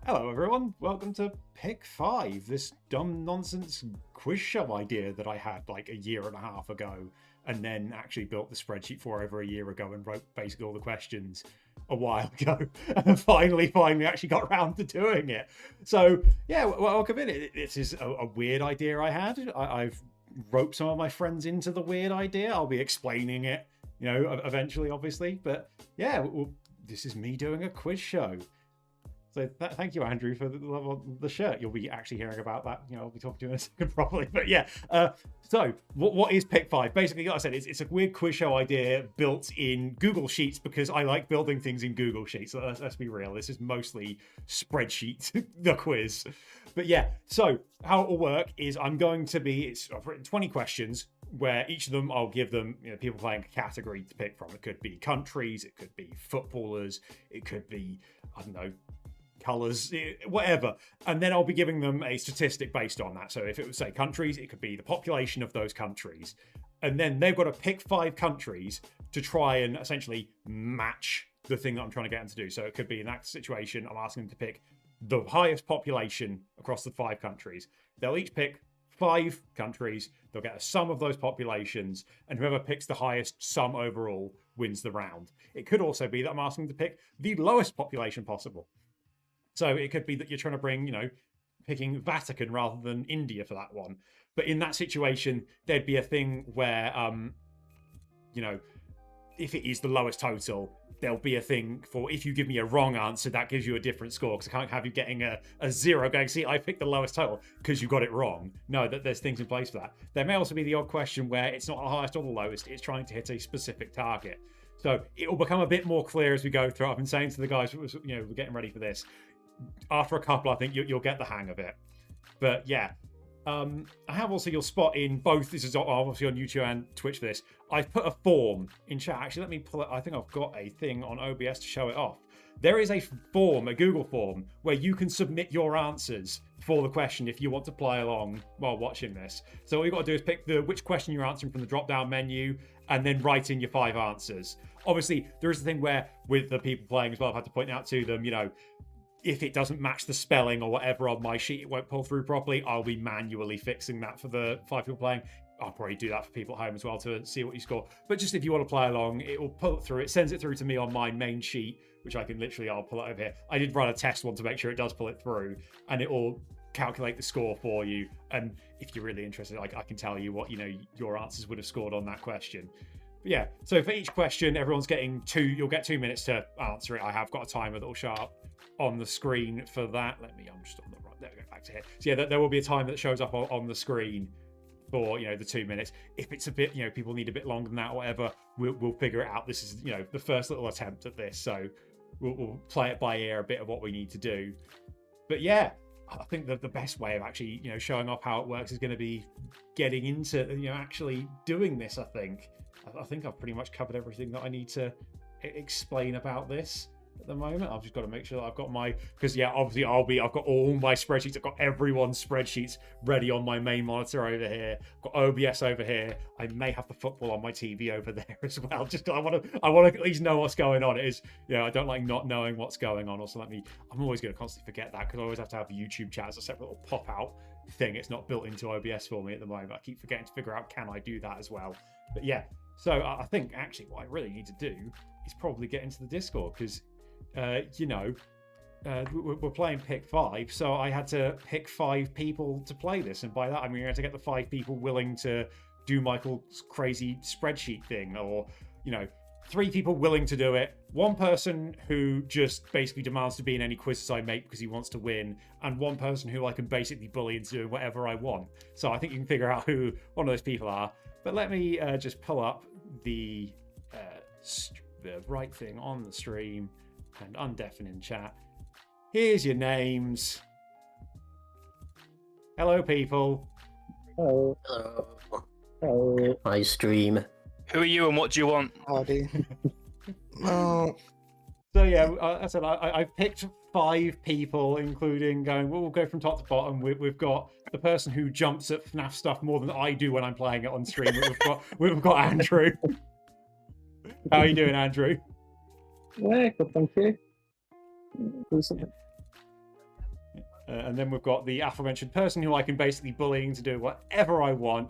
Hello, everyone. Welcome to Pick Five, this dumb nonsense quiz show idea that I had like a year and a half ago, and then actually built the spreadsheet for over a year ago and wrote basically all the questions a while ago, and finally actually got around to doing it. So yeah, welcome in. This is a weird idea I had. I've roped some of my friends into the weird idea. I'll be explaining it, eventually, obviously. But yeah, this is me doing a quiz show. So thank you, Andrew, for the love on the shirt. You'll be actually hearing about that. I'll be talking to you in a second probably. But yeah, so what is Pick Five? Basically, like I said, it's a weird quiz show idea built in Google Sheets because I like building things in Google Sheets. So let's be real. This is mostly spreadsheet, the quiz. But yeah, so how it will work is I've written 20 questions where each of them I'll give them people playing a category to pick from. It could be countries, it could be footballers, it could be, I don't know, colors, whatever, and then I'll be giving them a statistic based on that. So if it was, say, countries, it could be the population of those countries, and then they've got to pick 5 countries to try and essentially match the thing that I'm trying to get them to do. So it could be, in that situation, I'm asking them to pick the highest population across the 5 countries. They'll each pick 5 countries, they'll get a sum of those populations, and whoever picks the highest sum overall wins the round. It could also be that I'm asking them to pick the lowest population possible. So it could be that you're trying to bring, picking Vatican rather than India for that one. But in that situation, there'd be a thing where, if it is the lowest total, there'll be a thing for if you give me a wrong answer, that gives you a different score. Because I can't have you getting a 0 going, see, I picked the lowest total because you got it wrong. No, there's things in place for that. There may also be the odd question where it's not the highest or the lowest, it's trying to hit a specific target. So it will become a bit more clear as we go through. I've been saying to the guys, we're getting ready for this. After a couple, I think you'll get the hang of it. But yeah, I have also, you'll spot in both, this is obviously on YouTube and Twitch for this, I've put a form in chat. Actually, let me pull it. I think I've got a thing on OBS to show it off. There is a form, a Google form, where you can submit your answers for the question if you want to play along while watching this. So all you've got to do is pick which question you're answering from the drop-down menu and then write in your 5 answers. Obviously, there is a thing where, with the people playing as well, I've had to point out to them, if it doesn't match the spelling or whatever on my sheet, it won't pull through properly. I'll be manually fixing that for the 5 people playing. I'll probably do that for people at home as well to see what you score. But just if you want to play along, it will pull it through. It sends it through to me on my main sheet, which I can I'll pull it over here. I did run a test one to make sure it does pull it through, and it will calculate the score for you. And if you're really interested, I can tell you what, your answers would have scored on that question. But yeah, so for each question, everyone's getting 2, you'll get 2 minutes to answer it. I have got a timer that will show up on the screen for that. I'm just on the right, there we go, back to here. So yeah, there will be a timer that shows up on the screen for, the 2 minutes. If it's a bit, people need a bit longer than that or whatever, we'll figure it out. This is, the first little attempt at this. So we'll play it by ear, a bit of what we need to do. But yeah, I think that the best way of actually, showing off how it works is going to be getting into, actually doing this, I think. I think I've pretty much covered everything that I need to explain about this at the moment. I've just got to make sure that I've got because yeah, obviously I've got all my spreadsheets. I've got everyone's spreadsheets ready on my main monitor over here. I've got OBS over here. I may have the football on my TV over there as well. Just I want to at least know what's going on. It is, I don't like not knowing what's going on. Also, I'm always going to constantly forget that because I always have to have YouTube chat as a separate little pop out thing. It's not built into OBS for me at the moment. I keep forgetting to figure out, can I do that as well? But yeah, so I think actually what I really need to do is probably get into the Discord because we're playing Pick 5, so I had to pick 5 people to play this, and by that I mean I had to get the 5 people willing to do Michael's crazy spreadsheet thing, or 3 people willing to do it, 1 person who just basically demands to be in any quizzes I make because he wants to win, and 1 person who I can basically bully into doing whatever I want. So I think you can figure out who one of those people are. But let me just pull up the right thing on the stream and undeafen in chat. Here's your names. Hello, people. Hello. Hello. Hello. My stream. Who are you and what do you want? Howdy. Oh. So yeah, I said I picked 5 people, including we'll go from top to bottom. We've got the person who jumps at FNAF stuff more than I do when I'm playing it on stream. We've got Andrew. How are you doing, Andrew? Yeah, good, thank you. And then we've got the aforementioned person who I can basically bully into do whatever I want,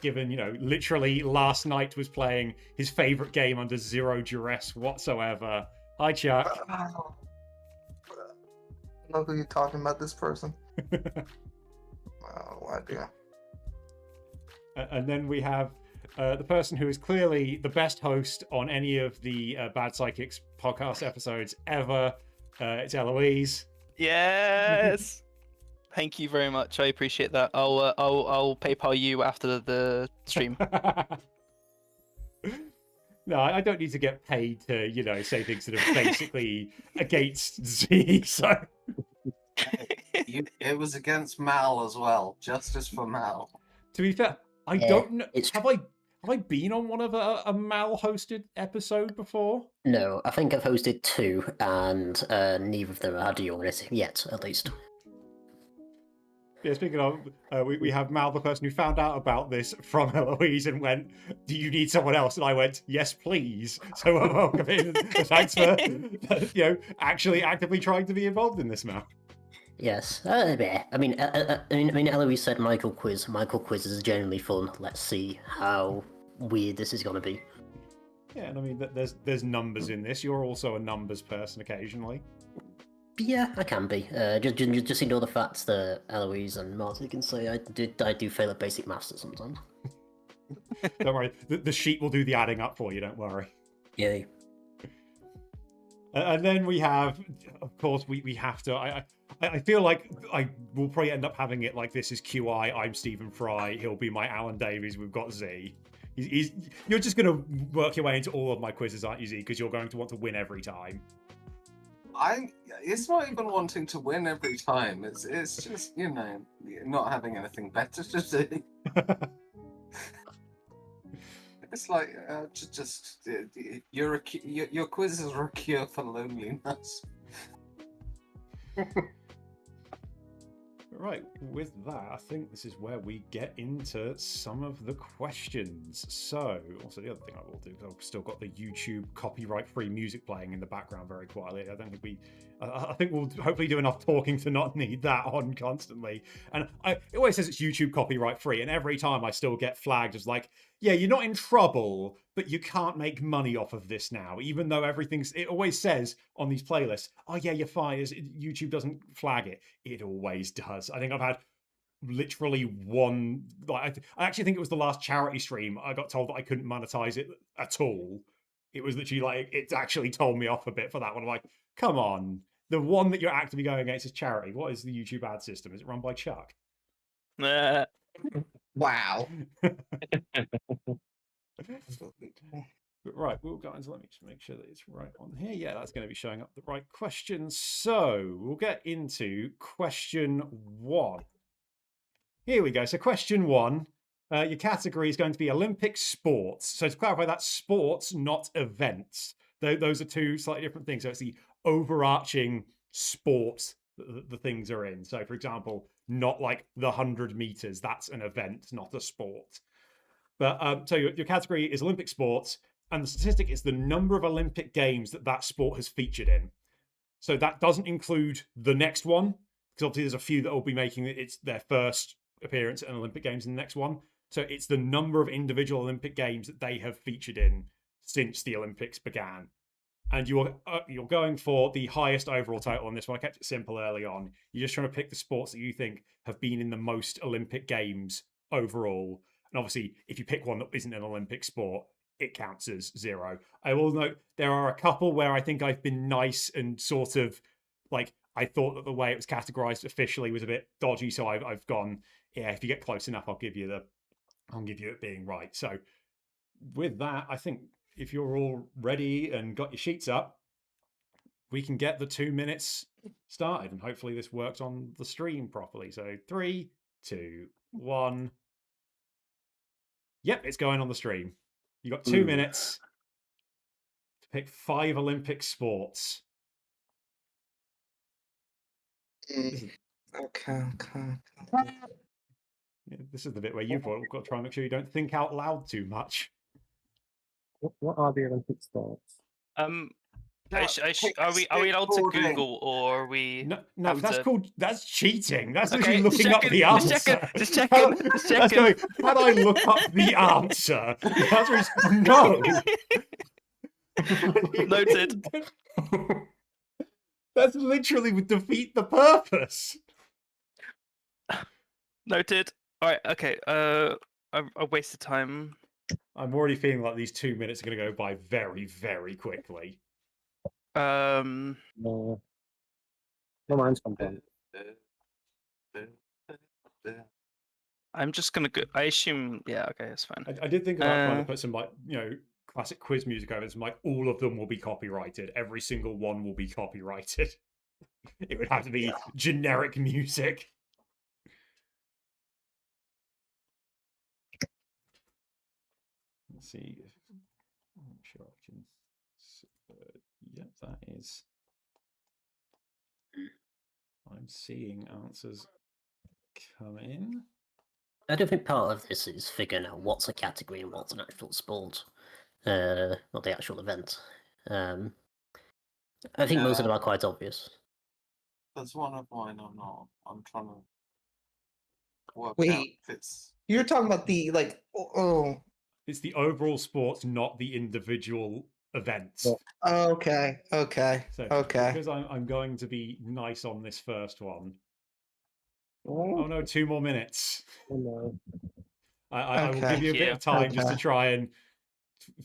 given, literally last night was playing his favorite game under zero duress whatsoever. Hi, Chuck. I know who you're talking about, this person. Oh, idea. And then we have the person who is clearly the best host on any of the Bad Psychics podcast episodes ever. It's Eloise. Yes. Thank you very much. I appreciate that. I'll PayPal you after the stream. No, I don't need to get paid to, say things that are basically against Z. So It was against Mal as well. Justice for Mal. to be fair, I Yeah, don't know. it's- Have I been on one of a Mal hosted episode before? No, I think I've hosted 2, and neither of them had you on it yet, at least. Yeah, speaking of, we have Mal, the person who found out about this from Eloise and went, "Do you need someone else?" And I went, "Yes, please." So welcome in. Thanks for, actually actively trying to be involved in this, Mal. Yes. Yeah. I mean, Eloise said Michael Quiz. Michael Quiz is genuinely fun. Let's see how weird this is going to be. Yeah, and I mean, there's numbers in this. You're also a numbers person occasionally. Yeah, I can be. Just ignore the fact that Eloise and Marty can say I do fail at basic maths sometimes. Don't worry, the sheet will do the adding up for you. Don't worry. Yay. And then we have, of course, we have to. I feel like I will probably end up having it like this is QI. I'm Stephen Fry. He'll be my Alan Davies. We've got Z. You're just going to work your way into all of my quizzes, aren't you, Z? Because you're going to want to win every time. It's not even wanting to win every time. It's just not having anything better to do. It's like your quizzes are a cure for loneliness. Right, with that, I think this is where we get into some of the questions. So, also the other thing I will do, because I've still got the YouTube copyright-free music playing in the background very quietly. I don't think I think we'll hopefully do enough talking to not need that on constantly. And it always says it's YouTube copyright-free, and every time I still get flagged as like, yeah, you're not in trouble, but you can't make money off of this now, even though it always says on these playlists, oh yeah, you're fine, YouTube doesn't flag it. It always does. I think I've had literally one, I actually think it was the last charity stream, I got told that I couldn't monetize it at all. It was literally like, it's actually told me off a bit for that one. I'm like, come on, the one that you're actively going against is charity. What is the YouTube ad system? Is it run by Chuck? Wow. Right, well, guys, let me just make sure that it's right on here. Yeah, that's going to be showing up the right question. So we'll get into question 1. Here we go. So question 1, your category is going to be Olympic sports. So to clarify, that's sports, not events. Those are two slightly different things. So it's the overarching sports that the things are in. So, for example, not like the 100 meters. That's an event, not a sport. But so your category is Olympic sports, and the statistic is the number of Olympic games that sport has featured in. So that doesn't include the next one, because obviously there's a few that will be making it's their first appearance at an Olympic Games in the next one. So it's the number of individual Olympic Games that they have featured in since the Olympics began. And you're going for the highest overall total on this one. I kept it simple early on. You're just trying to pick the sports that you think have been in the most Olympic Games overall. And obviously, if you pick one that isn't an Olympic sport, it counts as 0. I will note there are a couple where I think I've been nice and sort of like I thought that the way it was categorized officially was a bit dodgy. So I've gone, yeah, if you get close enough, I'll give you it being right. So with that, I think if you're all ready and got your sheets up, we can get the 2 minutes started, and hopefully this works on the stream properly. So 3, 2, 1. Yep, it's going on the stream. You got 2 minutes to pick 5 Olympic sports. Okay. Yeah, this is the bit where you've got to try and make sure you don't think out loud too much. What are the Olympic sports? Are we allowed to Google or are we? No, have that's to- called that's cheating. That's Okay, literally looking up just the checking, answer. just checking, just How- checking, just That's checking. going, can I look up the answer? The answer is no. Noted. That's literally would defeat the purpose. Noted. All right. Okay. I wasted time. I'm already feeling like these 2 minutes are going to go by very, very quickly. No. No, mine's complete. I'm just gonna go. I assume. Yeah. Okay. It's fine. I did think about trying to Uh, put some like classic quiz music over it. Like all of them will be copyrighted. Every single one will be copyrighted. It would have to be generic music. Let's see. I'm sure I can. Yep, that is. I'm seeing answers come in. I don't think part of this is figuring out what's a category and what's an actual sport, not the actual event. I think most of them are quite obvious. There's one of mine I'm not. I'm trying to work out Wait. if it's. You're talking about the like. Oh. It's the overall sports, not the individual events. Okay. Okay. So Okay. because I'm going to be nice on this first one. Oh, Oh no, 2 more minutes. No. I will Okay. give you a bit of Yeah. time just to Okay. try and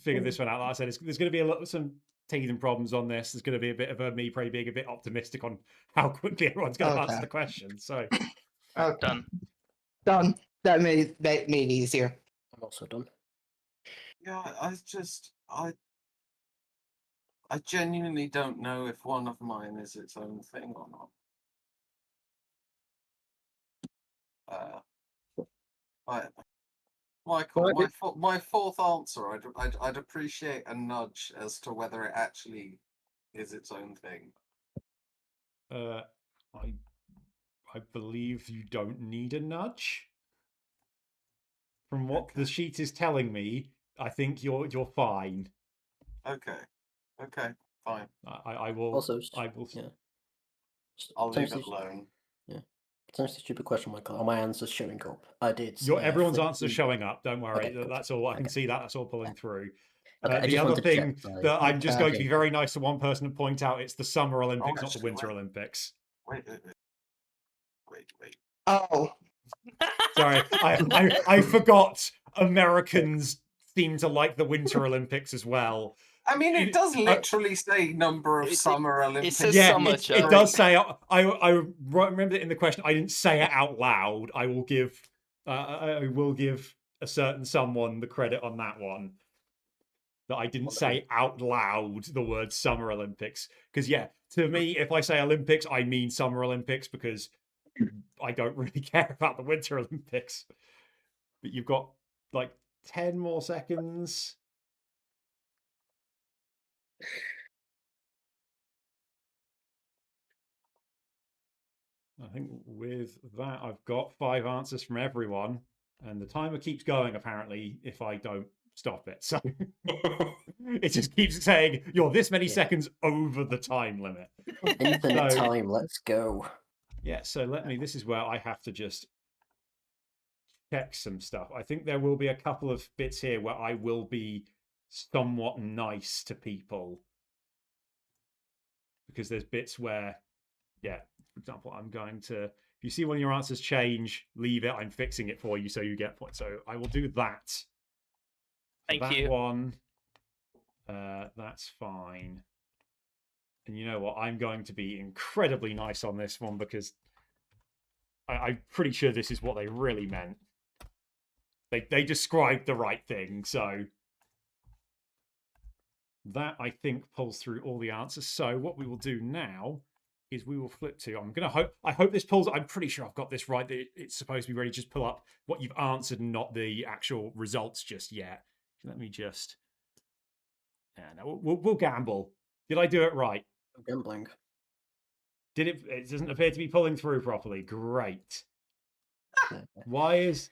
figure this one out. Like I said, there's going to be some teething problems on this. There's going to be a bit of me probably being a bit optimistic on how quickly everyone's going to answer Okay. the question. So okay. Done. Done. That made it easier. I'm also done. Yeah, I genuinely don't know if one of mine is its own thing or not. Michael, my fourth answer, I'd appreciate a nudge as to whether it actually is its own thing. I believe you don't need a nudge. From what the sheet is telling me, I think you're fine. Okay, fine. I will. Also, I will. yeah. I'll leave it Potentially- alone. Potentially stupid question, Michael. Are my answers showing up? I did. Everyone's flip answers the- showing up. Don't worry. Okay, cool. That's all. I can Okay. see that. That's all pulling through. Okay, I The just other wanted to thing check, like- that I'm just going to be Okay. very nice to one person and point out it's the Summer Olympics, not the actually, Winter wait. Olympics. Wait. Oh. Sorry, I forgot. Americans seem to like the Winter Olympics as well. I mean, it does literally say number of It- Summer Olympics. says Yeah, summer, it Joe. does say. I remember it in the question. I didn't say it out loud. I will give. I will give a certain someone the credit on that one. That I didn't say out loud the word Summer Olympics, because yeah, to me, if I say Olympics, I mean Summer Olympics because I don't really care about the Winter Olympics. But you've got like 10 more seconds. I think with that, I've got 5 answers from everyone, and the timer keeps going apparently if I don't stop it. So it just keeps saying you're this many Yeah. seconds over the time limit. Infinite So- time. Let's go. Yeah, so this is where I have to just check some stuff. I think there will be a couple of bits here where I will be somewhat nice to people. Because there's bits where, yeah, for example, I'm going to, if you see one of your answers change, leave it. I'm fixing it for you so you get points. So I will do that. For Thank that you. one, that's fine. And you know what? I'm going to be incredibly nice on this one because I'm pretty sure this is what they really meant. They described the right thing, so that I think pulls through all the answers. So what we will do now is we will flip to. I hope this pulls. I'm pretty sure I've got this right. That it's supposed to be ready. Just pull up what you've answered, and not the actual results just yet. Let me just. Yeah, no, we'll gamble. Did I do it right? I'm gambling. Did it? It doesn't appear to be pulling through properly. Great. Why is?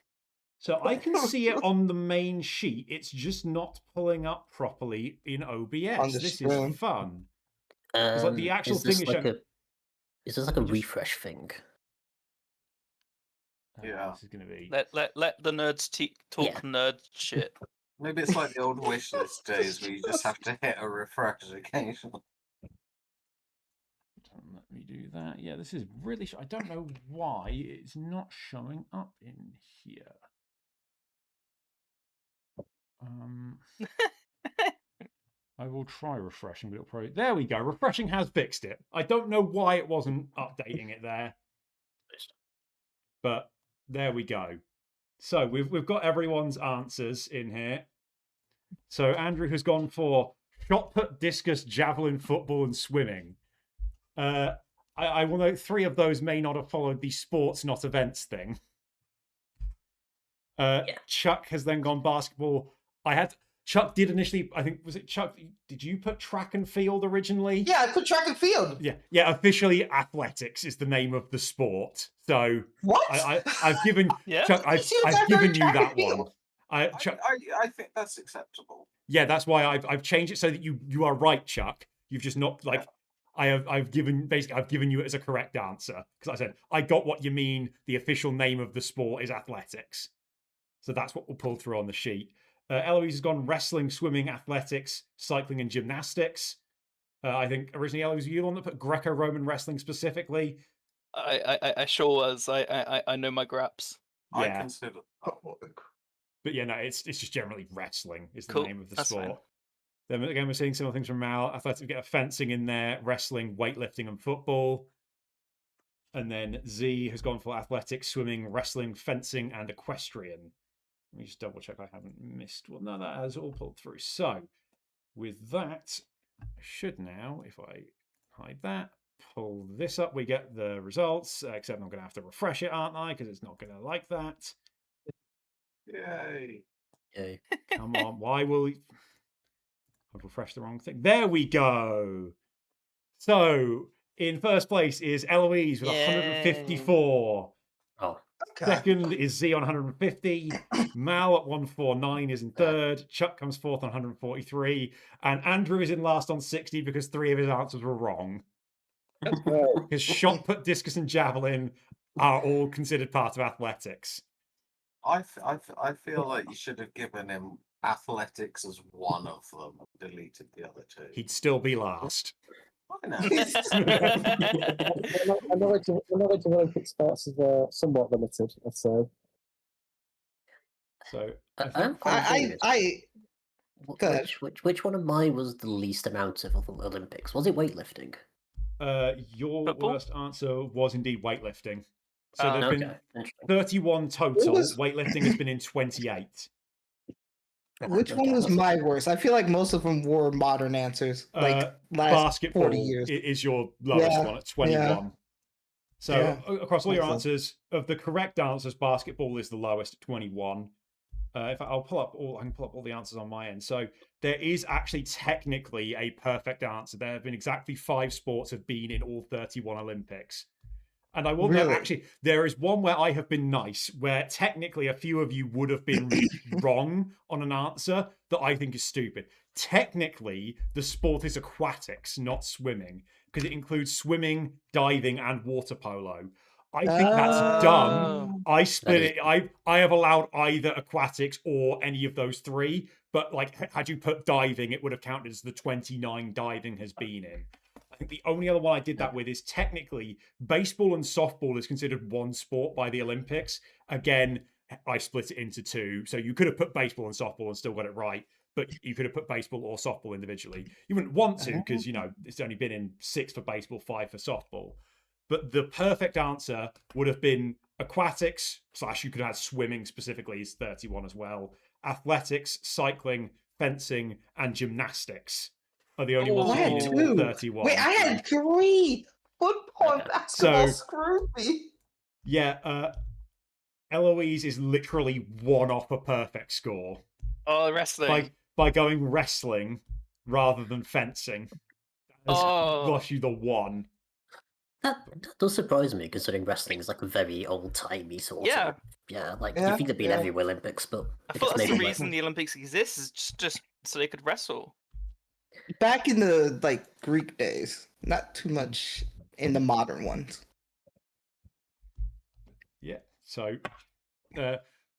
So I can see it on the main sheet. It's just not pulling up properly in OBS. On the This screen. is fun. It's like the actual is this thing is like shown. is this like a Just- refresh thing? Yeah. This is going to be. Let the nerds talk Yeah. nerd shit. Maybe it's like the old wishlist days where you just have to hit a refresh occasionally. Don't let me do that. Yeah, this is really. I don't know why it's not showing up in here. I will try refreshing, but it'll probably. There we go. Refreshing has fixed it. I don't know why it wasn't updating it there, but there we go. So we've got everyone's answers in here. So Andrew has gone for shot put, discus, javelin, football, and swimming. I will note 3 of those may not have followed the sports, not events thing. Chuck has then gone basketball. Chuck did initially, I think, was it Chuck? Did you put track and field originally? Yeah, I put track and field. Yeah. Officially, athletics is the name of the sport. So What? I've given Yeah. Chuck. I've given you that one. Chuck, I think that's acceptable. yeah, that's why I've changed it so that you are right, Chuck. You've just not like. I've given you it as a correct answer because I said I got what you mean. The official name of the sport is athletics, so that's what we'll pull through on the sheet. Eloise has gone wrestling, swimming, athletics, cycling, and gymnastics. I think originally Eloise, were you the one that put Greco-Roman wrestling specifically? I sure was. I know my graps. I Yeah, consider. but yeah, no, it's just generally wrestling is the Cool, name of the that's fine. sport. Then again, we're seeing similar things from Mal. Athletics, we get fencing in there, wrestling, weightlifting, and football. And then Z has gone for athletics, swimming, wrestling, fencing, and equestrian. Let me just double check I haven't missed one. No, that has all pulled through. So with that, I should now, if I hide that, pull this up, we get the results, except I'm going to have to refresh it, aren't I? Because it's not going to like that. Yay. Yay. Come on, why will... I've refreshed the wrong thing. There we go. So in first place is Eloise with 154. Oh, Okay. Second is Z on 150. Mal at 149 is in third. Chuck comes fourth on 143. And Andrew is in last on 60 because 3 of his answers were wrong. Because shot put, discus, and javelin are all considered part of athletics. I feel like you should have given him athletics as one of them and deleted the other 2. He'd still be last. I know. The knowledge of Olympic sports is somewhat limited, I'd say. So I'm quite curious. Go ahead. Which one of mine was the least amount of Olympics? Was it weightlifting? Your Football? worst answer was indeed weightlifting. So there's Okay, been interesting. 31 total. was- Weightlifting has been in 28. Which one Okay. was my worst? I feel like most of them were modern answers. Like last Basketball 40 years. is your lowest Yeah, one at 21. yeah. So Yeah, across all your makes sense. answers, of the correct answers, basketball is the lowest at 21. I can pull up all the answers on my end. So there is actually technically a perfect answer. There have been exactly 5 sports have been in all 31 Olympics. And I will note, Really? actually, there is one where I have been nice, where technically a few of you would have been wrong on an answer that I think is stupid. Technically, the sport is aquatics, not swimming, because it includes swimming, diving, and water polo. I think that's dumb. I split is- it. I have allowed either aquatics or any of those 3, but like had you put diving, it would have counted as the 29 diving has been in. I think the only other one I did that with is technically baseball and softball is considered one sport by the Olympics. Again, I split it into 2. So you could have put baseball and softball and still got it right, but you could have put baseball or softball individually. You wouldn't want to because, it's only been in 6 for baseball, 5 for softball. But the perfect answer would have been aquatics, / you could add swimming specifically is 31 as well. Athletics, cycling, fencing, and gymnastics are the only ones I that had are in all 2. 31. Wait, I had 3. Football, basketball So- screwed me. Yeah, Eloise is literally 1 off a perfect score Oh, wrestling. by going wrestling rather than fencing. That has Oh. lost you the 1. That does surprise me, considering wrestling is like a very old-timey sort Yeah. of... Yeah, like, Yeah, you think they'd be in yeah. every Olympics, but... I guess thought that's the maybe like- reason the Olympics exists is just so they could wrestle. back in the like Greek days, not too much in the modern ones. Yeah. So,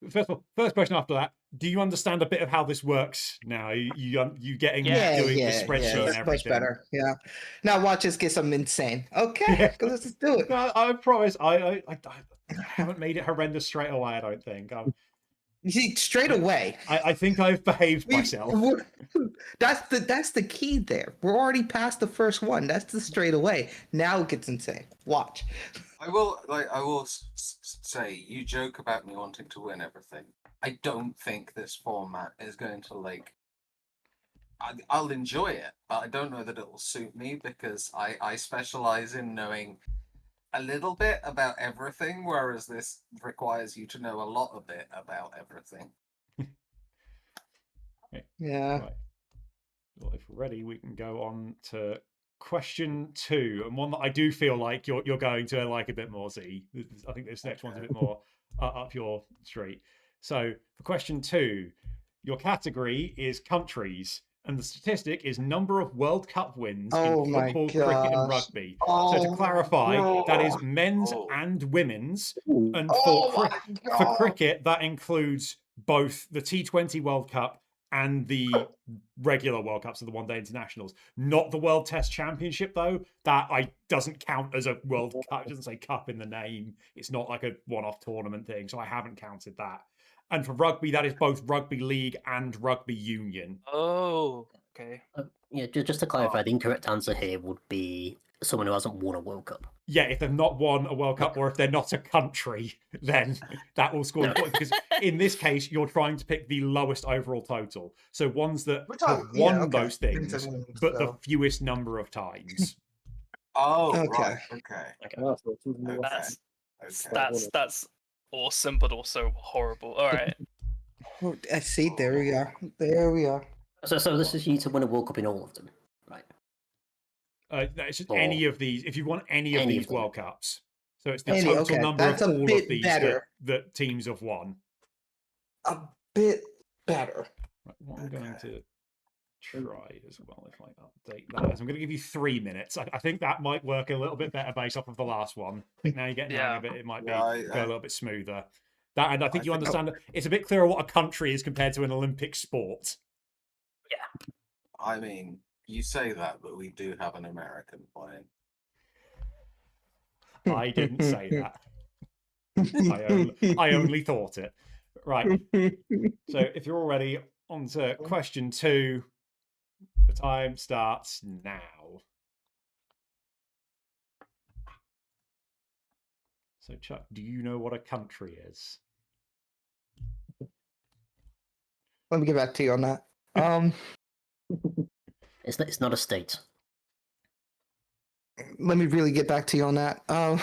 first question after that: do you understand a bit of how this works now? You getting Yeah. doing the spreadsheet and That's much everything? better. Yeah. Now watch us get something insane. Okay, Yeah. let's just do it. No, I promise. I haven't made it horrendous straight away. I don't think. You see, straight away. I think I've behaved we- myself. That's the key there. We're already past the first one. That's the straight away. Now it gets insane. Watch. I will say, you joke about me wanting to win everything. I don't think this format is going to like. I'll enjoy it, but I don't know that it will suit me because I specialize in knowing a little bit about everything, whereas this requires you to know a lot of it about everything. Yeah. Right. Well, if we're ready, we can go on to question 2, and one that I do feel like you're going to like a bit more. Z, I think this next one's a bit more up your street. So for question 2, your category is countries, and the statistic is number of World Cup wins Oh in my football, cricket, and gosh. rugby. Oh, So to clarify, that is men's Oh. and women's, Ooh. and Oh for my for God. cricket that includes both the T20 World Cup and the regular World Cups of the one-day internationals. Not the World Test Championship, though. That doesn't count as a World Cup. It doesn't say cup in the name. It's not like a one-off tournament thing, so I haven't counted that. And for rugby, that is both rugby league and rugby union. Oh, okay. Yeah, just to clarify, the incorrect answer here would be someone who hasn't won a World Cup. Yeah, if they've not won a World Cup or if they're not a country, then that will score points. Because in this case, you're trying to pick the lowest overall total. So ones that have won those things, but the fewest number of times. Oh, Okay. right. Okay. Oh, so it's even Okay. worse. Okay. That's awesome, but also horrible. All right. I see. There we are. There we are. So this is you to win a World Cup in all of them, right? It's just Or any of these. If you want any of any of these them. World Cups, so it's the Any, total okay, number that's of a all bit of these better. that teams have won. A bit better. Right, what I'm going to try as well, if I update that, is I'm going to give you 3 minutes. I think that might work a little bit better based off of the last one. I think now you're getting the hang of it. It might be Yeah, go a little bit smoother. That, and I think you think- understand that it's a bit clearer what a country is compared to an Olympic sport. I mean, you say that, but we do have an American playing. I didn't say that. I only thought it. Right. So if you're all ready, on to question 2. The time starts now. So Chuck, do you know what a country is? Let me get back to you on that. It's not a state. Let me really get back to you on that. God.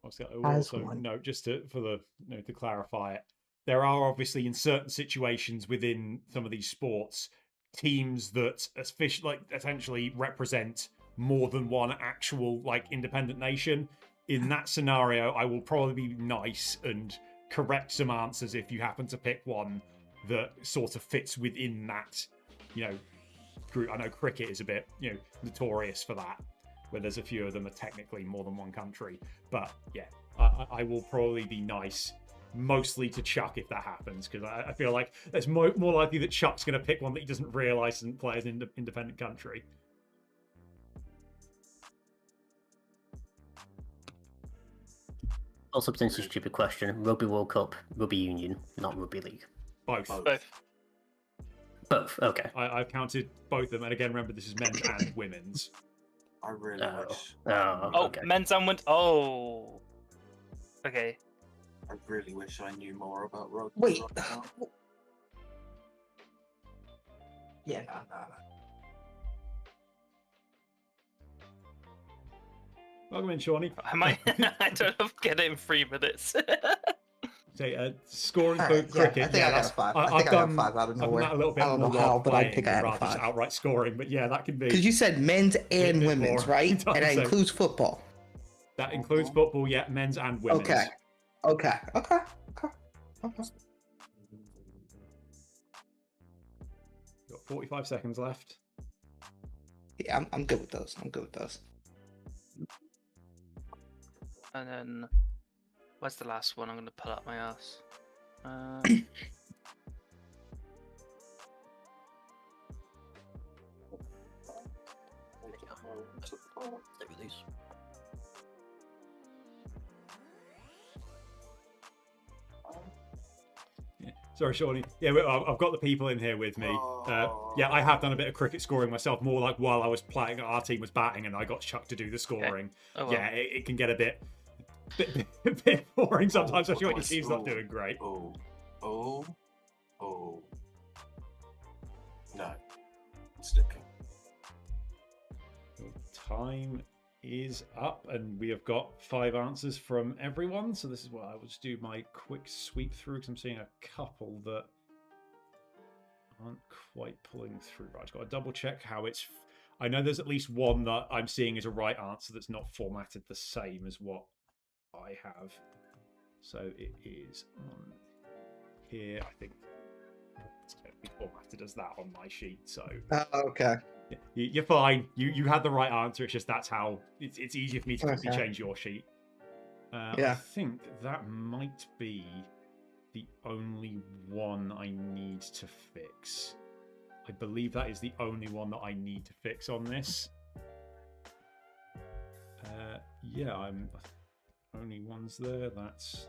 Obviously, I will As also one. note, just to to clarify it, there are obviously in certain situations within some of these sports teams that essentially represent more than one actual independent nation. In that scenario, I will probably be nice and correct some answers if you happen to pick one that sort of fits within that group. I know cricket is a bit notorious for that, where there's a few of them are technically more than one country. But yeah, I will probably be nice, mostly to Chuck if that happens, because I feel like it's more likely that Chuck's going to pick one that he doesn't realise doesn't play as an independent country. Also, potentially stupid question. Rugby World Cup, Rugby Union, not Rugby League. Both. Both. Both. Okay. I've counted both of them, and again, remember this is men's and women's. I really Oh. wish. Oh, Okay. men's and women's. Oh. Okay. I really wish I knew more about rugby. Wait. right now. Yeah, no. Welcome in, Shawnee. I might. I don't know if I get it in 3 minutes. say scoring All for right, yeah, cricket. I think I got a that's- 5. I've I think I got done 5 out of I've done nowhere. that a little bit I don't more know how, while but I playing think I got a rather just 5. outright scoring. But yeah, that can be. Because you said men's and bit women's, more. right? And that So- includes football. That includes football, yeah, men's and women's. Okay. Okay. Got 45 seconds left. Yeah, I'm good with those. I'm good with those. And then, where's the last one? I'm gonna pull up my ass. There it is. Yeah. Sorry, Shawnee. Yeah, I've got the people in here with me. Yeah, I have done a bit of cricket scoring myself, more like while I was playing, our team was batting and I got chucked to do the scoring. Oh, well. Yeah, it can get a bit boring sometimes, especially when your team's not doing great. Oh. No. Sticking. Time is up, and we have got 5 answers from everyone. So this is what I will just do my quick sweep through, because I'm seeing a couple that aren't quite pulling through. Right, I've got to double check how it's. I know there's at least one that I'm seeing is a right answer that's not formatted the same as what I have. So it is on here. I think it's going to be formatted as that on my sheet. So. Okay. You're fine. You had the right answer. It's just that's how it's easier for me to quickly Okay. change your sheet. I Yeah. think that might be the only one I need to fix. I believe that is the only one that I need to fix on this. Yeah, I'm only one's there. That's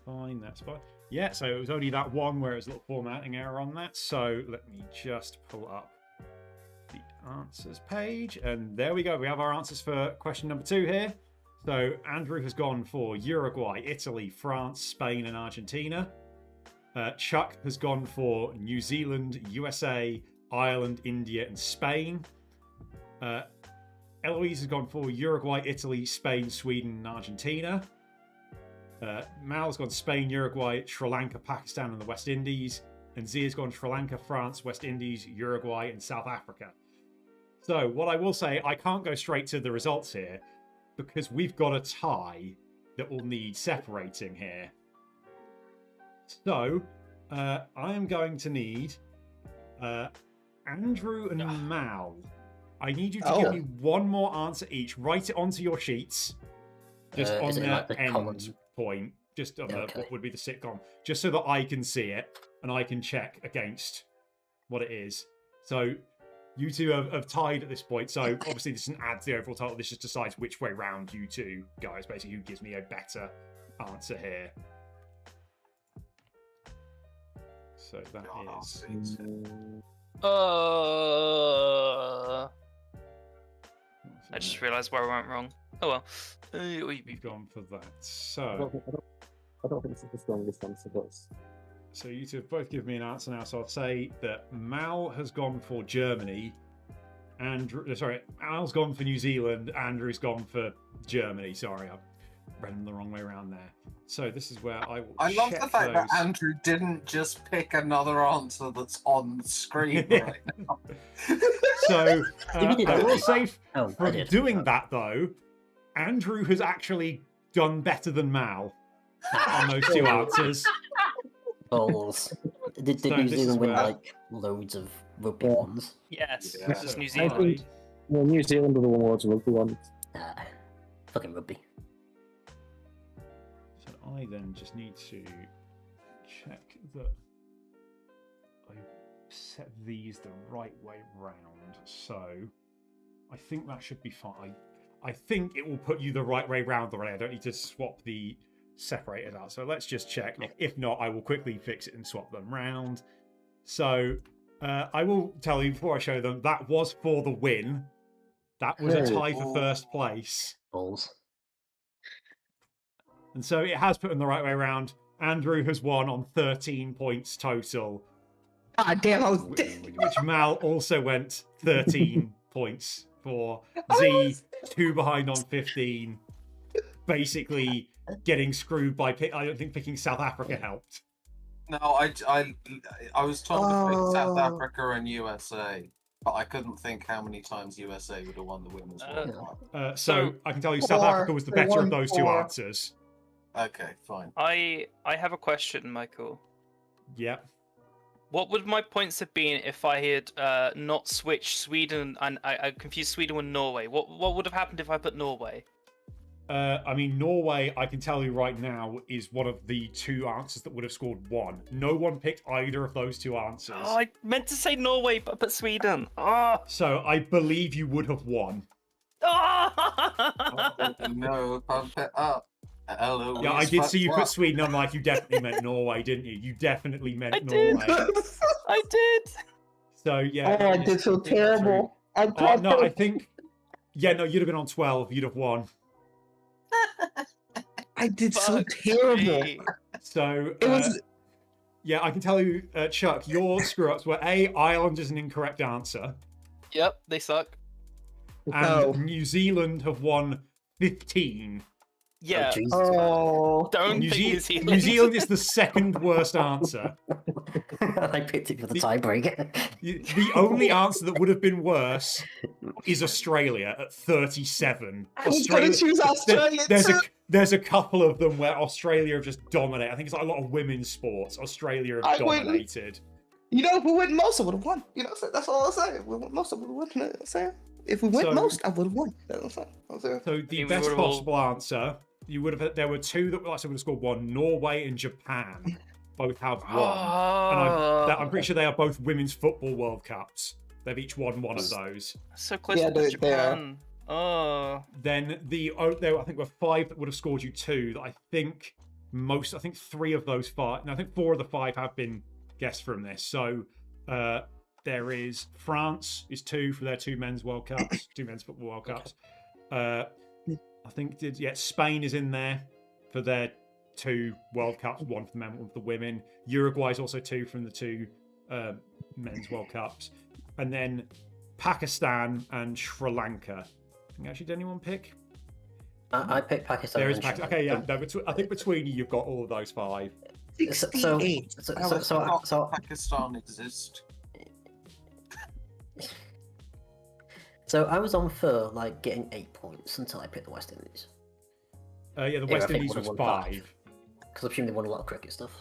fine. That's fine. Yeah, so it was only that one where it was a little formatting error on that. So let me just pull up the answers page, and there we go. We have our answers for question number 2 here. So Andrew has gone for Uruguay, Italy, France, Spain, and Argentina. Chuck has gone for New Zealand, USA, Ireland, India, and Spain. Eloise has gone for Uruguay, Italy, Spain, Sweden, and Argentina. Mal's gone Spain, Uruguay, Sri Lanka, Pakistan, and the West Indies. And Zia's gone Sri Lanka, France, West Indies, Uruguay, and South Africa. So what I will say, I can't go straight to the results here because we've got a tie that will need separating here. So I am going to need Andrew and Mal. I need you to give me one more answer each. Write it onto your sheets, just on is it the like the end columns? point, just on Okay. what would be the sitcom, just so that I can see it and I can check against what it is. So you two have tied at this point. So obviously this doesn't add to the overall total. This just decides which way round you two guys, basically who gives me a better answer here. So that God, I'll is. see. I just realised where I went wrong. Oh well. We've gone for that. I So, don't think this is the strongest answer, but so you two have both given me an answer now. So I'll say that Mal has gone for Germany. Mal's gone for New Zealand. Andrew's gone for Germany. Sorry, I've read them the wrong way around there. So this is where I will. I love check the fact that those. Andrew didn't just pick another answer that's on the screen right now. So You did I that. will say, Oh, I from did. doing that though, Andrew has actually done better than Mal on those two answers. Balls. Did So New this is Zealand win where- like loads of rugby Yeah. ones? Yes, Yeah. this is So New I- Zealand. well, New Zealand are the ones rugby ones. Fucking rugby. So I then just need to check that I set these the right way round. So I think that should be fine. I think it will put you the right way round already. I don't need to swap the separators out. So let's just check. If not, I will quickly fix it and swap them round. So I will tell you before I show them, that was for the win. That was a tie for first place. Balls. And so it has put in the right way around. Andrew has won on 13 points total, God damn, I was. which Mal also went 13 points for. Z, 2 behind on 15. Basically, getting screwed by I don't think picking South Africa helped. No, I was told to pick South Oh. Africa and USA, but I couldn't think how many times USA would have won the Women's World Cup. So I can tell you, South Four. Africa was the They better of won those two 4. answers. Okay, fine. I have a question, Michael. Yeah. What would my points have been if I had not switched Sweden and I confused Sweden with Norway? What would have happened if I put Norway? I mean, Norway, I can tell you right now, is one of the 2 answers that would have scored 1. No one picked either of those 2 answers. Oh, I meant to say Norway, but I put Sweden. Oh. So I believe you would have won. Oh. No, pump it up. Eloise, Yeah, I did see you fuck put Sweden. I'm like, you definitely meant Norway, didn't you? You definitely meant I did. Norway. I did. So yeah. Oh, I it's- did so it's terrible. I true. No, thought I think. Yeah, no, you'd have been on 12. You'd have won. I did so Fuck terrible. me. So It was yeah, I can tell you, Chuck, your screw ups were A, Ireland is an incorrect answer, Yep, they suck. and Oh. New Zealand have won 15. Yeah. Jesus. oh. Don't New, pick Ze- New Zealand. New Zealand is the second worst answer. I picked it for the tiebreaker. The only answer that would have been worse is Australia at 37. I was gonna choose Australia too. There's a couple of them where Australia have just dominated. I think it's like a lot of women's sports. Australia have I wouldn't- dominated. You know, if we win most, I would have won. You know, so that's all I'm saying. If we win most, I would have won. You know what I'm saying? If we win So- most, I would have won. That's what I'm saying. So the We best would've all- possible answer, you would have. There were 2 that like I said would have scored 1. Norway and Japan both have 1. And I'm pretty sure they are both women's football World Cups. They've each won one of those. So close Yeah, to they are. Japan. Oh. Then there I think were 5 that would have scored you 2. That I think 3 of those 5. No, I think 4 of the 5 have been guessed from this. So there is France is 2 for their 2 men's World Cups, 2 men's football World Cups. I think Spain is in there for their 2 World Cups, 1 for the men, 1 for the women. Uruguay is also 2 from the 2 men's World Cups, and then Pakistan and Sri Lanka. Actually, did anyone pick? I picked Pakistan. There is and Pakistan. Sri Okay, yeah. Lanka. I think between you, you've got all of those 5. 68. Pakistan exist. So I was on for like getting 8 points until I picked the West Indies. Yeah, the I West think Indies one was of them won 5. Because I'm assuming they won a lot of cricket stuff.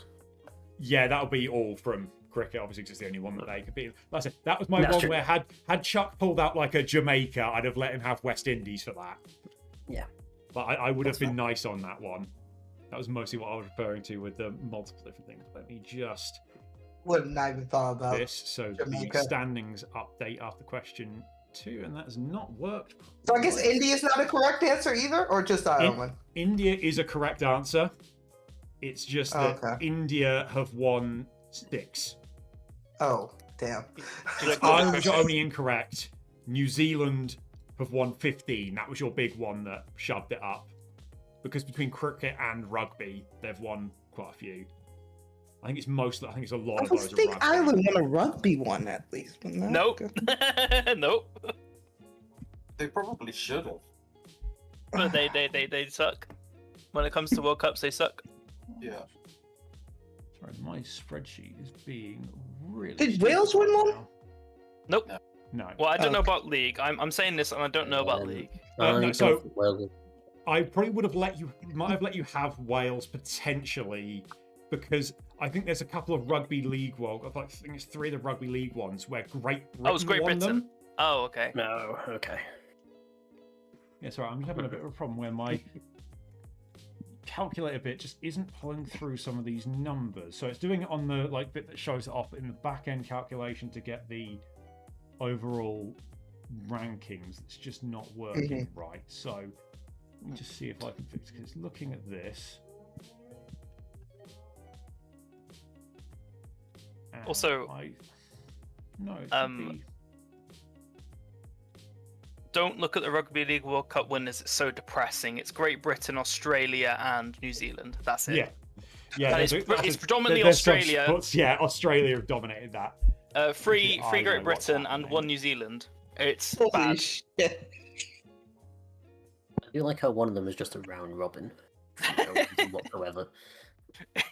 Yeah, that'll be all from cricket. Obviously, 'cause it's the only one that they could be. Like I said, that was my That's one true. where had Chuck pulled out like a Jamaica, I'd have let him have West Indies for that. Yeah. But I would have That's been fair. nice on that one. That was mostly what I was referring to with the multiple different things. Let me just Wouldn't not even thought about this. So Jamaica. the standings update after question 2, and that has not worked. So I guess India is not a correct answer either, or just Ireland. India is a correct answer. It's just that Okay. India have won 6. Oh, damn. Ireland was your only incorrect. New Zealand have won 15. That was your big one that shoved it up. Because between cricket and rugby, they've won quite a few. I think it's a lot I of don't those are think rugby. Ireland won a rugby one at least. But no, Nope. okay. Nope. They probably should have. But they suck. When it comes to World Cups, they suck. Yeah. Sorry, my spreadsheet is being really. Did stupid Wales win right one? now. Nope. No. Well, I don't know Okay. about League. I'm saying this and I don't know about Um, League. No, I so- don't- well, I probably would have might have let you have Wales potentially, because I think there's a couple of rugby league I think it's 3 of the rugby league ones where Great Britain Oh, it's Great won Britain. them. Oh, okay. no, okay. Yeah, sorry, I'm just having a bit of a problem where my calculator bit just isn't pulling through some of these numbers. So it's doing it on the bit that shows it off in the back end calculation to get the overall rankings. It's just not working right. So let me just see if I can fix it. 'Cause it's looking at this. And Also, no, it should um, Don't look at the Rugby League World Cup winners. It's so depressing. It's Great Britain, Australia, and New Zealand. That's it. Yeah, That there's is- a- it's predominantly there's some Australia. spots- yeah, Australia have dominated that. Three I don't know Great what's Britain and happening. 1 New Zealand. It's Holy bad. shit. I feel like how one of them is just a round robin. no reason whatsoever.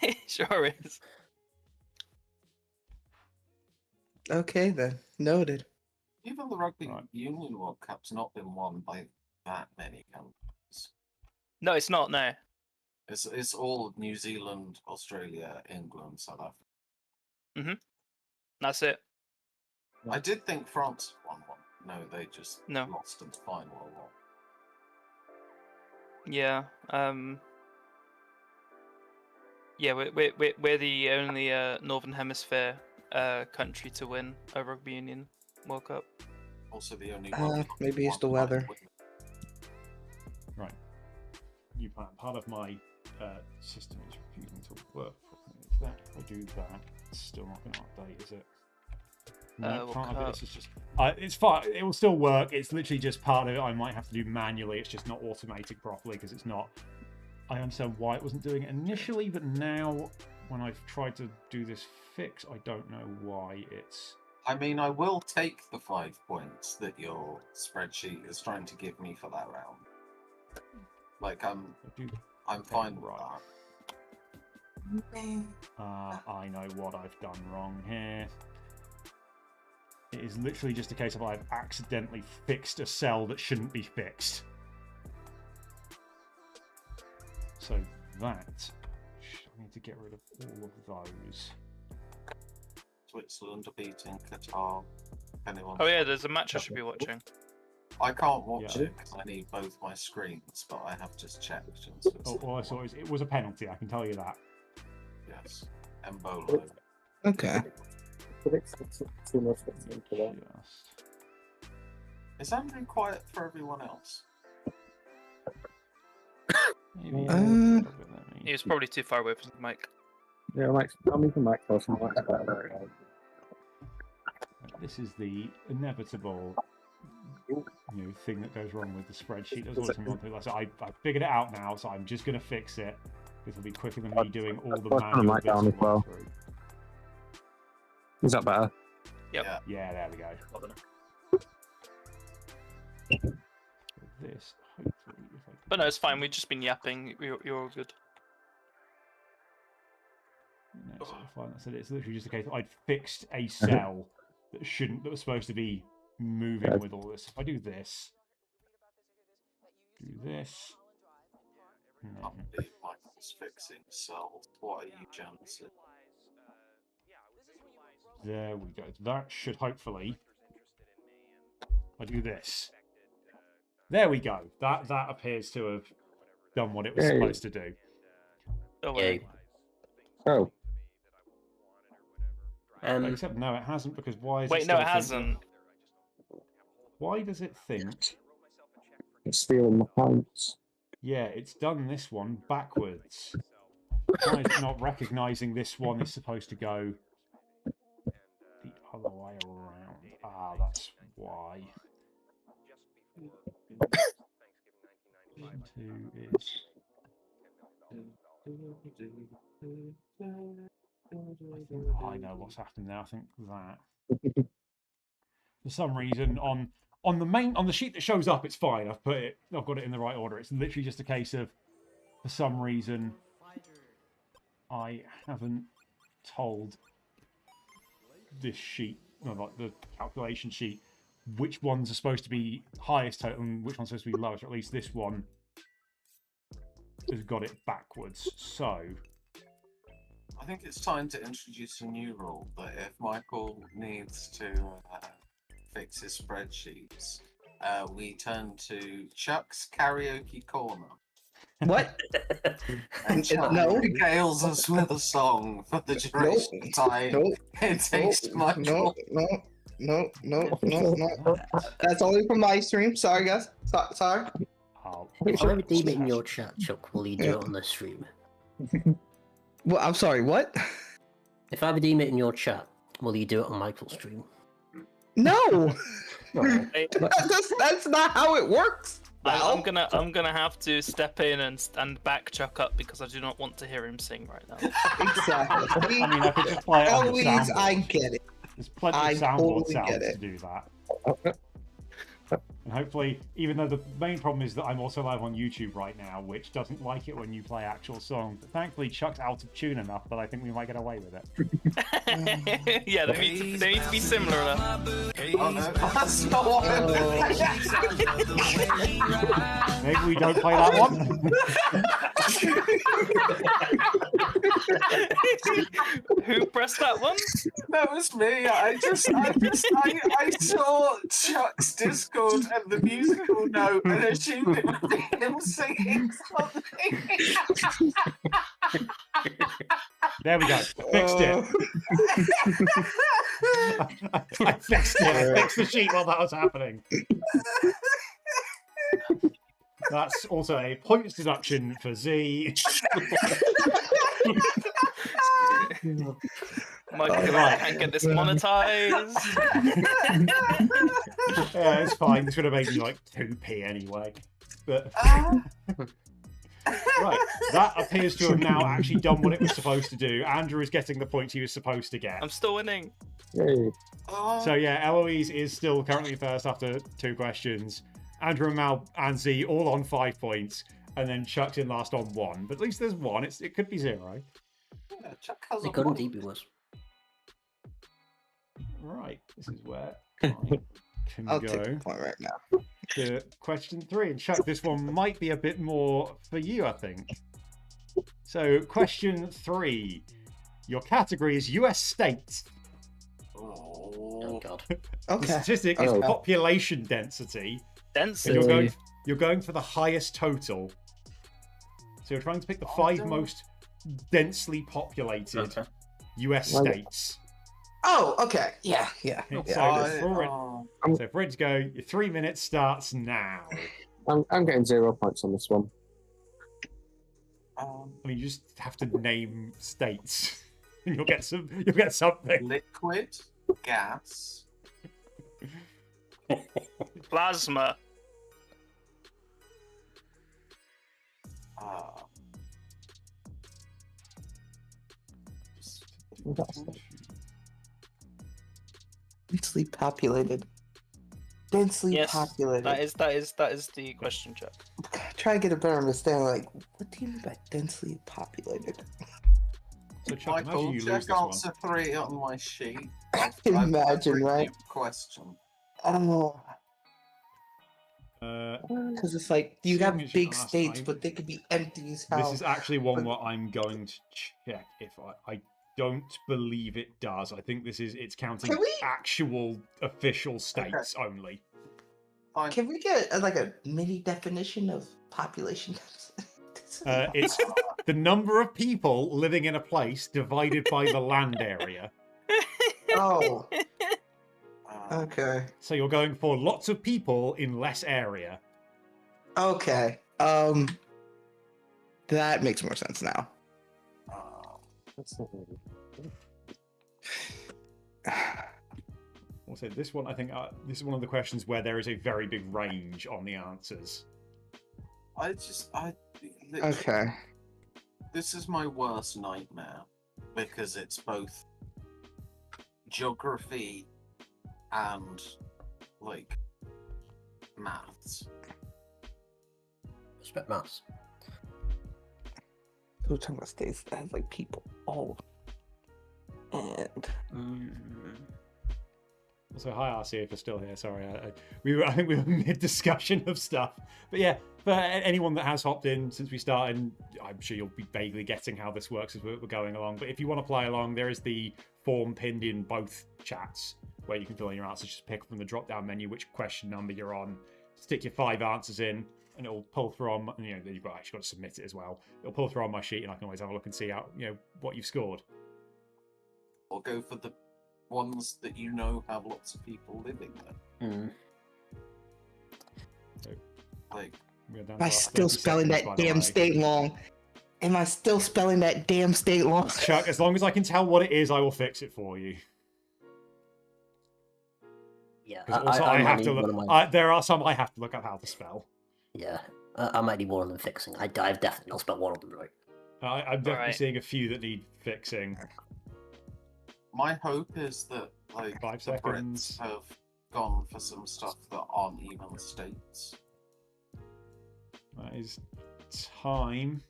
It sure is. Okay then, noted. Even the Rugby Right. Union World Cup's not been won by that many countries. No, it's not. No. It's all New Zealand, Australia, England, South Africa. That's it. I did think France won one. No, they just No. lost in the final. Yeah. Yeah, we're the only Northern Hemisphere country to win a Rugby Union World Cup. Also, the only one. Maybe it's the weather. Right. You part of my system is refusing to work properly. If I do that, it's still not going to update, is it? No, What part of it. cut? This is just. It's fine. It will still work. It's literally just part of it. I might have to do manually. It's just not automated properly because it's not. I understand why it wasn't doing it initially, but now when I've tried to do this fix, I don't know why it's. I mean, I will take the 5 points that your spreadsheet is trying to give me for that round. Like, I'm fine with Right. that. I know what I've done wrong here. It is literally just a case of I've accidentally fixed a cell that shouldn't be fixed. So that, I need to get rid of all of those. Switzerland are beating Qatar. Anyone? Oh yeah, there's a match I should be watching. I can't watch Yeah. it because I need both my screens, but I have just checked. And Oh, Switzerland all I saw is it was a penalty, I can tell you that. yes, Embolo. Okay. Predict 2 more Switzerland to 1. Just... Is Andrew quiet for everyone else? Maybe He was probably too far away from the mic. Yeah, I'm even Mike Tyson. Mike's better. This is the inevitable thing that goes wrong with the spreadsheet. There's always something like that. I figured it out now, so I'm just going to fix it. This will be quicker than me doing all the I'll turn the manual mic bits down all as well. through. Is that better? Yep. Yeah. Yeah, there we go. This, hopefully, if I can... But no, it's fine. We've just been yapping. You're all good. No, it's fine. I said it's literally just a case. I'd fixed a cell that shouldn't. That was supposed to be moving Okay. with all this. If I do this, I no. believe Michael's fixing cells. What are you, Jansen? There we go. That should hopefully. I do this. There we go. That appears to have done what it was Yay. supposed to do. Don't Yay. worry. Oh, Except no, it hasn't because why is Wait, it no, still it thinking- hasn't. Why does it think? it's stealing my points. Yeah, it's done this one backwards. Why is it not recognizing this one is supposed to go the other way around? Ah, that's why. 2 is. I know what's happened now. I think that for some reason on the sheet that shows up, it's fine. I've got it in the right order. It's literally just a case of for some reason I haven't told this sheet, like the calculation sheet, which ones are supposed to be highest total and which one's supposed to be lowest, or at least this one has got it backwards. So I think it's time to introduce a new rule that if Michael needs to fix his spreadsheets, we turn to Chuck's Karaoke Corner. What? And Chuck No. regales us with a song for the duration of time Nope. it takes Michael. No. That's only from my stream. Sorry, guys. Sorry. If I redeem it in your chat, Chuck, will you do it on the stream? Well, I'm sorry. What? If I redeem it in your chat, will you do it on Michael's stream? No. Well, Hey, That's not how it works. I'm gonna have to step in and back Chuck up because I do not want to hear him sing right now. Exactly. I mean, I could just play it on the Always, soundboard. I get it. There's plenty I of soundboard totally sounds get to it. do that. And hopefully, even though the main problem is that I'm also live on YouTube right now, which doesn't like it when you play actual songs. But thankfully, Chuck's out of tune enough that I think we might get away with it. Yeah, they need to be similar enough. Oh no, that's not what Maybe we don't play that one. Who pressed that one? That was me. I saw Chuck's Discord and the musical note and assumed it would be him singing something. There we go. Fixed it. I fixed it. I fixed the sheet while that was happening. That's also a points deduction for Z. Michael Right. can't get this monetized. Yeah, it's fine. This would have made me like 2p anyway. But right, that appears to have now actually done what it was supposed to do. Andrew is getting the points he was supposed to get. I'm still winning. Yay. So yeah, Eloise is still currently first after 2 questions. Andrew and Mal and Z all on 5 points, and then Chuck's in last on 1. But at least there's 1. It could be 0. Yeah, Chuck has a It could point. indeed be worse. Right, this is where I can I'll go take the point right now. to question 3. And Chuck, this one might be a bit more for you, I think. So, question 3. Your category is US states. Oh Oh, god. The Okay. statistic is Oh. population density. Density. And you're going for the highest total. So you're trying to pick the 5 don't- most densely populated Okay. US Well, states. Oh, okay. Yeah, yeah. So, yeah. so for it to go, your 3 minutes starts now. I'm getting 0 points on this one. I mean, you just have to name states, and you'll get something. liquid, gas, Plasma. Densely populated. Densely Yes, populated. that is the question, Chuck. Try to get a better understanding. Like, what do you mean by densely populated? So Chuck, imagine Michael, you lose check this one. answer 3 on my sheet. Imagine, right? Question. Oh, Uh, because it's like you Same have as big last states, time. but they could be empty as hell. this is actually one where I'm going to check if I don't believe it does. I think it's counting Can we- actual official states only. Fine. Can we get like a mini definition of population? It's the number of people living in a place divided by the land area. Oh, Uh, okay, So you're going for lots of people in less area. okay. That makes more sense now. That's not really... Also, this one, I think, this is one of the questions where there is a very big range on the answers. Okay. This is my worst nightmare because it's both geography and like maths. Respect maths. So we're talking about states that have like people all, and Also, hi RC if you're still here. Sorry, I think we were mid discussion of stuff. But yeah, for anyone that has hopped in since we started, I'm sure you'll be vaguely getting how this works as we're going along. But if you want to play along, there is the form pinned in both chats where you can fill in your answers. Just pick from the drop down menu which question number you're on, stick your 5 answers in, and it'll pull through on. You know, you've actually got to submit it as well. It'll pull through on my sheet, and I can always have a look and see how what you've scored. Or go for the ones that you know have lots of people living there. Mm. Like, We're down am to I about still 30 spelling seconds, that by the damn way. state long? Am I still spelling that damn state long? Chuck, as long as I can tell what it is, I will fix it for you. Yeah, Because also I might have need to one look. of my- There are some I have to look up how to spell. Yeah, I might need one of them fixing. I've definitely not spelled one of them right. I'm definitely Alright. seeing a few that need fixing. my hope is that like 5 the seconds. Brits have gone for some stuff that aren't even states. That is time.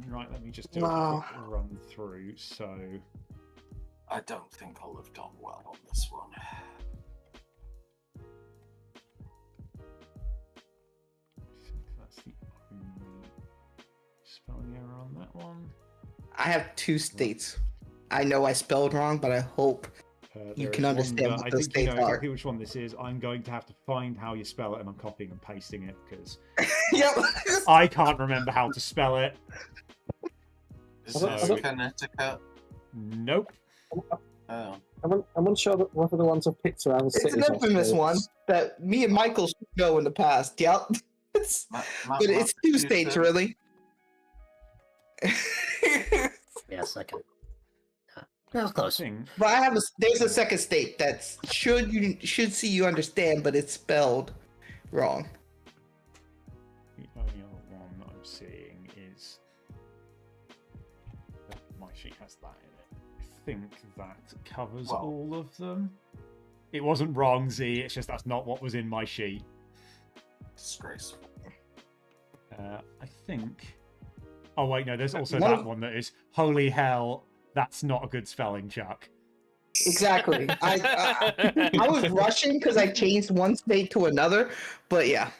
Right, let me just do Wow. a quick run through. So, I don't think I'll have done well on this one. that's the only spelling error on that one. I have 2 states. I know I spelled wrong, but I hope you There can is understand one what that those I think you know states are. exactly which one this is. I'm going to have to find how you spell it, and I'm copying and pasting it because Yep. I can't remember how to spell it. Is So- this Connecticut? Nope. Oh. I'm unsure whether the ones I've picked around It's cities an or infamous states. one that me and Michael should know in the past. Yep. But it's 2 states, Massachusetts? really. Yes, I can. That was close. Thing. But I have there's a second state that should see you understand, but it's spelled wrong. The only other one that I'm seeing is my sheet has that in it. I think that covers Well- all of them. It wasn't wrong, Z. It's just that's not what was in my sheet. Disgraceful. I think. Oh wait, no. There's also One that of- one that is holy hell. That's not a good spelling, Chuck. Exactly. I was rushing because I changed one state to another, but yeah,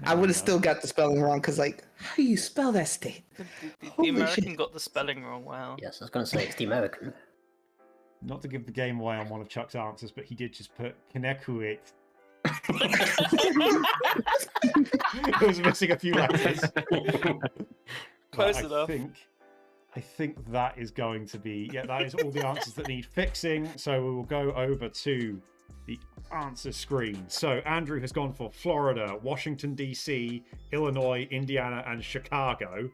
I would have still got the spelling wrong because how do you spell that state? The Holy American shit. got the spelling wrong. Wow. Yes, I was going to say it's the American. Not to give the game away on one of Chuck's answers, but he did just put Connecticut. It was missing a few letters. Close But enough. I think that is going to be that is all the answers that need fixing. So we will go over to the answer screen. So Andrew has gone for Florida, Washington DC, Illinois, Indiana, and Chicago.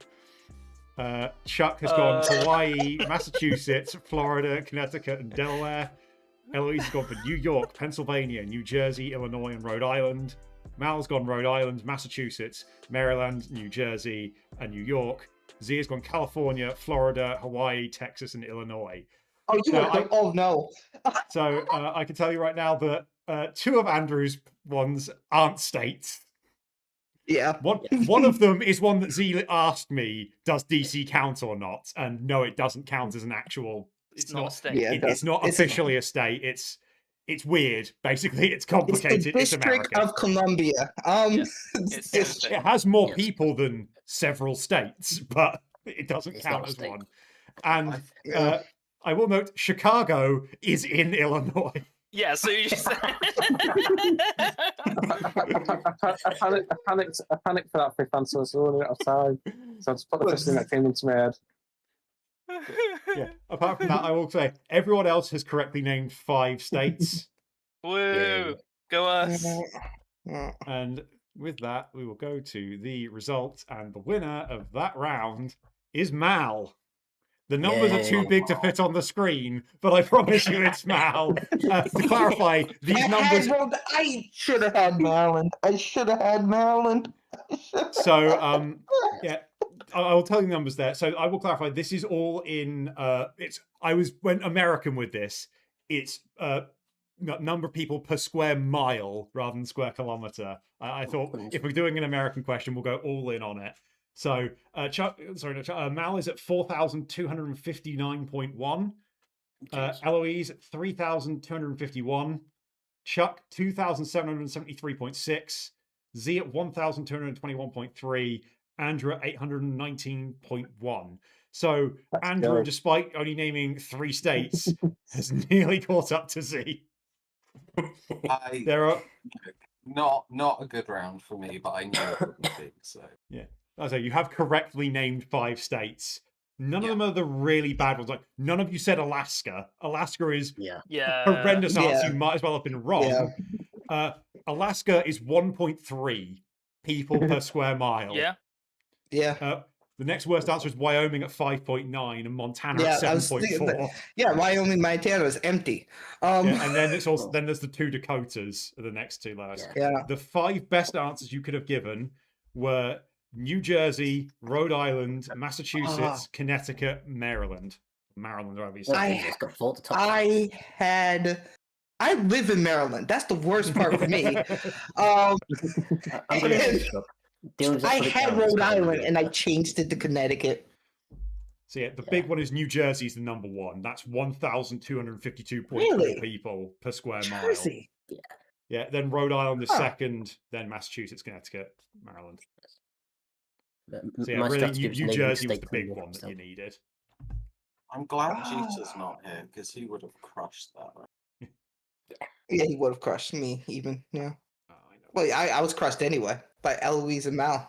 Chuck has gone Hawaii, Massachusetts, Florida, Connecticut, and Delaware. Eloise has gone for New York, Pennsylvania, New Jersey, Illinois, and Rhode Island. Mal's gone Rhode Island, Massachusetts, Maryland, New Jersey, and New York. Z has gone California, Florida, Hawaii, Texas, and Illinois. Oh, you No, were. Oh no. So I can tell you right now that 2 of Andrew's ones aren't states. Yeah. One of them is one that Z asked me, does DC count or not? And no, it doesn't count as an actual. It's not a not. state. Yeah. It's not It's a- officially a state. It's weird. Basically, it's It's complicated. the It's District American. of Columbia. Yes, it's this- a state. It has more Yes. people than several states, but it doesn't It's count not a as state. one. And Yeah. I will note, Chicago is in Illinois. Yeah, so you just. I panicked for that 5th answer. I was running out of time, so I just put the first thing that came into my head. Yeah. Apart from that, I will say everyone else has correctly named 5 states. Woo! Go us. And with that, we will go to the result. And the winner of that round is Mal. The numbers are too Yay. big to fit on the screen, but I promise you it's Mal. To clarify, these numbers. I should have had Maryland. I should have had Maryland. So, yeah, I will tell you the numbers there. So I will clarify. This is all in. I went American with this. It's number of people per square mile rather than square kilometer. I thought if we're doing an American question, we'll go all in on it. So Mal is at 4,259.1. Eloise 3,251. Chuck 2,773.6. Z at 1,221.3. Andrew at 819.1. So Let's Andrew, go. despite only naming 3 states, has nearly caught up to Z. I There are. not a good round for me, but I knew it would be. So So you have correctly named 5 states. None of Yeah. them are the really bad ones. Like none of you said Alaska. Alaska is Yeah. Yeah. horrendous answer. yeah. You might as well have been wrong. Alaska is 1.3 people per square mile. Yeah. Yeah. The next worst answer is Wyoming at 5.9 and Montana Yeah, at I was thinking 7.4. Yeah. Wyoming, Montana is empty. Yeah, and then it's also then there's the 2 Dakotas are the next 2 lowest. Yeah. Yeah. The 5 best answers you could have given were New Jersey, Rhode Island, Massachusetts, Connecticut, Maryland. Maryland, obviously. I- It's got 4 at the top. I had I live in Maryland. That's the worst part for me. I'm gonna And say Chuck. The only reason I put it had down is Rhode 'cause I Island knew and I that. changed it to Connecticut. So yeah, the big one is New Jersey's the number one. That's 1,252.4 Really? people per square mile. Jersey. Yeah, then Rhode Island is Huh. second, then Massachusetts, Connecticut, Maryland. So yeah, My really, strategy was New naming Jersey was states the in big the one that you needed. I'm glad Jeter's not here because he would have crushed that. Yeah, he would have crushed me even. Yeah. Oh, I know. Well, I was crushed anyway by Eloise and Mal.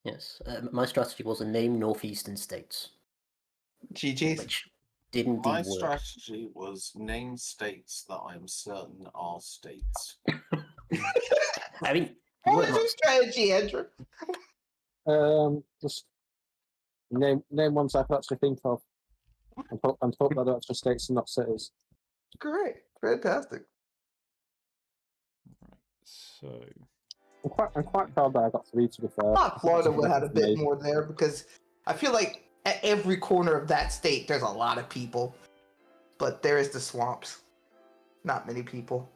Yes, my strategy was to name northeastern states, GG's. which did indeed My work. strategy was name states that I'm certain are states. I mean, you What weren't was your strategy, Andrew? Just name ones I can actually think of, and hope that are actually states and not cities. Great. Fantastic. So I'm quite proud that I got 3 to be fair. I thought Florida would have had a bit Me. more there because I feel like at every corner of that state there's a lot of people. But there is the swamps. Not many people.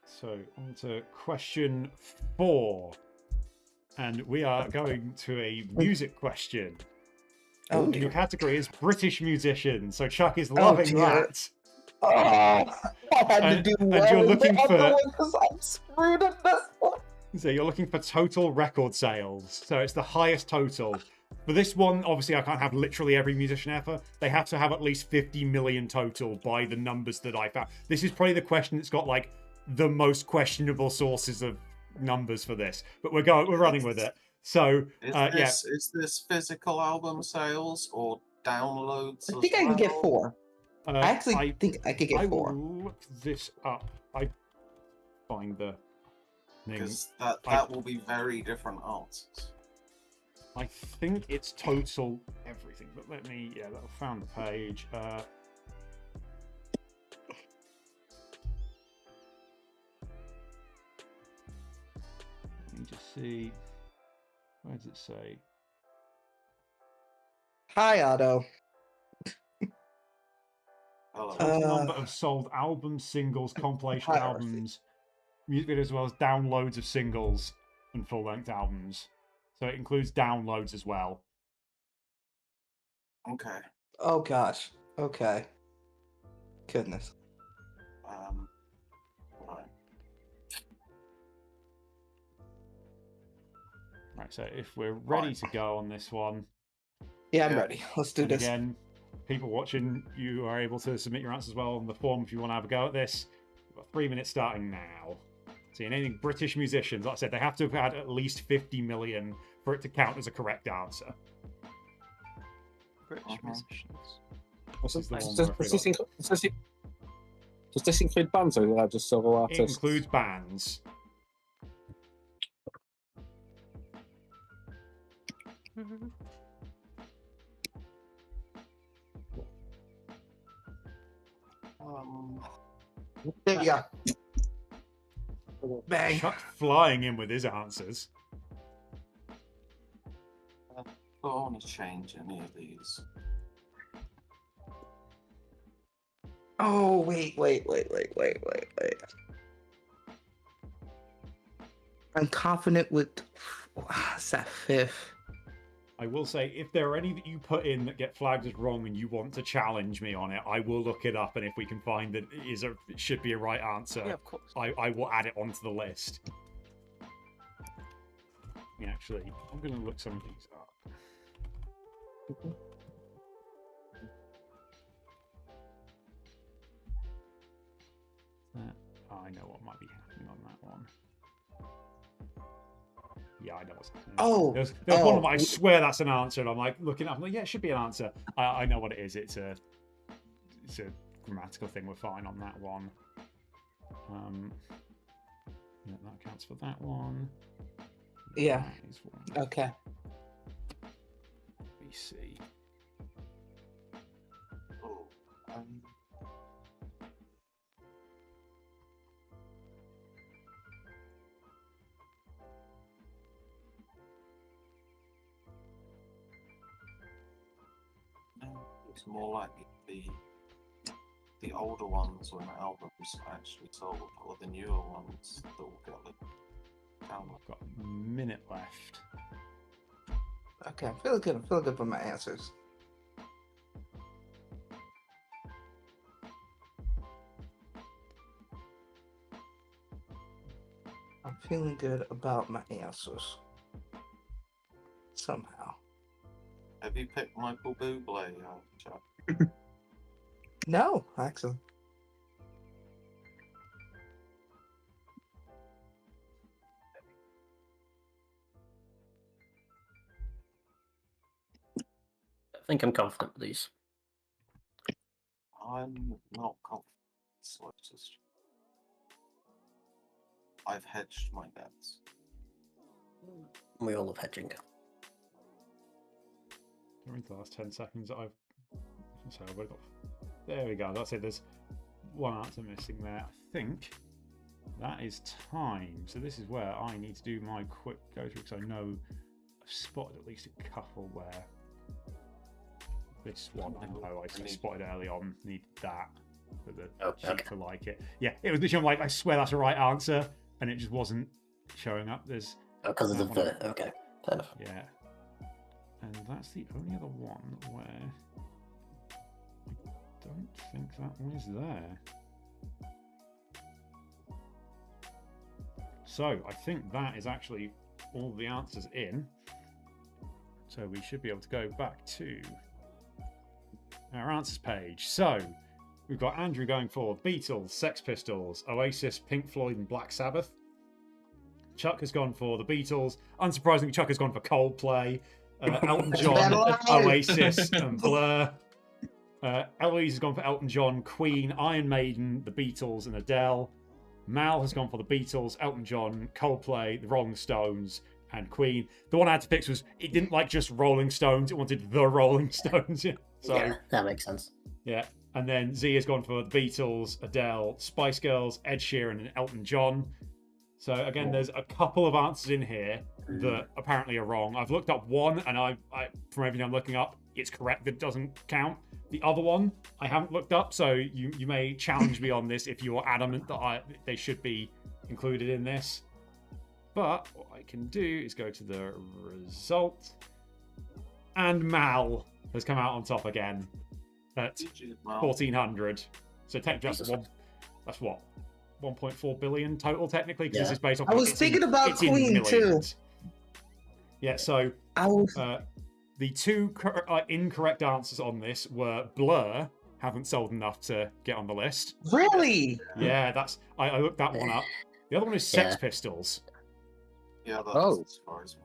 So on to question 4. And we are going to a music question. Oh, And your dear. category is British musicians. So Chuck is loving dear. that. Oh, I had And- to do and well you're in looking the for- other one because I'm screwed in this one. So you're looking for total record sales. So it's the highest total. For this one, obviously I can't have literally every musician ever. They have to have at least 50 million total by the numbers that I found. This is probably the question that's got like the most questionable sources of numbers for this. But we're running with it. So Is this physical album sales or downloads? I think I can get 4. I actually think I could I get 4. will look this up. I find the thing. Because that will be very different answers. I think it's total everything, but let me, I found the page. Let me just see. Where does it say? Hi, Otto. Hello. Total number of sold albums, singles, compilation Hi, Arthur. albums, music videos, as well as downloads of singles and full-length albums. So it includes downloads as well. Okay. Oh, gosh. Okay. Goodness. Right. Right, so if we're ready to go on this one, Yeah, I'm Yeah. ready. Let's do and this. again, people watching, you are able to submit your answers as well on the form if you want to have a go at this. We've got 3 minutes starting now. So in anything British musicians, like I said, they have to have had at least 50 million for it to count as a correct answer. British musicians. This is the one Does where I forgot. does this include bands or just solo It artists? includes bands. There you go. Bang. Chuck flying in with his answers. I don't want to change any of these. Oh, wait. I'm confident with. It's that 5th. I will say, if there are any that you put in that get flagged as wrong and you want to challenge me on it, I will look it up, and if we can find that it should be a right answer, Yeah, of course. I will add it onto the list. Yeah, actually, I'm going to look some of these up. I know what might be happening on that one. Yeah, I know what's happening. Oh, There's one of them, I oh. swear that's an answer, and I'm like looking up, I'm like, yeah, it should be an answer. I know what it is. It's a grammatical thing. We're fine on that one. Yeah, that counts for that one. Yeah. That is one. Okay. BC. Oh, it's more likely to be the older ones when albums actually sold, or the newer ones that will get like download? I've got a minute left. Okay, I'm feeling good. I'm feeling good with my answers. I'm feeling good about my answers. Somehow. Have you picked Michael Bublé, Chuck? No, actually. I think I'm confident with these. I'm not confident in the slightest. I've hedged my bets. We all love hedging. During the last 10 seconds, I've got. There we go. That's it. There's one answer missing there. I think that is time. So this is where I need to do my quick go through because I know I've spotted at least a couple where this one. Oh, I spotted early on. Need that for the sheet to like it. Yeah, it was literally. I'm like, I swear that's the right answer, and it just wasn't showing up. There's because of the one. okay. Perfect. Yeah. And that's the only other one where I don't think that was there. So I think that is actually all the answers in. So we should be able to go back to our answers page. So we've got Andrew going for Beatles, Sex Pistols, Oasis, Pink Floyd, and Black Sabbath. Chuck has gone for the Beatles. Unsurprisingly, Chuck has gone for Coldplay. Elton John, Oasis, and Blur. Eloise has gone for Elton John, Queen, Iron Maiden, the Beatles, and Adele. Mal has gone for the Beatles, Elton John, Coldplay, the Rolling Stones, and Queen. The one I had to pick was it didn't like just Rolling Stones; it wanted the Rolling Stones. So yeah, that makes sense. Yeah, and then Z has gone for the Beatles, Adele, Spice Girls, Ed Sheeran, and Elton John. So again, there's a couple of answers in here that apparently are wrong. I've looked up one, and I from everything I'm looking up, it's correct. That doesn't count. The other one I haven't looked up, so you may challenge me on this if you're adamant that they should be included in this. But what I can do is go to the result, and Mal has come out on top again at 1,400. So technically that's what 1.4 billion total technically because this is based off. I was thinking about Queen too. Yeah, so the two incorrect answers on this were Blur haven't sold enough to get on the list. Really? Yeah, I looked that one up. The other one is Sex Pistols. Yeah, that's as far as me.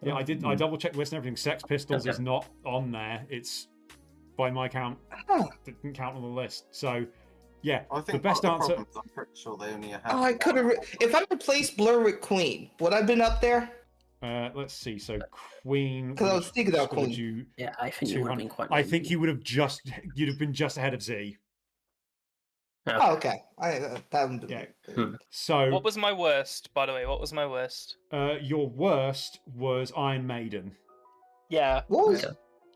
Yeah, I double checked the list and everything. Sex Pistols is not on there. It's by my count didn't count on the list. So yeah, I think the best answer. I'm pretty sure they only have. Oh, I could have. If I replaced Blur with Queen, would I have been up there? Let's see. So Queen. Because I was thinking about Queen. Yeah, I think you would have been quite. I think you'd have been just ahead of Z. Oh, okay. So what was my worst, by the way? What was my worst? Your worst was Iron Maiden. Yeah. What was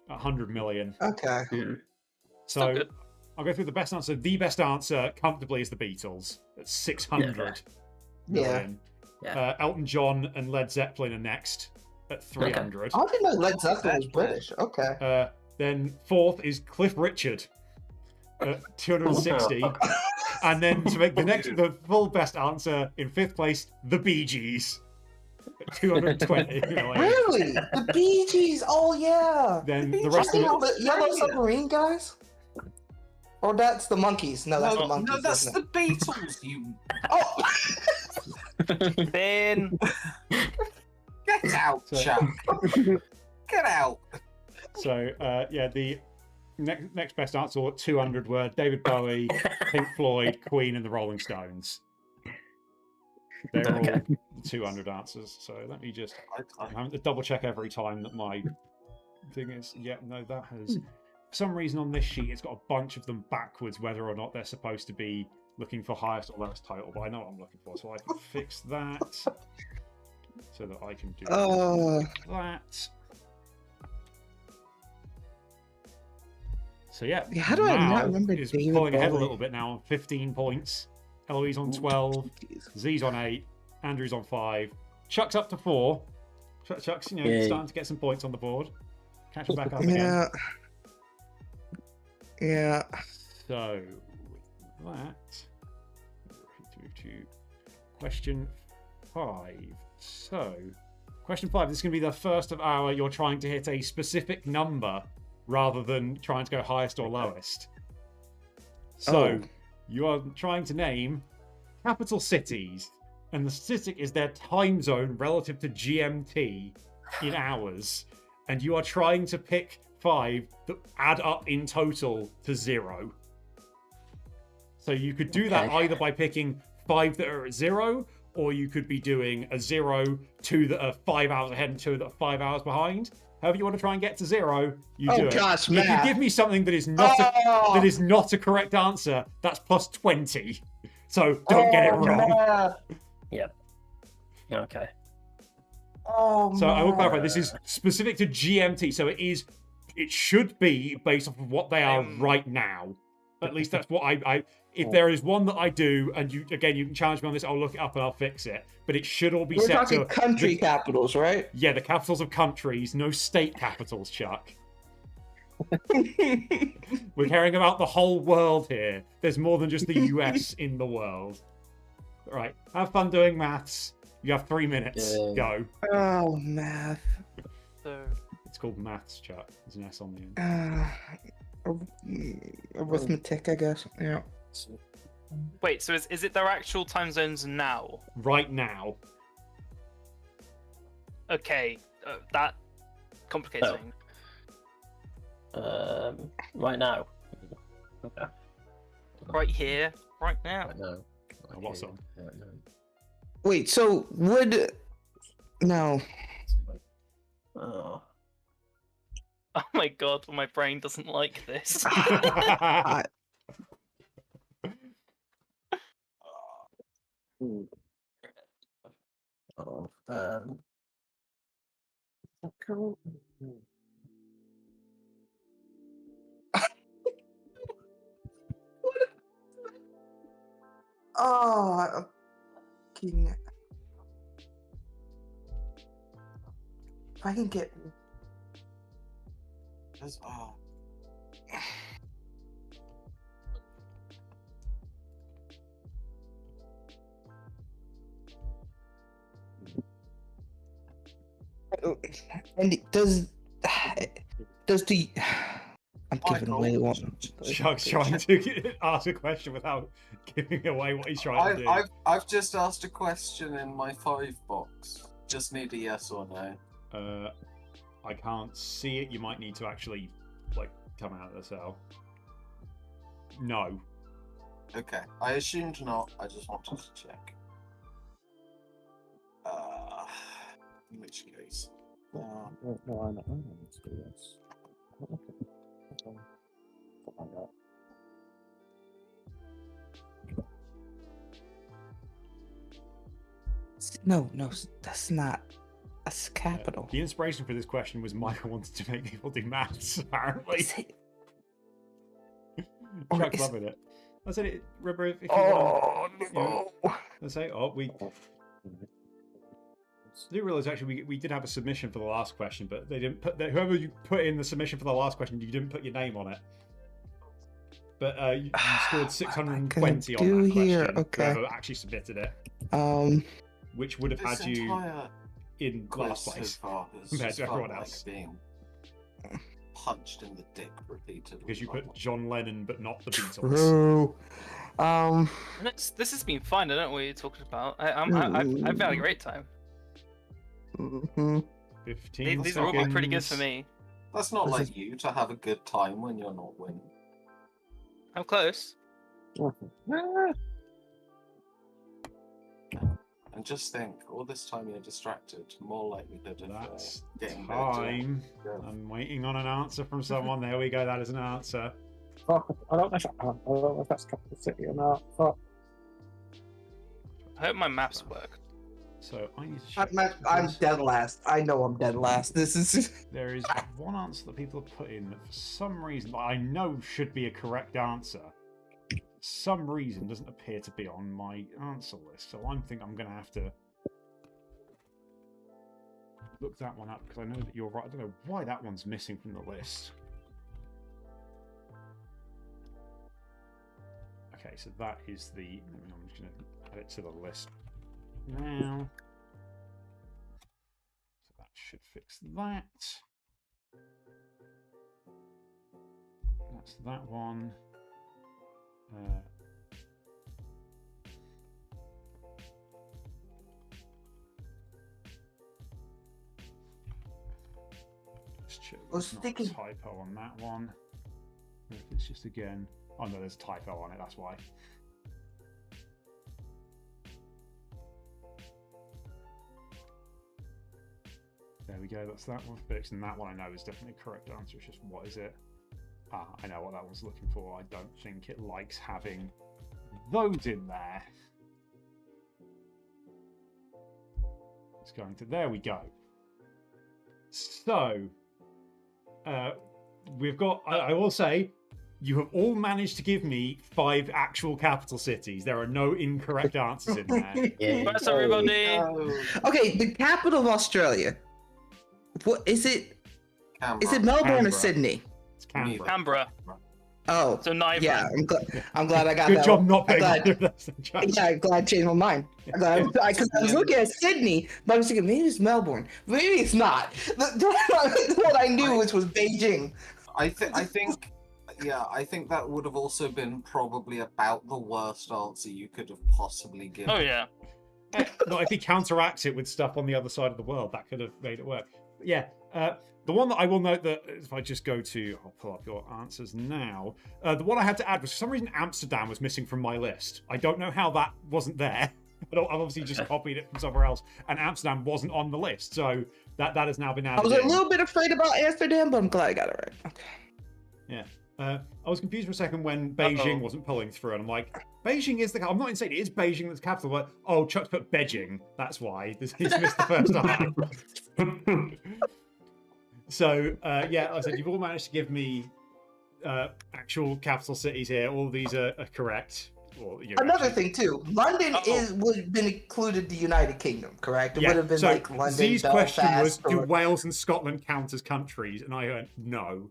100 million. Okay. So I'll go through the best answer. The best answer comfortably is the Beatles at 600 million. Yeah. Elton John and Led Zeppelin are next at 300. I didn't know Led Zeppelin was British. Okay. Then fourth is Cliff Richard at 260. And then to make the full best answer in fifth place, the Bee Gees at 220 million. Really? The Bee Gees? Oh yeah. Then the rest of the Yellow Submarine guys? Or that's the Monkeys? No, that's the Monkeys. No, that's the Beatles. You. Oh. Then Get out, Chuck. Get out. So yeah, the next best answer at 200 were David Bowie, Pink Floyd, Queen, and the Rolling Stones. They're all the 200 answers. So let me just I'm having to double check every time that my thing is. Yeah, no, that has. For some reason on this sheet, it's got a bunch of them backwards, whether or not they're supposed to be looking for highest or lowest total. But I know what I'm looking for, so I can fix that so that I can do that. So yeah, Yeah, how do I not Mal remember is David pulling ahead a Bowie? little bit now on 15 points. Eloise on 12. Jeez. Z's on 8. Andrew's on 5. Chuck's up to 4. Chuck's, Yay. starting to get some points on the board. Catching back up again. Yeah. Yeah. So, with that, move to question 5. So, question 5, this is going to be the first of our you're trying to hit a specific number rather than trying to go highest or lowest. So, Oh. you are trying to name capital cities, and the statistic is their time zone relative to GMT in hours, and you are trying to pick 5 that add up in total to 0. So you could do that Okay. either by picking 5 that are at 0, or you could be doing a 0, 2 that are 5 hours ahead, and 2 that are 5 hours behind. However you want to try and get to 0, you Oh, do it. gosh, If you math. give me something that is not Oh! that is not a correct answer, that's plus 20. So don't get it wrong. Okay. Oh, So I will clarify, man. this is specific to GMT, so it should be based off of what they are right now. At least that's what if there is one that I do, and you can challenge me on this, I'll look it up and I'll fix it. But it should all be We're set talking to country capitals, right? yeah, the capitals of countries, no state capitals, Chuck. We're caring about the whole world here. There's more than just the US in the world. Right, have fun doing maths. You have 3 minutes. Yeah. Go. Oh, math. So, It's called maths, Chuck. There's an S on the end. Arithmetic, I guess. Yeah. wait, so is it their actual time zones now? Right now. Okay, that complicates Oh. things. Right now. Okay. Right here, right now. Right now. Oh, what song? Right now. Wait, so would. No. Oh. Oh my god, my brain doesn't like this. Oh. Oh, fucking. If I can get. And does the I'm giving Michael. away one. Chuck's trying to ask a question without giving away what he's trying to do. I've just asked a question in my 5 box. Just need a yes or no. I can't see it. You might need to actually, come out of the cell. No. Okay, I assumed not. I just wanted to check. In which case, No, I know. Let's do this. Okay. Like that. No, that's not. That's capital. The inspiration for this question was Michael wanted to make people do maths, apparently. Is it- or Chuck's is- loving it. I said it, remember, if you Oh want no! to say, we do realize actually we did have a submission for the last question, but they didn't put whoever you put in the submission for the last question, you didn't put your name on it. But you scored What 620 am I on gonna that do here? question. Okay. Whoever actually submitted it, which would have this had you entire in quiz last so place far has compared just to everyone felt else. like being punched in the dick repeatedly. because you put John Lennon but not the Beatles. True. This has been fun. I don't know what you're talking about. I've had a great time. Mhm. 15 These are all pretty good for seconds. me. That's not This like is- you to have a good time when you're not winning. I'm close. And just think, all this time you're distracted, more likelihood of That's getting time. better. I'm waiting on an answer from someone. There we go. That is an answer. Fuck, I don't know if that's capital city or not. Fuck. I hope my maps work. So I need to check. I'm because dead last. I know I'm dead last. This is. There is one answer that people have put in that for some reason that I know should be a correct answer. For some reason doesn't appear to be on my answer list. So I'm going to have to look that one up because I know that you're right. I don't know why that one's missing from the list. Okay, so that is the. I'm just going to add it to the list now. So that should fix that. That's that one. Let's check. I was There's not a thinking- typo on that one. If it's just again. Oh no, there's a typo on it. That's why. There we go. That's that one fixed, and that one I know is definitely the correct answer. It's just what is it? Ah, I know what that one's looking for. I don't think it likes having those in there. It's going to. There we go. So, we've got. I will say, you have all managed to give me 5 actual capital cities. There are no incorrect answers in there. Yeah. Congrats, everybody. Okay, the capital of Australia. What is it? Is it Melbourne Canberra. or Sydney? It's Canberra. Canberra. Oh, So neither. yeah. I'm glad I got Good that. job one. not I'm putting glad- either of those in chat. Yeah, I'm glad I changed my mind. Because I was looking at Sydney, but I was thinking maybe it's Melbourne. Maybe it's not. What I knew was Beijing. I think, yeah, I think that would have also been probably about the worst answer you could have possibly given. Oh yeah. No, if he counteracts it with stuff on the other side of the world, that could have made it work. But yeah, the one that I will note that if I just go to, I'll pull up your answers now. The one I had to add was for some reason Amsterdam was missing from my list. I don't know how that wasn't there. I've obviously just copied it from somewhere else, and Amsterdam wasn't on the list, so that has now been I added. was a in. little bit afraid about Amsterdam, but I'm glad I got it right. Okay. Yeah. I was confused for a second when Beijing wasn't pulling through, and I'm like, Beijing is the. I'm not insane. It is Beijing that's the capital. But oh, Chuck's put Beijing. That's why he's missed the first time. So yeah, like I said, you've all managed to give me actual capital cities here. All of these are correct. Well, you know, Another actually- thing too, London Uh-oh. would have been included the United Kingdom, correct? It Yeah. would have been So like London, Z's Belfast. question was, do or- Wales and Scotland count as countries? And I went no.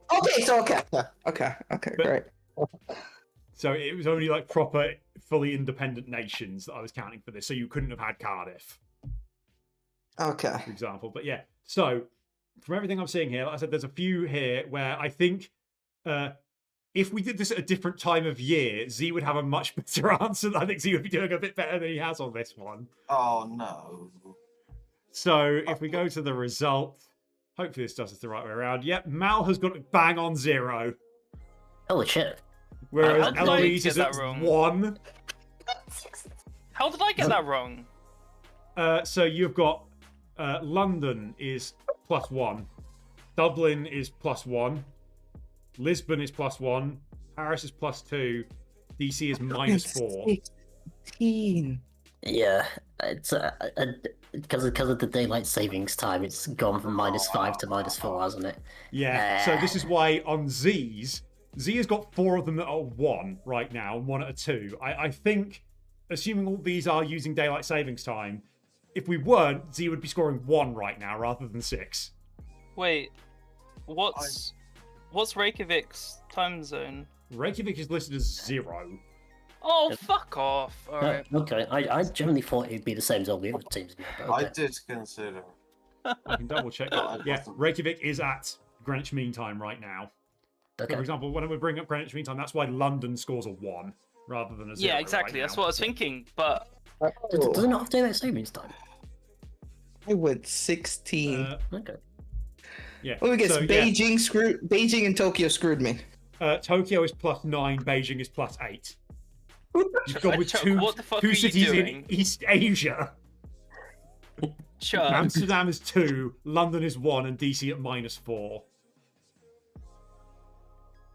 Okay, so okay, But- great. So it was only like proper, fully independent nations that I was counting for this. So you couldn't have had Cardiff, Okay. for example. But yeah, so from everything I'm seeing here, like I said, there's a few here where I think if we did this at a different time of year, Z would have a much better answer. I think Z would be doing a bit better than he has on this one. Oh no. So if we go to the result, hopefully this does it the right way around. Yep, Mal has got it bang on 0, Holy shit. whereas How did I Eloise get is at that wrong? 1. How did I get that wrong? So you've got London is +1, Dublin is +1, Lisbon is +1, Paris is +2, DC is -4. 16. Yeah, it's because of the daylight savings time, it's gone from -5 to -4, hasn't it? Yeah, so this is why on Z's, Z has got 4 of them that are 1 right now, and 1 at a 2. I think, assuming all these are using daylight savings time, if we weren't, Z would be scoring 1 right now rather than 6. Wait, what's Reykjavik's time zone? Reykjavik is listed as 0. Oh, Yep. fuck off! All right. Okay, I generally thought it'd be the same as all the other teams. But I okay. did consider. I can double check that. Yeah, Reykjavik is at Greenwich Mean Time right now. So Okay. for example, when we bring up Greenwich Mean Time, that's why London scores a 1 rather than a 0. Yeah, exactly. right That's now. what I was thinking. But Does it not have daylight savings time? I went 16. Okay. Yeah. Let me guess. so, yeah, Beijing and Tokyo screwed me. Tokyo is +9, Beijing is +8. You've gone with Chuck, two, what the fuck are two you cities in doing? East Asia. Chuck, Amsterdam is 2, London is 1, and DC at -4.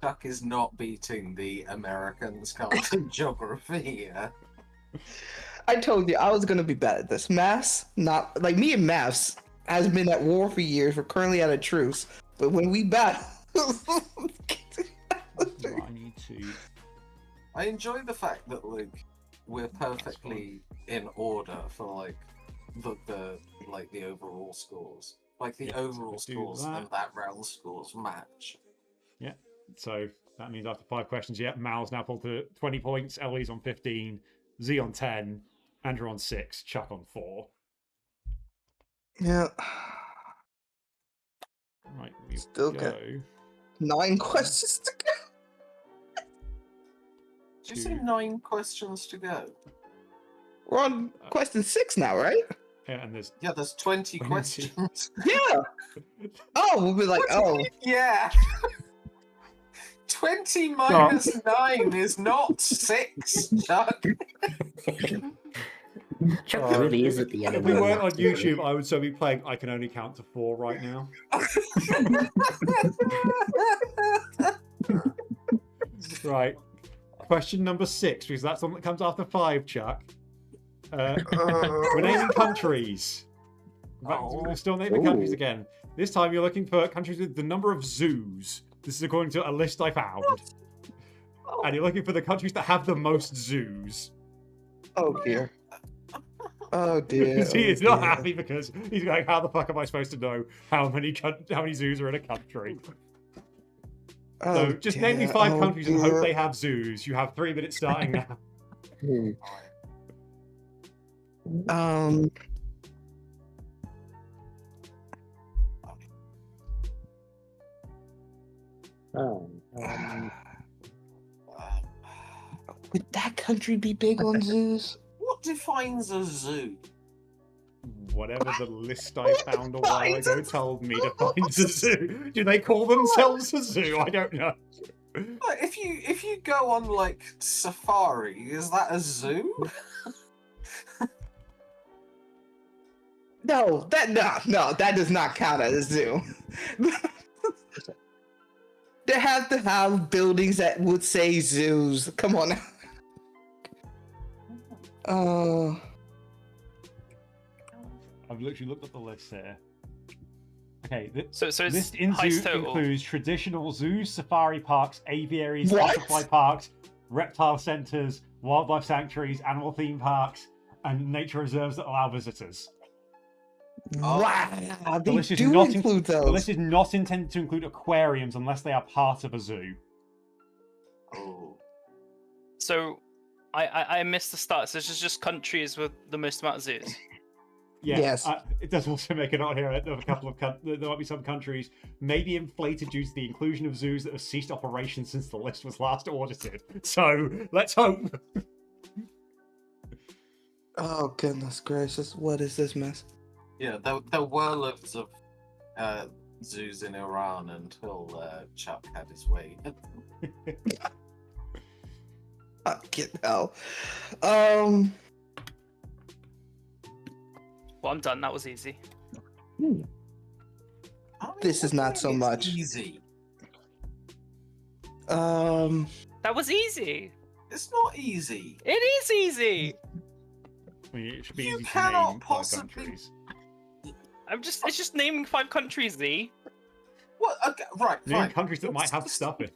Chuck is not beating the Americans' content geography here. I told you I was gonna be bad at this. Maths, not like me and maths has been at war for years. We're currently at a truce, but when we battle, Right, I need to. I enjoy the fact that like we're perfectly in order for like the overall scores. Like the Yeah, so overall let's do scores that. and that round scores match. Yeah. So that means after 5 questions, yeah, Mal's now pulled to 20 points. Ellie's on 15. Z on 10. Andrew on 6. Chuck on 4. yeah, Right, we Still go. got 9 questions to go. Did you say Two. 9 questions to go? We're on question 6 now, right? Yeah, and there's Yeah, there's 20 20. questions. Yeah. Oh, we'll be like, oh, Yeah. 20 minus 9 is not 6, Chuck. Chuck really is at the end if of we the weren't on maths, isn't he? YouTube, I would so be playing I Can Only Count to 4 right now. Right. Question number 6, because that's the one that comes after 5, Chuck. We're naming countries. We're still naming countries Ooh. again. This time you're looking for countries with the number of zoos. This is according to a list I found. And you're looking for the countries that have the most zoos. oh dear. Oh dear. See, oh he's not dear. happy because he's like, how the fuck am I supposed to know how many zoos are in a country? Oh, So just name me 5 dear. countries Oh, and hope dear. they have zoos. You have 3 minutes starting now. Um. Oh, Would that country be big on zoos? What defines a zoo? Whatever the list I found a while Defines ago a told me defines a zoo. Do they call themselves a zoo? I don't know. Like, if you go on like safari, is that a zoo? No, that does not count as a zoo. They have to have buildings that would say zoos. Come on now. I've literally looked at the list here. Okay, So it's list in highest zoo total. includes traditional zoos, safari parks, aviaries, What? butterfly parks, reptile centres, wildlife sanctuaries, animal theme parks, and nature reserves that allow visitors. Oh. Wow, The they list is do not include The those. list is not intended to include aquariums unless they are part of a zoo. Oh. So I missed the start. So this is just countries with the most amount of zoos. Yeah, Yes. It does also make a note here of a couple of there might be some countries maybe inflated due to the inclusion of zoos that have ceased operation since the list was last audited. So let's hope. Oh goodness gracious, what is this mess? Yeah, there were loads of zoos in Iran until Chuck had his way. Fucking hell. Well, I'm done. That was easy. This is not so It's much. easy. That was easy. It's not easy. It is easy. I mean, it should be You easy to cannot name 5 possibly- countries. It's just naming 5 countries, Z. What? Okay, right, Name fine. countries that might have stuff in.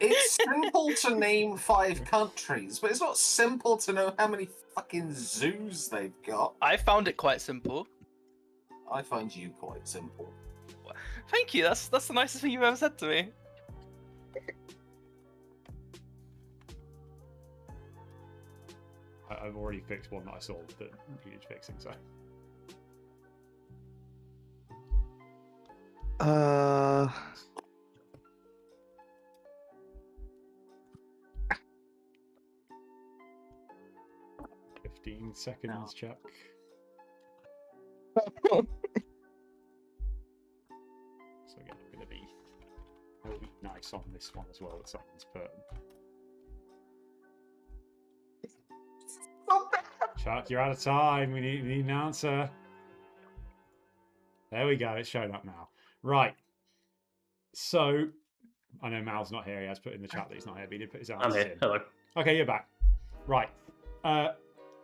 It's simple to name 5 countries, but it's not simple to know how many fucking zoos they've got. I found it quite simple. I find you quite simple. Thank you. That's the nicest thing you've ever said to me. I've already fixed one that I saw that needed fixing, so. Uh, 15 seconds, Chuck. So again, I'm going to be nice on this one as well with someone's put. Chuck, you're out of time. We need an answer. There we go. It's showing up now. Right. So, I know Mal's not here. He has put in the chat that he's not here, but he did put his answer I'm here. in. Hello. Okay, you're back. Right.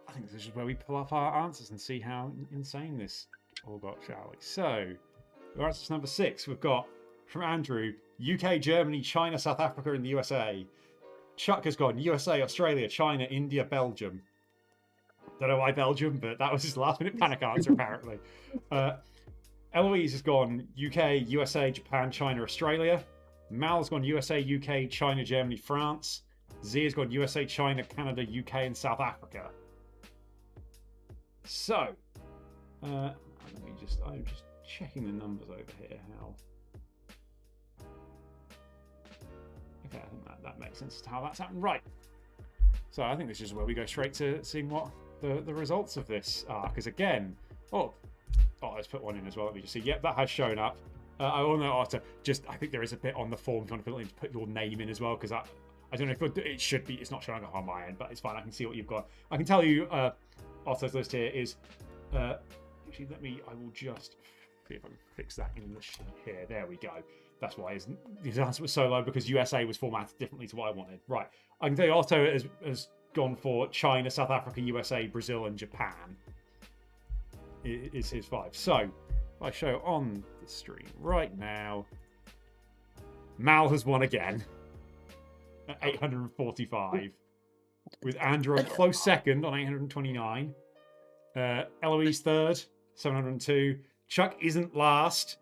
I think this is where we pull up our answers and see how insane this all got, shall we? So, our answers number 6, we've got from Andrew, UK, Germany, China, South Africa, and the USA. Chuck has gone USA, Australia, China, India, Belgium. Don't know why Belgium, but that was his last minute panic answer, apparently. Eloise has gone UK, USA, Japan, China, Australia. Mal's gone USA, UK, China, Germany, France. Z has gone USA, China, Canada, UK, and South Africa. So, I'm just checking the numbers over here. How? Okay, I think that makes sense to how that's happened. Right. So I think this is where we go straight to seeing what the results of this are. Because again, let's put one in as well. Let me just see. Yep, that has shown up. I will know Otto. I think there is a bit on the form trying to fill in to put your name in as well. Because I don't know if it should be. It's not showing up on my end, but it's fine. I can see what you've got. I can tell you Otto's list here is. Actually, I will just see if I can fix that in the sheet here. There we go. That's why his answer was so low, because USA was formatted differently to what I wanted. Right. I can tell you Otto has gone for China, South Africa, USA, Brazil, and Japan. Is his 5. So, if I show on the stream right now, Mal has won again at 845, with Andrew a close second on 829. Eloise third, 702. Chuck isn't last.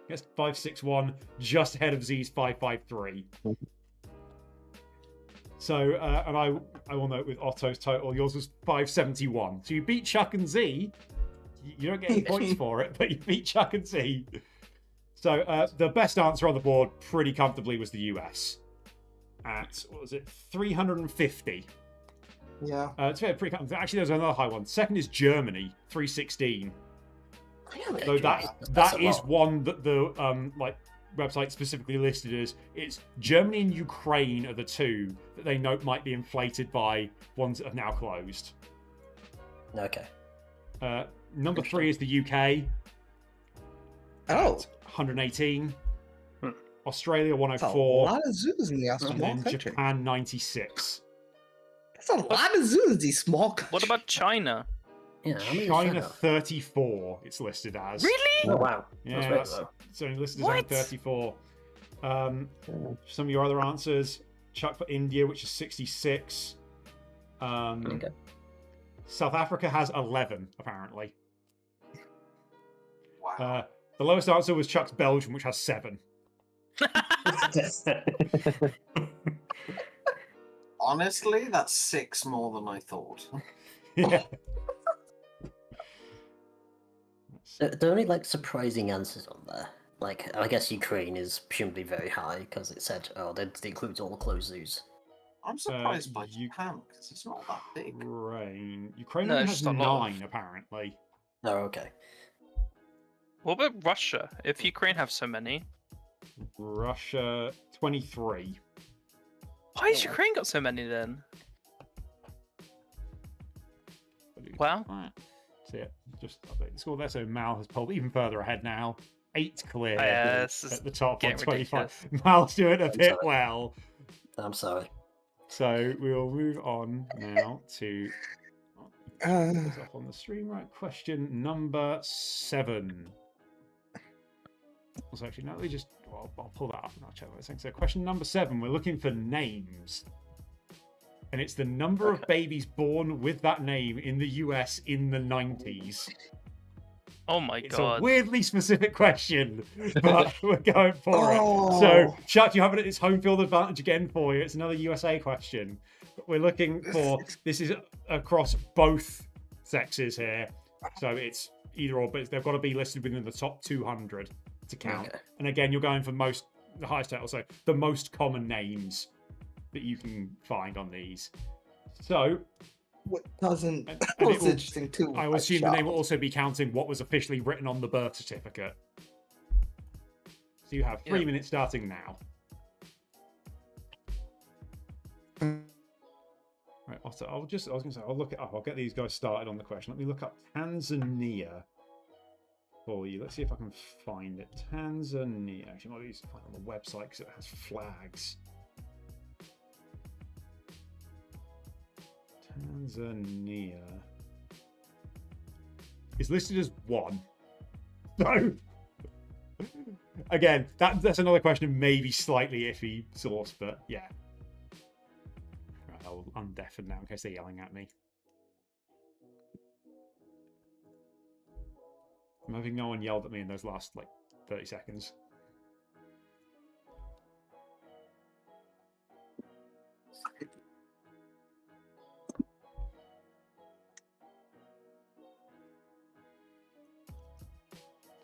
Gets 561, just ahead of Z's 553. So, and I will note with Otto's total, yours was 571. So you beat Chuck and Z. You don't get any points for it, but you beat Chuck and Z. So the best answer on the board, pretty comfortably, was the US. At, what was it, 350. Yeah. It's pretty comfortable. Actually, there's another high one. Second is Germany, 316. So that is one that the website specifically listed as it's Germany and Ukraine are the two that they note might be inflated by ones that have now closed. Okay. Number 3 is the UK. Oh. 118. Australia That's a 104. lot of zoos in the And small then country. Japan 96. That's a lot of zoos in these small countries. What about China? Yeah, how many is China that? 34, it's listed as. Really? Oh wow. Yeah, That's that's, right, it's only listed as only What? 34. Some of your other answers. Chuck for India, which is 66. Okay. South Africa has 11, apparently. Wow. The lowest answer was Chuck's Belgium, which has 7. Honestly, that's 6 more than I thought. Yeah. There are only like surprising answers on there. Like, I guess Ukraine is presumably very high because it said, oh, that includes all the closed zoos. I'm surprised by you- Japan because it's not that big. Ukraine No, only it's has just a lot of- 9, apparently. Oh, okay. What about Russia? If Ukraine have so many, Russia 23. why has Ukraine got so many then? Wow. Right. So yeah, just update the score there. So Mal has pulled even further ahead now. 8 clear this is at the top on getting 25. Mal's doing a bit sorry. well. I'm sorry. So we'll move on now to this up on the stream. Right, question number 7. So actually, no, I'll pull that up and I'll check what it's saying. So question number 7, we're looking for names. And it's the number of babies born with that name in the US in the 90s. Oh my It's god. a weirdly specific question, but we're going for it. Oh. So, Chuck, you have it. It's home field advantage again for you. It's another USA question. But we're looking for, this is across both sexes here. So it's either or, but they've got to be listed within the top 200 to count. Okay. And again, you're going for the highest total, so the most common names that you can find on these. So, What doesn't? and What's it will- interesting too. I will about assume the name will child. also be counting what was officially written on the birth certificate. So you have 3 Yeah. minutes starting now. Right, Otto, I was going to say, I'll look it up. I'll get these guys started on the question. Let me look up Tanzania for you. Let's see if I can find it. Tanzania. Actually, I might use it on the website because it has flags. Tanzania is listed as 1. No. Again, that's another question of maybe slightly iffy source, but yeah. Right, I'll undeafen now in case they're yelling at me. I'm hoping no one yelled at me in those last, 30 seconds.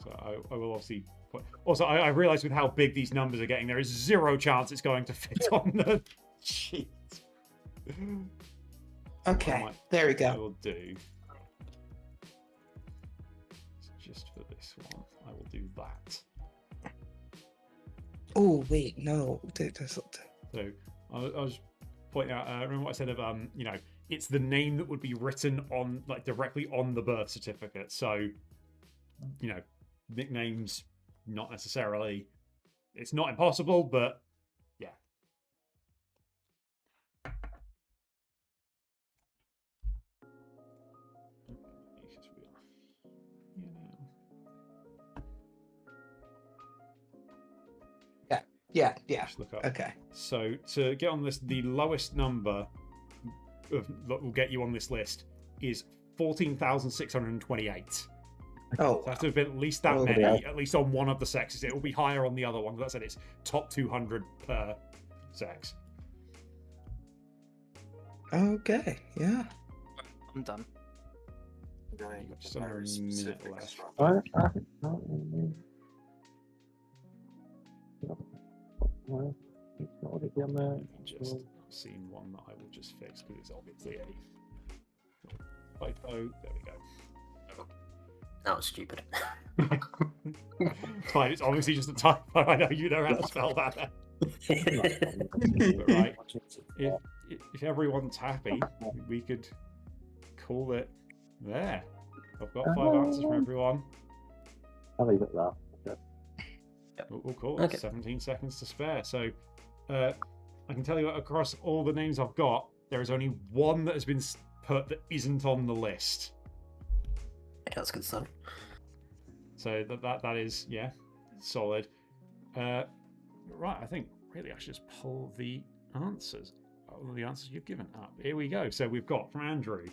So I will obviously... Also, I realize with how big these numbers are getting, there is 0 chance it's going to fit on the sheet. Okay, there we I go. will do... Just for this one, I will do that. Oh wait, no. There's So I was pointing out. Remember what I said of it's the name that would be written on directly on the birth certificate. So nicknames not necessarily. It's not impossible, but yeah. Yeah. Just look up. Okay. So to get on this, the lowest number that will get you on this list is 14,628. Oh, So I have to have been at least that Oh, many, yeah. at least on one of the sexes. It will be higher on the other one. As I said, it's top 200 per sex. okay. Yeah. I'm done. Going You've got with just the under a very minute specific left. structure. What would it be on there? I've just seen one that I will just fix because it's obviously a typo. There we go. That was stupid. It's fine. It's obviously just a typo. I know you know how to spell that. But right, if everyone's happy, we could call it there. I've got 5 answers from everyone. I'll leave it there. We'll call it Okay. 17 seconds to spare. So I can tell you across all the names I've got, there is only one that has been put that isn't on the list. That's good stuff. So that is, yeah, solid. Right, I think really I should just pull the answers. All the answers you've given up. Here we go. So we've got from Andrew,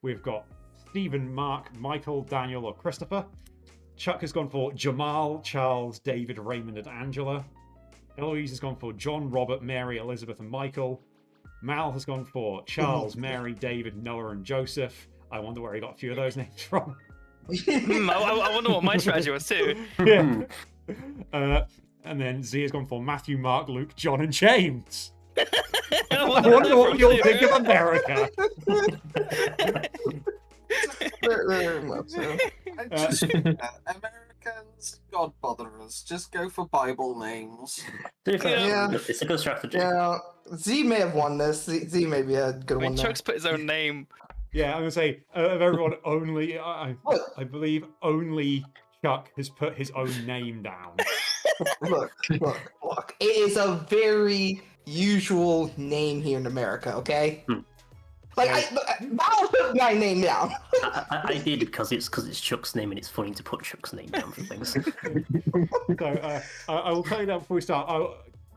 we've got Stephen, Mark, Michael, Daniel, or Christopher. Chuck has gone for Jamal, Charles, David, Raymond, and Angela. Eloise has gone for John, Robert, Mary, Elizabeth, and Michael. Mal has gone for Charles, Mary, David, Noah, and Joseph. I wonder where he got a few of those names from. I wonder what my strategy was too. Yeah. And then Z has gone for Matthew, Mark, Luke, John, and James. I wonder what you'll think of America. Very much so. I just think that Americans, God botherers, just go for Bible names. To be fair, Yeah. it's a good strategy. Yeah, Z may have won this. Z may be a good I mean, one. There. Chuck's put his own name. Yeah, I'm gonna say of everyone, only Look, I believe only Chuck has put his own name down. look. It is a very usual name here in America. Okay. Like I'll put my name down. I did because it's Chuck's name and it's funny to put Chuck's name down for things. So I will tell you that before we start.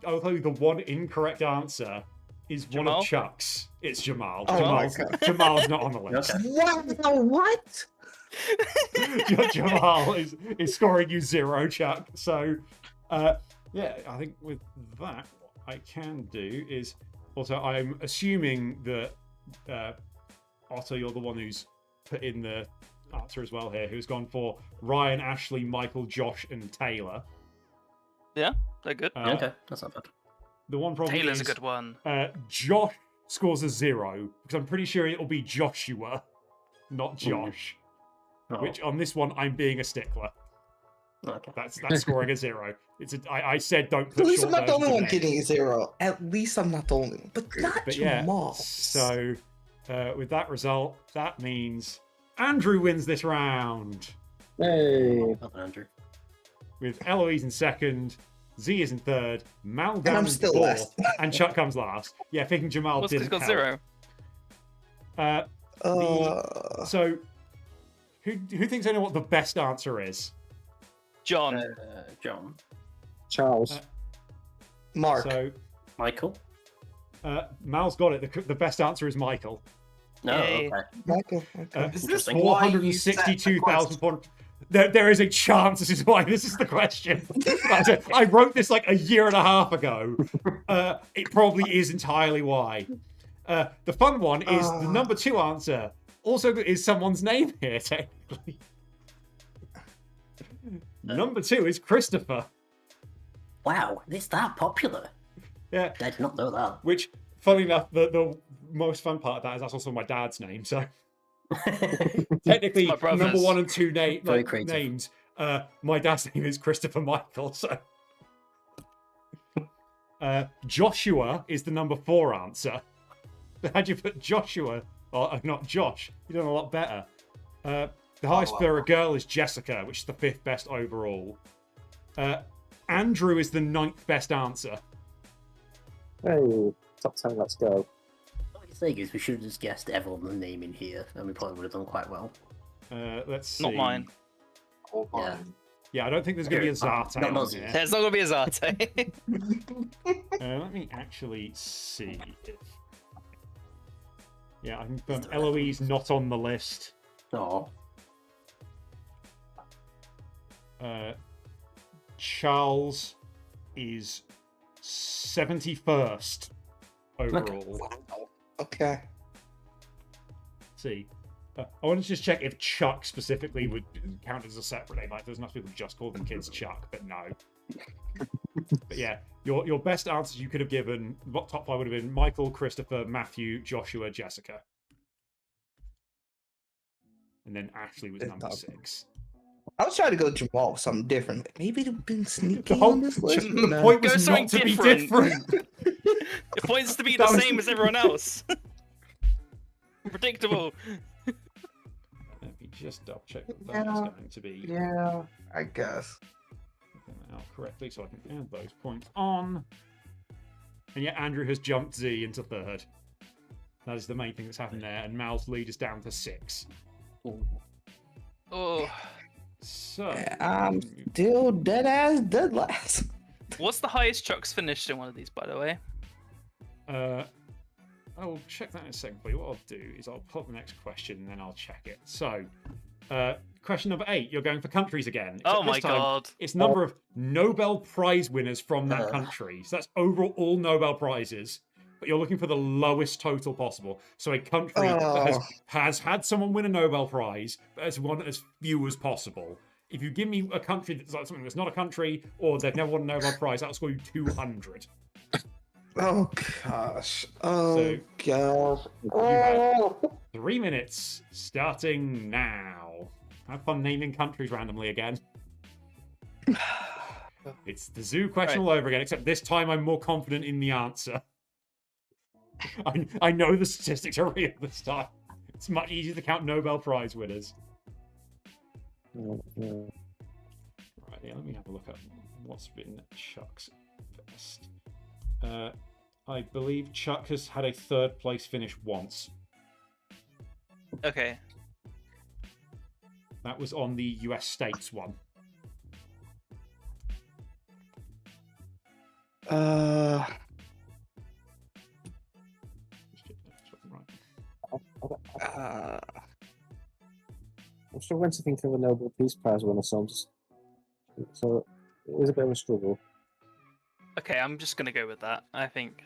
I will tell you the one incorrect answer is one Jamal? of Chuck's. It's Jamal. Oh my Jamal's not on the list. Okay. Wow, what? Jamal is scoring you 0, Chuck. So, yeah, I think with that, what I can do is also I'm assuming that Otto, you're the one who's put in the answer as well here, who's gone for Ryan, Ashley, Michael, Josh, and Taylor. Yeah, they're good. Okay, that's not bad. The one problem Taylor's is a good one. Josh scores a 0 because I'm pretty sure it'll be Joshua, not Josh. Oh, Which on this one I'm being a stickler. okay. That's scoring a 0. I said don't put At least short I'm not the versions only of one names. getting a 0. At least I'm not the only one. But not But yeah, Jamal. so with that result, that means Andrew wins this round Hey. Well done, Andrew. with Eloise in second, Z is in third, Mal And down I'm in still fourth, last. and Chuck comes last. Yeah, thinking Jamal What's he's didn't got help. 0? So, who thinks they know what the best answer is? John. John. Charles. Mark. So, Michael. Mal's got it. The best answer is Michael. No, Yay. okay. Michael. Okay. Is this Interesting. why you set the 462,000 question? points. There is a chance this is why this is the question. I wrote this like a year and a half ago. It probably is entirely why. The fun one is the number 2 answer. Also, is someone's name here, technically. Number 2 is Christopher. Wow, it's that popular. Yeah. I did not know that. Which, funny enough, the most fun part of that is that's also my dad's name. So technically, My brother's. number 1 and 2 Very creative. names. My dad's name is Christopher Michael. So Joshua is the number 4 answer. How'd you put Joshua? Or not Josh? You've done a lot better. The highest wow. for a girl is Jessica, which is the 5th best overall. Andrew is the 9th best answer. Hey, top 10, let's go. The thing is, we should have just guessed everyone's name in here, and we probably would have done quite well. Let's see. Not mine. Or Yeah. mine. Yeah, I don't think there's going to be a Zarte Not on Moses. here. There's not gonna be a Zarte. Let me actually see if... Yeah, I can confirm Eloise not on the list. Oh, Charles is 71st overall. Wow. Okay. Let's see. I wanted to just check if Chuck specifically would count as a separate name. Like, there's enough people who just call them kids Chuck, but no. But yeah, your best answers you could have given, what top 5 would have been Michael, Christopher, Matthew, Joshua, Jessica. And then Ashley was number 6. I was trying to go Jamal with something different. But maybe it'd been sneaky The whole on this list. the No. point Go was something not to be different. different. It points to be the That was- same as everyone else. Predictable. Let me just double check that Yeah. that is going to be Yeah, I guess. out correctly so I can add those points on. And yet Andrew has jumped Z into 3rd. That is the main thing that's happened there. And Mal's lead is down to 6. Oh, So I'm still dead last. what's the highest Chuck's finished in one of these, by the way? I will check that in a second for you. What I'll do is I'll pull up the next question and then I'll check it. So, question number 8. You're going for countries again. Oh except my this time, god. It's number of Nobel Prize winners from that country. So that's overall all Nobel Prizes. But you're looking for the lowest total possible. So a country that has had someone win a Nobel Prize, but has won as few as possible. If you give me a country that's like something that's not a country, or they've never won a Nobel Prize, that'll score you 200. Oh gosh. Oh So- gosh. You have Oh. 3 minutes starting now. Have fun naming countries randomly again. It's the zoo question all over again, except this time I'm more confident in the answer. I know the statistics are real this time. It's much easier to count Nobel Prize winners. Right, yeah, let me have a look at what's been Chuck's best. I believe Chuck has had a 3rd place finish once. Okay. That was on the US States one. I'm struggling to think of a Nobel Peace Prize winner, so it is a bit of a struggle. Okay, I'm just gonna go with that. I think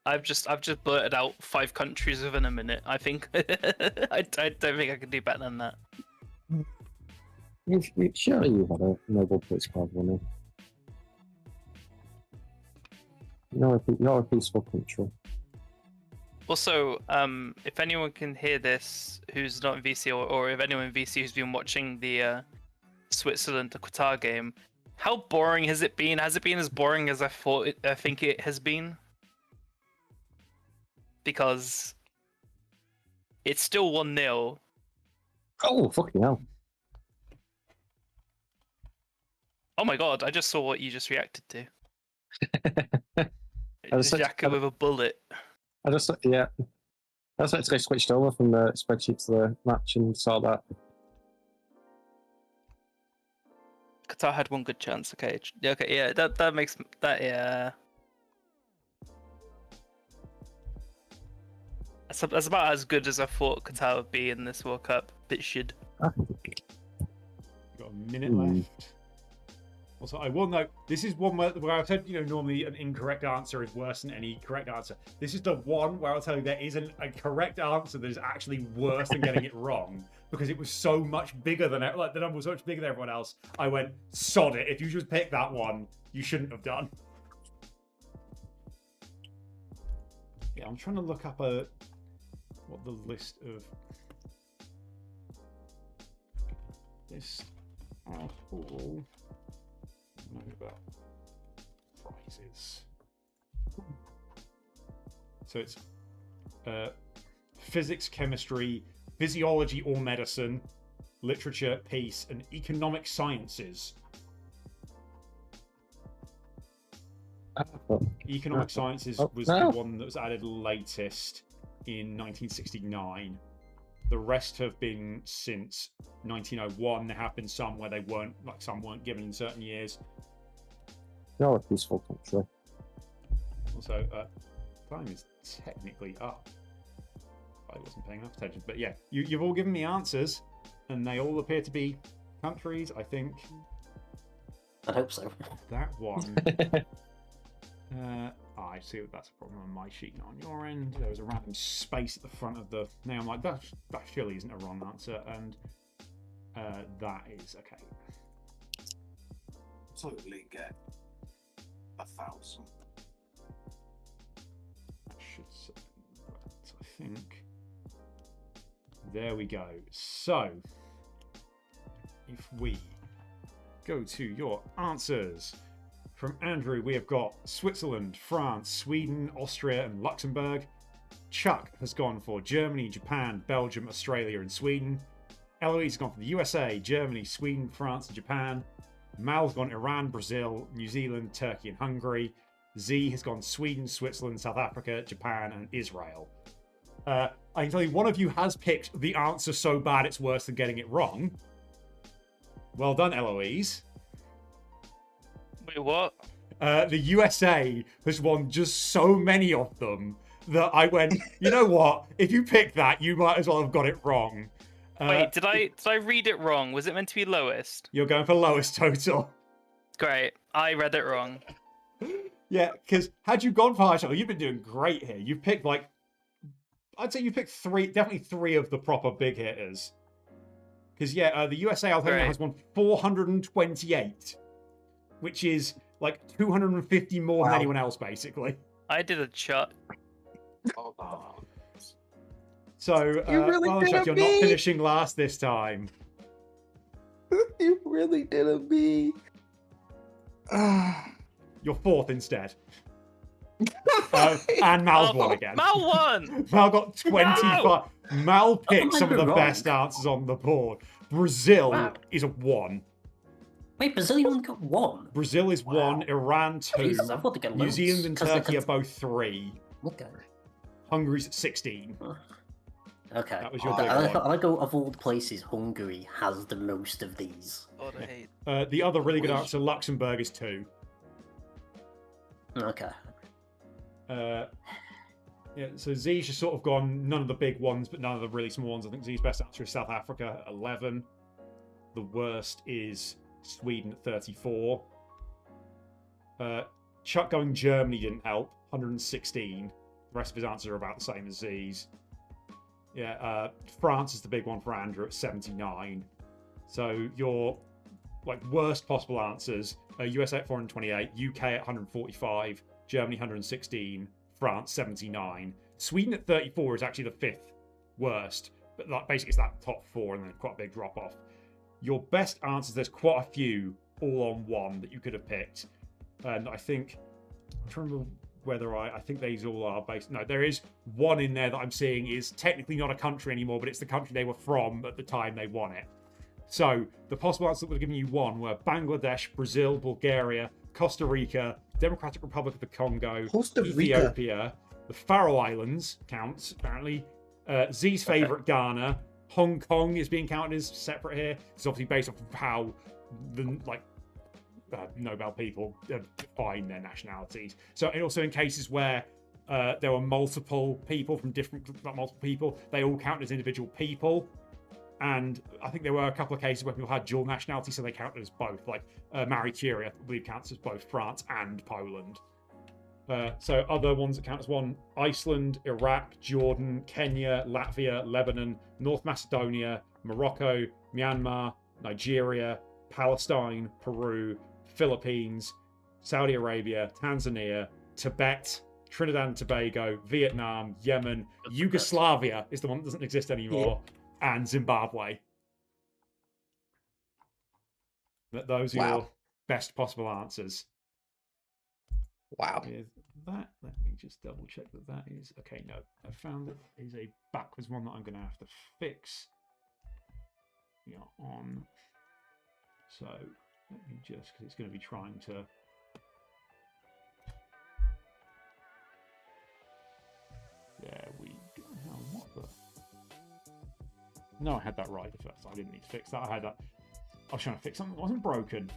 I've just blurted out 5 countries within a minute. I think I don't think I could do better than that. Surely you've had a Nobel Peace Prize winner. You're a peaceful country. Also, if anyone can hear this who's not in VC, or if anyone in VC who's been watching the Switzerland to Qatar game, how boring has it been? Has it been as boring as I think it has been? Because it's still 1-0. Oh, fucking hell. Oh my god, I just saw what you just reacted to. I was It's Xhaka with a bullet. yeah. That's like to go switched over from the spreadsheet to the match and saw that. Qatar had one good chance. Okay, yeah, that makes that, yeah. That's about as good as I thought Qatar would be in this World Cup. Bit shit. We've got a minute left. Also, I will note, this is one where I've said, normally an incorrect answer is worse than any correct answer. This is the one where I'll tell you there isn't a correct answer that is actually worse than getting it wrong, because it was so much bigger than, like, the number was so much bigger than everyone else. I went, sod it. If you just pick that one, you shouldn't have done. Yeah, I'm trying to look up what the list of this all know about prizes. So it's physics, chemistry, physiology or medicine, literature, peace, and economic sciences. Economic sciences was the one that was added latest in 1969. The rest have been since 1901. There have been some where some weren't given in certain years. You're a peaceful country. Also, time is technically up. I wasn't paying enough attention, but yeah, you've all given me answers, and they all appear to be countries. I think. I hope so. That one. I see that's a problem on my sheet, not on your end. There was a random space at the front of the name. I'm like, that surely isn't a wrong answer, and that is okay. Absolutely get 1,000. I should say that, I think. There we go. So, if we go to your answers. From Andrew, we have got Switzerland, France, Sweden, Austria, and Luxembourg. Chuck has gone for Germany, Japan, Belgium, Australia, and Sweden. Eloise has gone for the USA, Germany, Sweden, France, and Japan. Mal's gone Iran, Brazil, New Zealand, Turkey, and Hungary. Z has gone Sweden, Switzerland, South Africa, Japan, and Israel. I can tell you, one of you has picked the answer so bad it's worse than getting it wrong. Well done, Eloise. Wait, what? The USA has won just so many of them that I went, you know what? If you pick that, you might as well have got it wrong. Wait, did I read it wrong? Was it meant to be lowest? You're going for lowest total. Great. I read it wrong. Yeah, because had you gone for high total, you've been doing great here. You've picked I'd say you picked definitely three of the proper big hitters. Because the USA, I'll tell you, has won 428. Which is like 250 more than anyone else, basically. I did a chart. So, Chuck, you're not finishing last this time. You really did a B. You're fourth instead. And Mal's won again. Mal won! Mal got 25. No! Mal picked some of the wrong. best answers on the board. Brazil is a 1. Wait, Brazil only got 1? Brazil is 1, Iran 2, Jesus, I thought they got New loads, Zealand and 'cause they Turkey are could- both 3. Okay. Hungary's at 16. Okay. That was your I big one. like how, of all the places, Hungary has the most of these. God, I hate. The other really good answer, Luxembourg, is 2. Okay. Yeah, so Z's just sort of gone none of the big ones, but none of the really small ones. I think Z's best answer is South Africa at 11. The worst is Sweden at 34. Chuck going Germany didn't help, 116. The rest of his answers are about the same as Z's. Yeah, France is the big one for Andrew at 79. So your worst possible answers: USA at 428, UK at 145, Germany 116, France 79. Sweden at 34 is actually the 5th worst, but basically it's that top 4 and then quite a big drop off. Your best answers, there's quite a few all on 1 that you could have picked, and I think I'm trying to remember whether I think these all are based. No, there is one in there that I'm seeing is technically not a country anymore, but it's the country they were from at the time they won it. So the possible answers that would have given you 1 were Bangladesh, Brazil, Bulgaria, Costa Rica, Democratic Republic of the Congo, Costa Rica. Ethiopia, the Faroe Islands counts apparently, Z's favorite Ghana. Hong Kong is being counted as separate here. It's obviously based off of how the Nobel people define their nationalities. So, and also in cases where there were multiple people from multiple people, they all count as individual people. And I think there were a couple of cases where people had dual nationality, so they counted as both. Like Marie Curie, I believe, counts as both France and Poland. So other ones that count as one: Iceland, Iraq, Jordan, Kenya, Latvia, Lebanon, North Macedonia, Morocco, Myanmar, Nigeria, Palestine, Peru, Philippines, Saudi Arabia, Tanzania, Tibet, Trinidad and Tobago, Vietnam, Yemen, Yugoslavia is the one that doesn't exist anymore, and Zimbabwe. Those are your best possible answers. Wow. With that, let me just double check that is okay. No, I found that is a backwards one that I'm going to have to fix. We are on. So let me just, because it's going to be trying to. There we go. Oh, what the? No, I had that right the first time. I didn't need to fix that. I had that. I was trying to fix something that wasn't broken.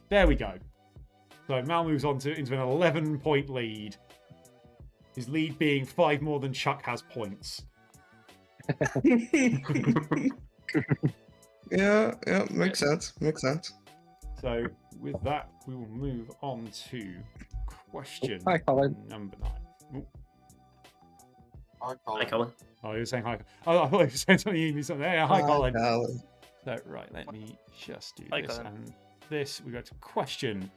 There we go. So Mal moves on into an 11-point lead. His lead being 5 more than Chuck has points. Yeah, makes sense. Makes sense. So with that, we will move on to question Hi, Colin. number 9. Ooh. Hi, Hi, Colin. Oh, you're saying hi. Oh, I thought you were saying something. You knew something. Yeah, hi, Colin. Colin. So, right, let me just do Hi, this. Colin. And this, we go to question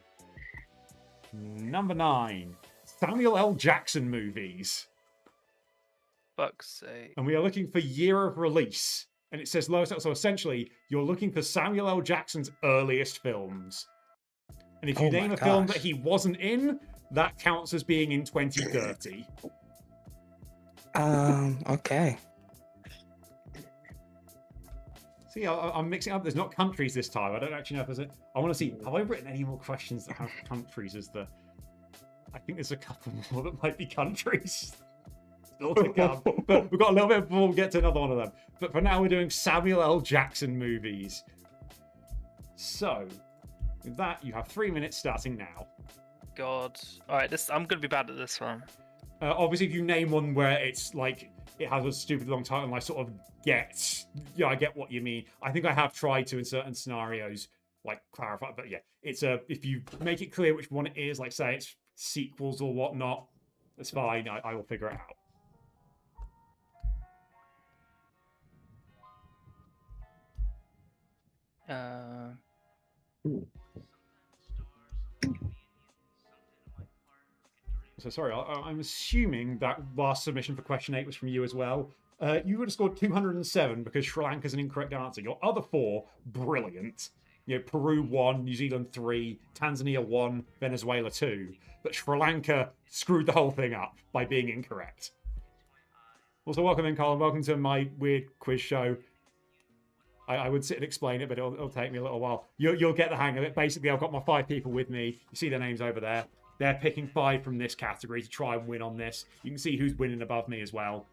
number 9. Samuel L. Jackson movies. Fuck's sake. And we are looking for year of release. And it says lowest. So essentially, you're looking for Samuel L. Jackson's earliest films. And if you name a film that he wasn't in, that counts as being in 2030. Okay. See, I'm mixing up. There's not countries this time. I don't actually know if there's a. I want to see. Have I written any more questions that have countries as the? I think there's a couple more that might be countries. Still to come. But we've got a little bit before we get to another one of them. But for now, we're doing Samuel L. Jackson movies. So, with that, you have 3 minutes starting now. God. All right, I'm gonna be bad at this one. Obviously, if you name one where it's like it has a stupid long title, and I sort of get, I get what you mean. I think I have tried to in certain scenarios like clarify, but yeah, it's if you make it clear which one it is, like say it's sequels or whatnot, that's fine. I will figure it out. So sorry, I'm assuming that last submission for question 8 was from you as well. You would have scored 207 because Sri Lanka's an incorrect answer. Your other 4, brilliant. You know, Peru 1, New Zealand 3, Tanzania 1, Venezuela 2. But Sri Lanka screwed the whole thing up by being incorrect. Also, welcome in, Colin. Welcome to my weird quiz show. I would sit and explain it, but it'll take me a little while. You'll get the hang of it. Basically, I've got my 5 people with me. You see their names over there. They're picking 5 from this category to try and win on this. You can see who's winning above me as well.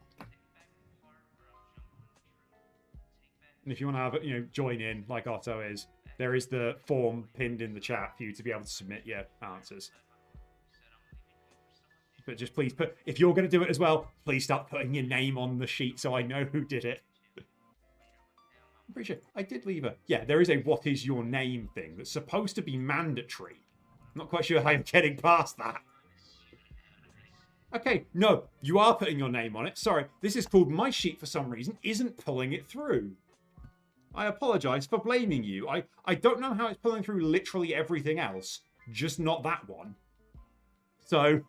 And if you want to have, join in like Otto is, there is the form pinned in the chat for you to be able to submit your answers. But just please put, if you're going to do it as well, please start putting your name on the sheet so I know who did it. I'm pretty sure I did leave a, yeah, there is a what is your name thing that's supposed to be mandatory. I'm not quite sure how I'm getting past that. Okay, no, you are putting your name on it. Sorry, this is called my sheet for some reason isn't pulling it through. I apologize for blaming you. I don't know how it's pulling through literally everything else, just not that one. So,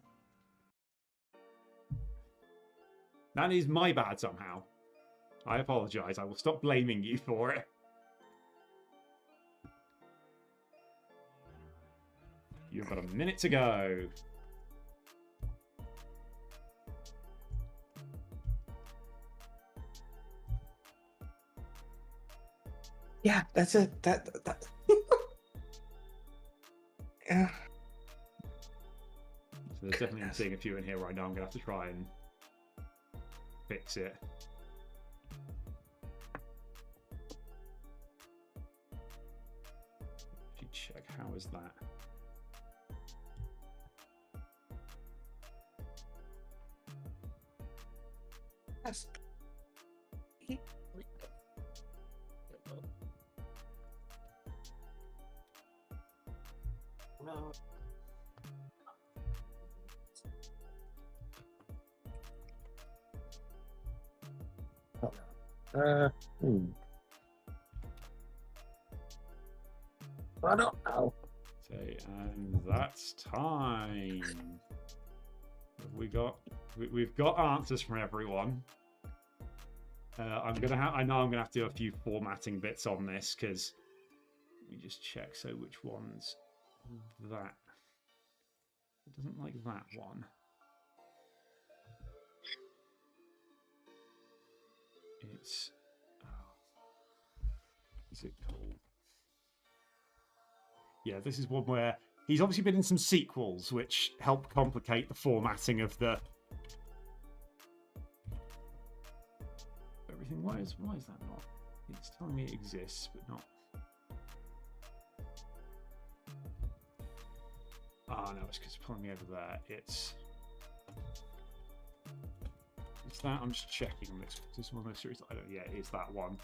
that is my bad somehow. I apologize. I will stop blaming you for it. You've got a minute to go. Yeah, that's it. That. Yeah. So there's definitely I'm seeing a few in here right now. I'm gonna have to try and fix it. If you check, how is that? Yes. No. Hmm. I don't know. Okay, and that's time. Have we got? We've got answers from everyone. I know I'm gonna have to do a few formatting bits on this because let me just check. So which one's that? It doesn't like that one. It's is it called? Yeah, this is one where he's obviously been in some sequels, which help complicate the formatting of the everything. Why is that not? It's telling me it exists, but not. Ah, no, it's because it's pulling me over there. It's that. I'm just checking on this. This is one of those series. I don't. Yeah, it is that one.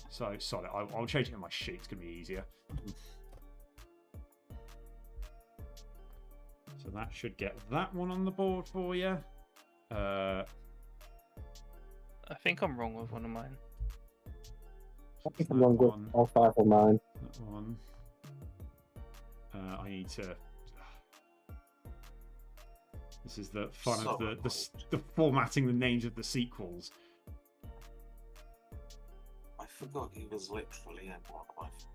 So sorry, I'll change it in my sheet. It's gonna be easier. So that should get that one on the board for you. I think I'm wrong with one of mine. I think I'm wrong with all 5 of mine. That one. I need to. This is the fun of the formatting the names of the sequels. I forgot he was literally in one life.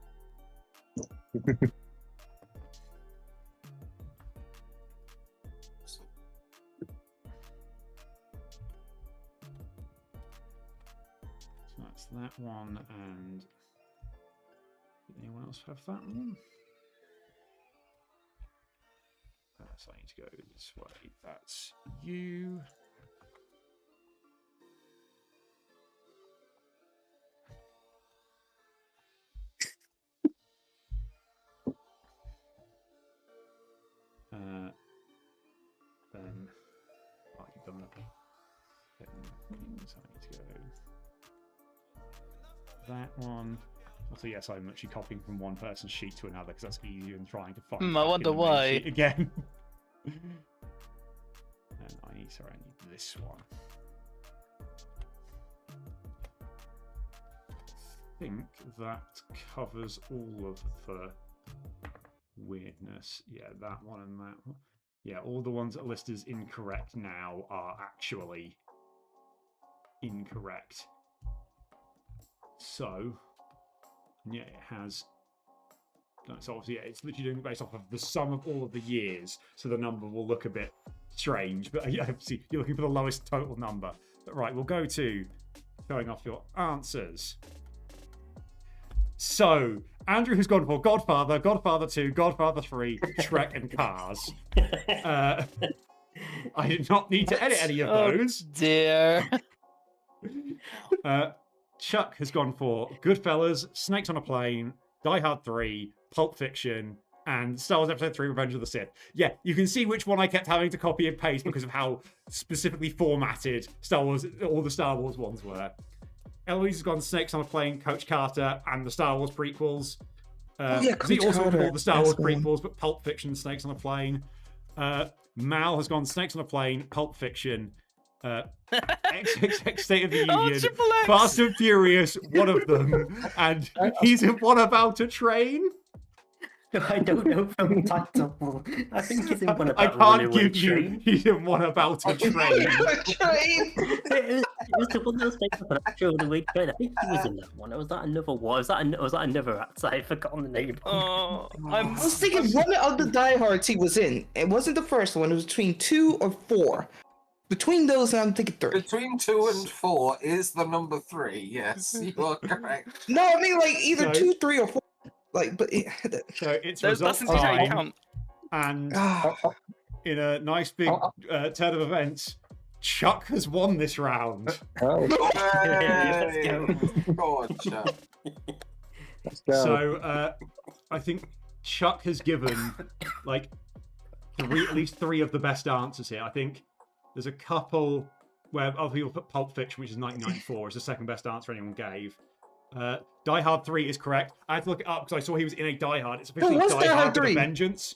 So, So that's that one, and did anyone else have that one? So I need to go this way. That's you. Then you've done that. So I need to go that one. Also, yes, I'm actually copying from one person's sheet to another because that's easier than trying to find. I wonder why. Again. And I need this one. I think that covers all of the weirdness. Yeah, that one and that one. Yeah, all the ones that are listed as incorrect now are actually incorrect. So, yeah, it has. So obviously, yeah, it's literally doing it based off of the sum of all of the years, so the number will look a bit strange. But yeah, obviously, you're looking for the lowest total number. But right, we'll go to showing off your answers. So, Andrew has gone for Godfather, Godfather 2, Godfather 3, Shrek, and Cars. I did not need to edit any of those. Dear. Chuck has gone for Goodfellas, Snakes on a Plane, Die Hard 3, Pulp Fiction, and Star Wars Episode 3, Revenge of the Sith. Yeah, you can see which one I kept having to copy and paste because of how specifically formatted all the Star Wars ones were. Eloise has gone Snakes on a Plane, Coach Carter, and the Star Wars prequels. Coach also Carter. all the Star Wars That's one. prequels, but Pulp Fiction, Snakes on a Plane. Mal has gone Snakes on a Plane, Pulp Fiction, XXX State of the Union, Triple X. Fast and Furious, one of them, and he's in One About a Train. I don't know from title. I think he's in one I about can't runaway give you. train. He's in One About a Train. Train. It was the one that was based on an actual runaway train. I think he was in that one. Or was that another one? Was that another actor? I've forgotten the name. Oh, I was thinking one of the diehards he was in. It wasn't the first one. It was between 2 or 4. Between those, I'm thinking 3. between 2 and 4 is the number 3. Yes, you are correct. No, I mean like either No. 2, 3, or 4. Like, but So it's That results doesn't take time, account. and ah, in a nice big turn of events, Chuck has won this round. Oh, Let's go. God, Chuck. let's go. So I think Chuck has given like at least three of the best answers here. I think there's a couple where other people put Pulp Fiction, which is 1994, as the second best answer anyone gave. Die Hard 3 is correct. I had to look it up because I saw he was in a Die Hard. It's officially what's Die Die Hard Hard with a 3? Vengeance.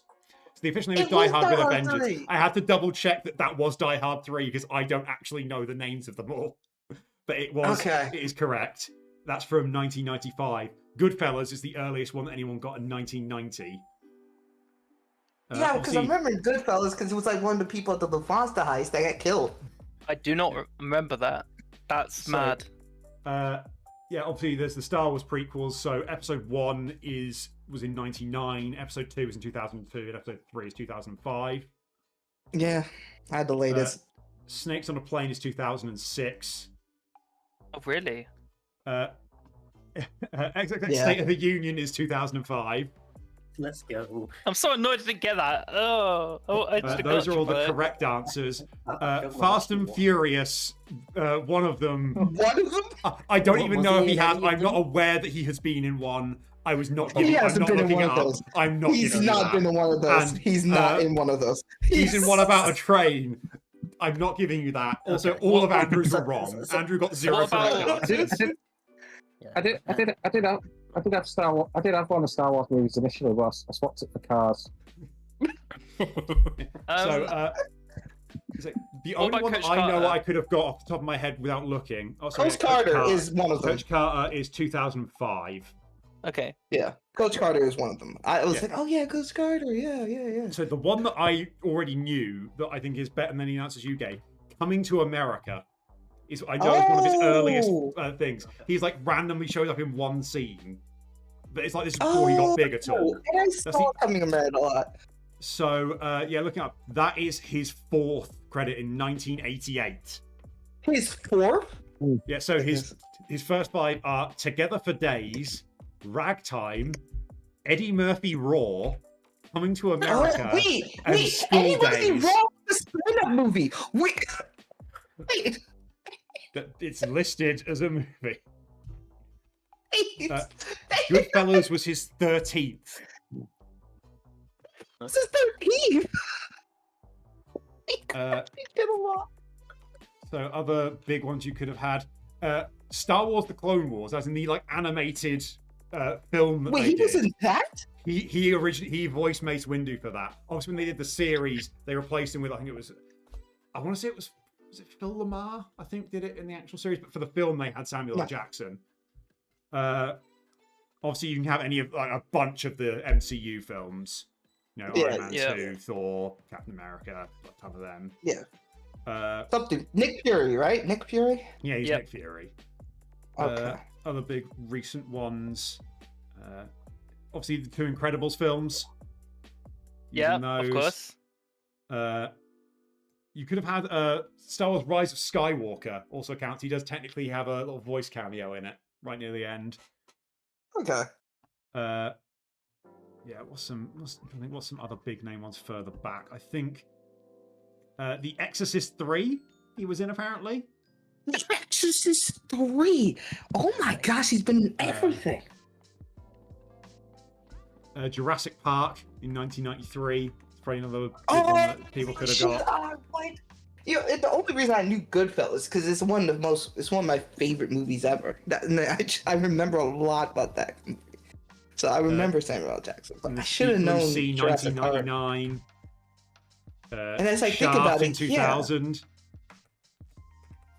So the official name is It Die was Hard Die with a Hard Vengeance. 3. I had to double check that was Die Hard 3 because I don't actually know the names of them all. But it was. Okay. It is correct. That's from 1995. Goodfellas is the earliest one that anyone got in 1990. Yeah, because I obviously- remember in Goodfellas, because it was like one of the people at the Fonsta heist that got killed. I do not remember that. That's So- mad. Yeah, obviously there's the Star Wars prequels. So Episode 1 was in 99, Episode 2 was in 2002, and Episode 3 is 2005. Yeah, I had the latest. Snakes on a Plane is 2006. Oh, really? State of the Union is 2005. Let's go. I'm so annoyed I didn't get that. Oh, I just Those are all the got it. correct answers. Fast and Furious, one of them. One of them? I don't What, even was know he if he in has. any of I'm not them? aware that he has been in one. I was not He giving. I'm hasn't not been in looking one it of up. those. I'm not. He's giving you not that. been in one of those. And, He's not in one of those. He's in one about a train. I'm not giving you that. Also, Okay. all of Andrew's were So- wrong. so- Andrew got 0 What correct about- answers. I did have Star Wars. I did have one of Star Wars movies initially, but I swapped it for Cars. So, it's like the What only about one Coach I know Carter? I could have got off the top of my head without looking. Oh, sorry, Coach Carter is one of them. Coach Carter is 2005. Okay. Yeah, Coach Carter is one of them. I was Yeah. like, oh yeah, Coach Carter. Yeah. So the one that I already knew that I think is better than any answers you gave, Coming to America, is I know it's one of his earliest Oh! things. He's like randomly shows up in one scene, but it's like this is before he got big at all. And I saw Coming America a lot. So yeah, looking up, that is his fourth credit in 1988. His fourth? Yeah, so his first five are Together for Days, Ragtime, Eddie Murphy Raw, Coming to America. Wait, and School Eddie Murphy Days. wrong the stand-up movie. Wait. That it's listed as a movie. Wait. Goodfellas was his 13th. This is 13. Get a lot. So other big ones you could have had. Star Wars: The Clone Wars, as in the like animated film. That Wait, they he did. was in that? He originally voiced Mace Windu for that. Obviously, when they did the series, they replaced him with I want to say it was it Phil Lamar? I think did it in the actual series, but for the film they had Samuel L. Jackson. Obviously, you can have any of like a bunch of the MCU films. You know, Yeah, Iron Man yeah. 2, Thor, Captain America, a ton of them. Yeah. Something. Nick Fury, right? Nick Fury? Yeah, he's Yep. Nick Fury. Okay. Other big recent ones. Obviously, the two Incredibles films. Yeah, Using of those. course. You could have had Star Wars: Rise of Skywalker also counts. He does technically have a little voice cameo in it right near the end. Okay. Yeah, what's some other big name ones further back? I think The Exorcist 3 he was in apparently. The Exorcist 3. Oh my gosh, he's been in everything. Jurassic Park in 1993. It's probably another big one that people could have got. What? You know, the only reason I knew Goodfellas because it's one of my favorite movies ever. I remember a lot about that movie. So I remember Samuel L. Jackson. But I should have known Jurassic Park. 1999. And as I think Shaft about in it, yeah. 2000.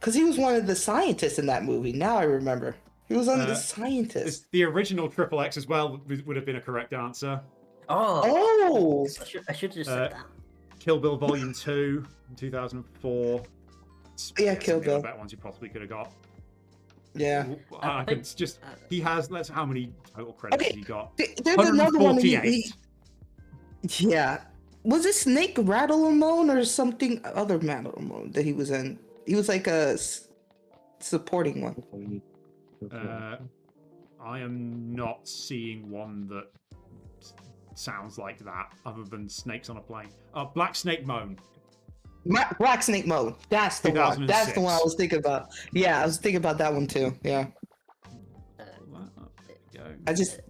Because he was one of the scientists in that movie. Now I remember. He was one of the scientists. The original Triple X as well would have been a correct answer. Oh! I should have just said that. Kill Bill Volume 2 in 2004. Yeah, Some Kill of the other Bill. better ones you possibly could have got. Yeah. I think- could just he has. Let's how many total credits Okay, has he got? There's another one. 148. Yeah. Was it Snake Rattle Ramon or something other Rattle Ramon that he was in? He was like a supporting one. I am not seeing one that sounds like that other than snakes on a plane. Black Snake Moan. Black Snake Mode. That's the one. That's the one I 2006. was thinking about. Yeah, I was thinking about that one too. Yeah. Go. I just.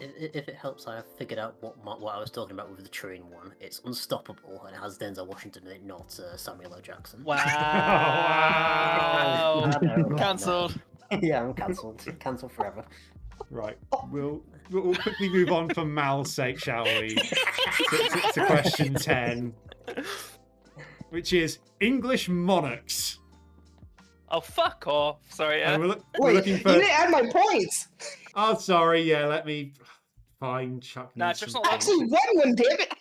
If it helps, I have figured out what I was talking about with the train one. It's Unstoppable, and it has Denzel Washington in it, not Samuel L. Jackson. Wow. I know. Cancelled. Yeah, I'm cancelled. Cancelled forever. Right. We'll quickly move on for Mal's sake, shall we? to question 10, which is English monarchs. Oh, fuck off. Sorry. And we're Wait, looking you for. didn't add my points. Oh, sorry. Yeah, let me find Chuck. Nah, needs Chuck's some not I points. actually won one, damn it.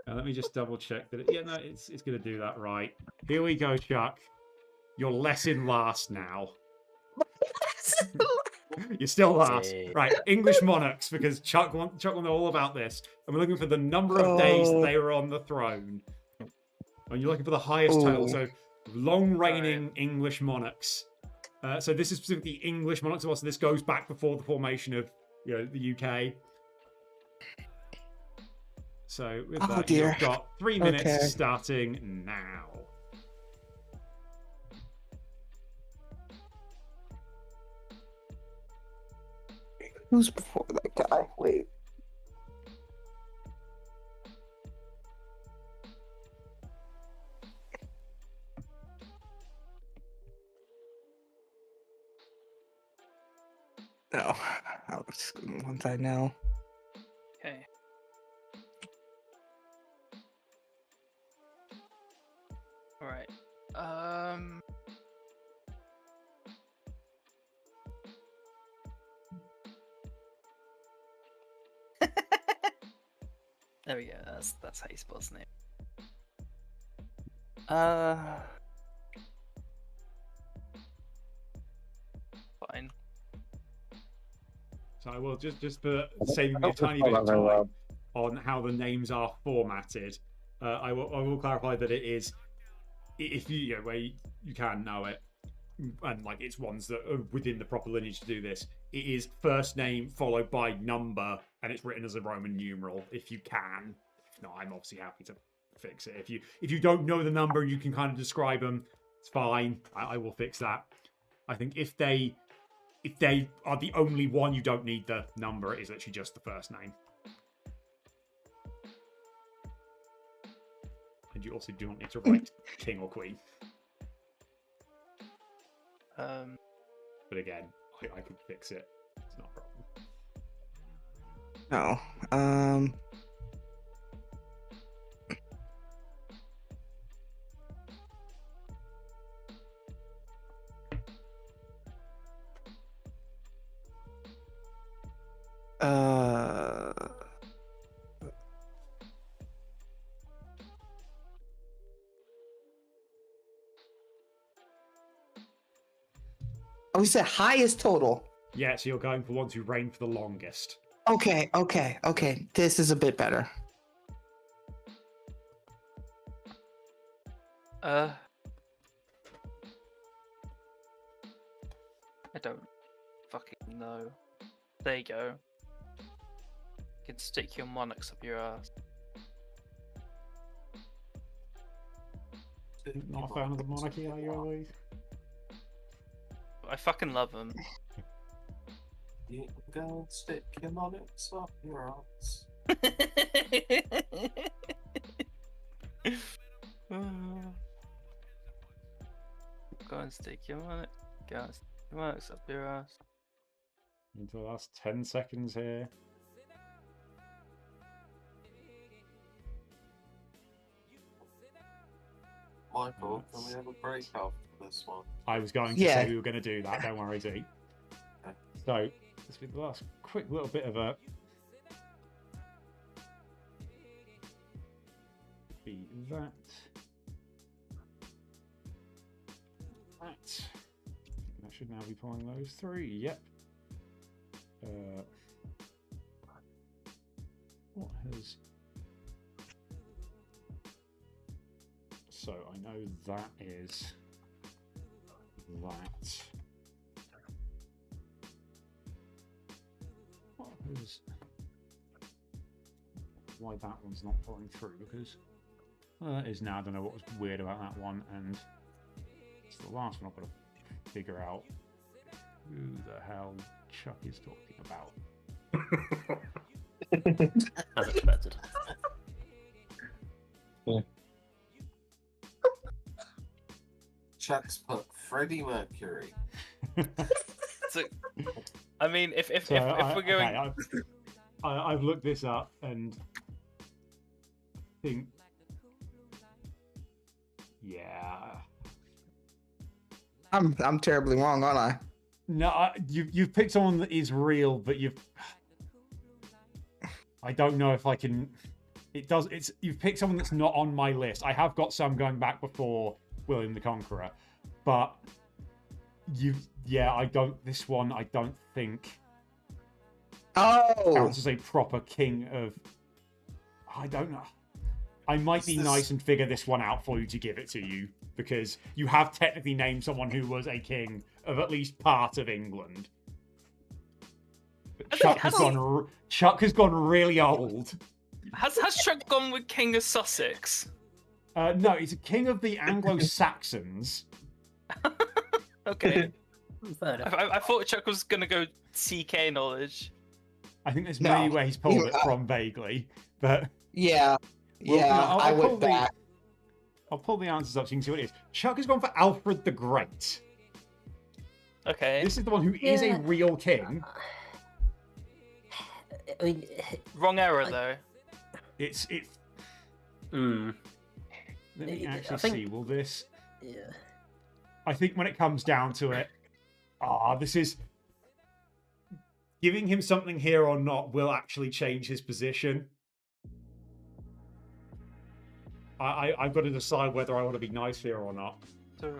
Let me just double check that. Yeah, no, it's going to do that right. Here we go, Chuck. You're less in last now. You're still last. Sick. Right, English monarchs, because Chuck want to know all about this. And we're looking for the number of days that they were on the throne. And you're looking for the highest total. Oh. So, long reigning English monarchs. So this is specifically English monarchs. So this goes back before the formation of the UK. So with Oh, that, dear. you've got 3 minutes Okay. starting now. Who's before that guy? Wait. No, I'll just go one side now. Okay. All right. There we go. That's how you spell his name. Fine. So I will just for saving me a tiny spell bit of that very time on how the names are formatted. I will clarify that it is if you where you can know it, and like it's ones that are within the proper lineage to do this. It is first name followed by number, and it's written as a Roman numeral if you can. If not, I'm obviously happy to fix it. If you don't know the number, you can kind of describe them. It's fine. I will fix that. I think if they are the only one, you don't need the number. It is actually just the first name. And you also do not need to write king or queen. But again, I could fix it. It's not a problem. No. Oh, you said highest total. Yeah, so you're going for ones who reign for the longest. Okay. This is a bit better. I don't fucking know. There you go. You can stick your monarchs up your ass. Not a fan of the monarchy, are you, Elise? I fucking love them. You can go and stick your monarchs up your ass. Go and stick your monarchs. Go and stick your monarchs up your ass. Into the last 10 seconds here. Michael, can we have a break after this one? I was going to Yeah. say we were going to do that. Don't worry, Z. So, this will be the last quick little bit of a... Be that. That. That should now be pulling those three. Yep. What has... So, I know that is that. What has why that one's not pulling through, because that is now. I don't know what was weird about that one, and it's the last one I've got to figure out who the hell Chuck is talking about. As expected. Chuck's put Freddie Mercury. So, I mean, if So we're going, okay, I've looked this up and think, yeah, I'm terribly wrong, aren't I? no, you've picked someone that is real, but I don't know if I can. You've picked someone that's not on my list. I have got some going back before William the Conqueror, but I don't. This one, I don't think Oh, counts as a proper king of. I don't know. I might be This- nice and figure this one out for you to give it to you, because you have technically named someone who was a king of at least part of England. But Chuck has gone really old. has Chuck gone with King of Sussex? No, he's a king of the Anglo-Saxons. Okay, Fair enough. I thought Chuck was gonna go CK knowledge. I think there's No. many ways he's pulled it from vaguely, but yeah. Well, Yeah, no, I I'll pull went the- back. I'll pull the answers up so you can see what it is. Chuck has gone for Alfred the Great. Okay, This is the one who is a Yeah. real king. I mean, wrong era though. It's hmm, Let me I actually think- see. Will this? yeah. I think when it comes down to it, this is giving him something here or not will actually change his position. I've got to decide whether I want to be nice here or not. So,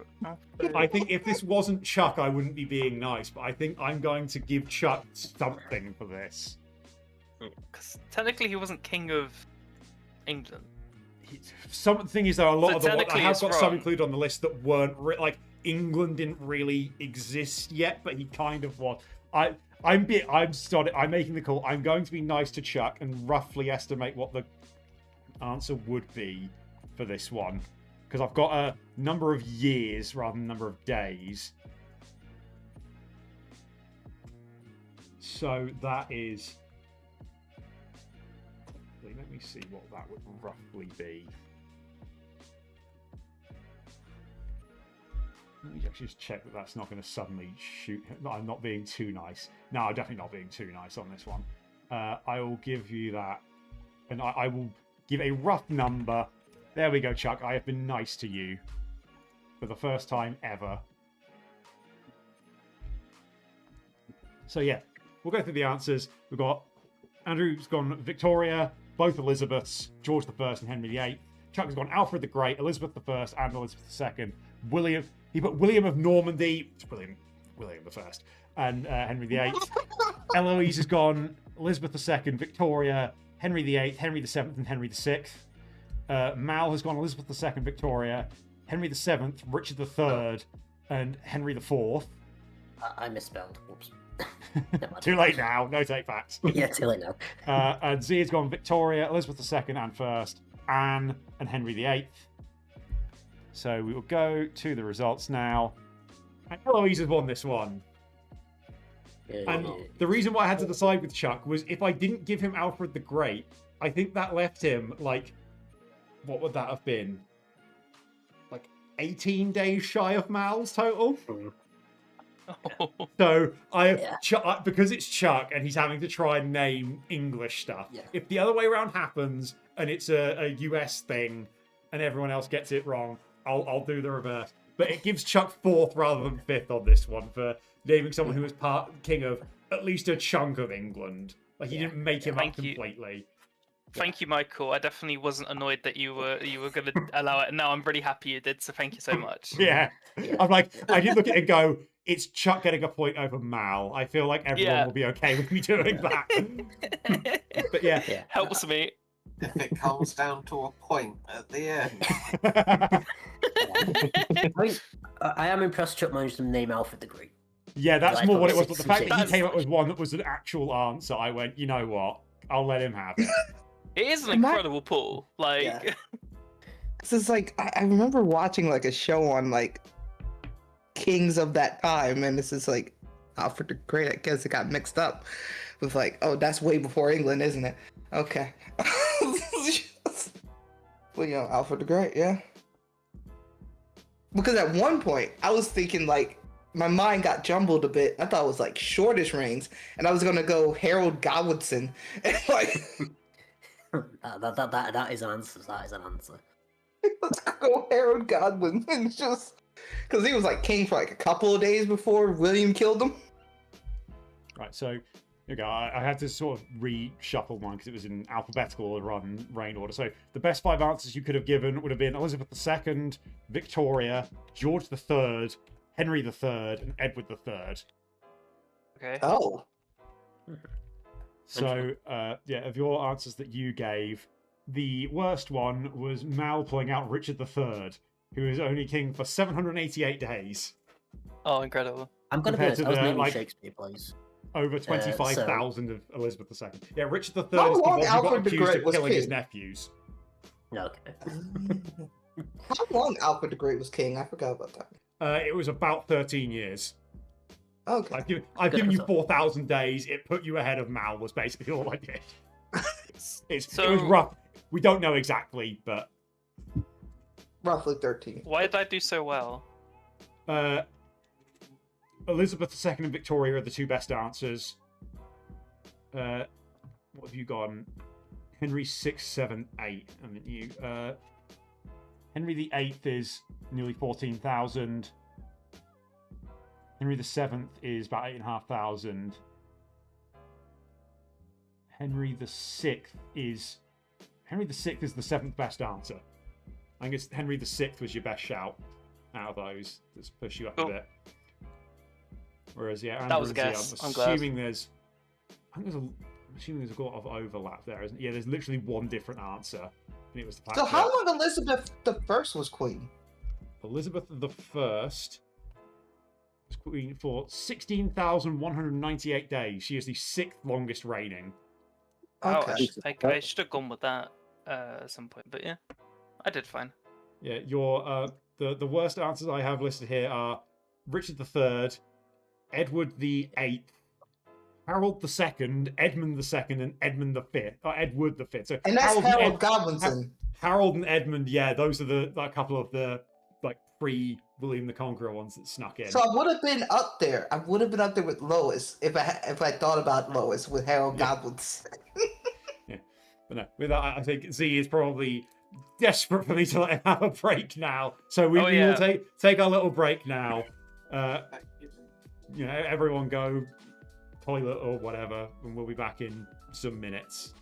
I think if this wasn't Chuck, I wouldn't be being nice, but I think I'm going to give Chuck something for this. 'cause technically he wasn't King of England. Something is, though, a lot So of the I technically have it's got some wrong. included on the list that weren't like England didn't really exist yet, but he kind of was. I'm making the call. I'm going to be nice to Chuck and roughly estimate what the answer would be for this one, because I've got a number of years rather than number of days. So that is. Let me see what that would roughly be. Let me actually just check that that's not going to suddenly shoot. No, I'm not being too nice. No, I'm definitely not being too nice on this one. I will give you that, and I will give a rough number. There we go, Chuck. I have been nice to you for the first time ever. So yeah, we'll go through the answers. We've got Andrew's gone Victoria, both Elizabeths, George I and Henry VIII. Chuck has gone Alfred the Great, Elizabeth I and Elizabeth II. He put William of Normandy, William I, and Henry VIII. Eloise has gone Elizabeth II, Victoria, Henry VIII, Henry VII, and Henry VI. Mal has gone Elizabeth II, Victoria, Henry VII, Richard III, and Henry IV. I misspelled. Whoops. Never mind. Too late now. No take backs. Yeah, too late now. And Z has gone Victoria, Elizabeth II and first, Anne and Henry VIII. So we will go to the results now. And Eloise has won this one. And the reason why I had to decide with Chuck was if I didn't give him Alfred the Great, I think that left him like, what would that have been? Like 18 days shy of Mal's total. So because it's Chuck and he's having to try and name English stuff. Yeah. If the other way around happens and it's a US thing and everyone else gets it wrong, I'll do the reverse. But it gives Chuck 4th rather than 5th on this one for naming someone who was king of at least a chunk of England. Like he didn't make him up Thank you. completely. Thank you, Michael. I definitely wasn't annoyed that you were going to allow it. No, I'm really happy you did. So thank you so much. Yeah. I'm like, I did look at it and go, it's Chuck getting a point over Mal. I feel like everyone will be okay with me doing that. But yeah. Helps me. If it comes down to a point at the end. I mean, I am impressed Chuck managed to name Alfred the Great. Yeah, that's Like, more what it was. obviously But the fact that he some came up with one that was an actual answer, I went, you know what? I'll let him have it. It is an Am I- incredible pull. Like, Yeah. This is like I remember watching like a show on like kings of that time, and this is like Alfred the Great. I guess it got mixed up with like, oh, that's way before England, isn't it? Okay. Well, you know, Alfred the Great, yeah. Because at one point I was thinking like my mind got jumbled a bit. I thought it was like shortest reigns, and I was gonna go Harold Godwinson, and like That is an answer. That is an answer. let's go Harold Godwin, and just because he was like king for like a couple of days before William killed him. Right, so you go. I had to sort of reshuffle one because it was in alphabetical order rather than reign order. So the best 5 answers you could have given would have been Elizabeth II, Victoria, George III, Henry III, and Edward III. okay. Oh, So, yeah, of your answers that you gave, the worst one was Mal pulling out Richard III, who was only king for 788 days, Oh, incredible. I'm gonna be Compared honest. to I was the, naming like- Shakespeare plays. over 25,000 of Elizabeth II. Yeah, Richard III is the How one long who got Alfred the accused Great of was killing his king? nephews. Okay. how long Alfred the Great was king? I forgot about that. It was about 13 years. Okay. I've given you Good. 4,000 days. It put you ahead of Mal, was basically all I did. It was So- rough. We don't know exactly, but Roughly 13. Why did I do so well? Elizabeth II and Victoria are the 2 best answers. What have you gone? Henry 6, 7, 8. I mean, you. Henry VIII is nearly 14,000. Henry VII is about 8,500. Henry VI is the 7th best answer. I guess Henry VI was your best shout out of those. Let's push you up a Cool. bit. Whereas, yeah, That was a Andrews, yeah, guess. I'm I'm glad. assuming I'm assuming there's a lot of overlap there, isn't it? Yeah, there's literally one different answer. And it was the fact So how that long Elizabeth the First was queen? Elizabeth I was queen for 16,198 days. She is the 6th longest reigning. Okay. Ouch. I should have gone with that at some point, but yeah, I did fine. Yeah, your the worst answers I have listed here are Richard III, Edward VIII, Harold II, Edmund II, and Edmund V. Or Edward V. So And that's and Harold Ed- Godwinson. Harold and Edmund, yeah, those are the like, couple of the like pre-William the Conqueror ones that snuck in. So I would have been up there. I would have been up there with Lois if I thought about Lois with Harold Yeah. Godwinson. But no, with that, I think Z is probably desperate for me to let him have a break now. So we Oh, will yeah. take our little break now. You know, everyone go toilet or whatever, and we'll be back in some minutes.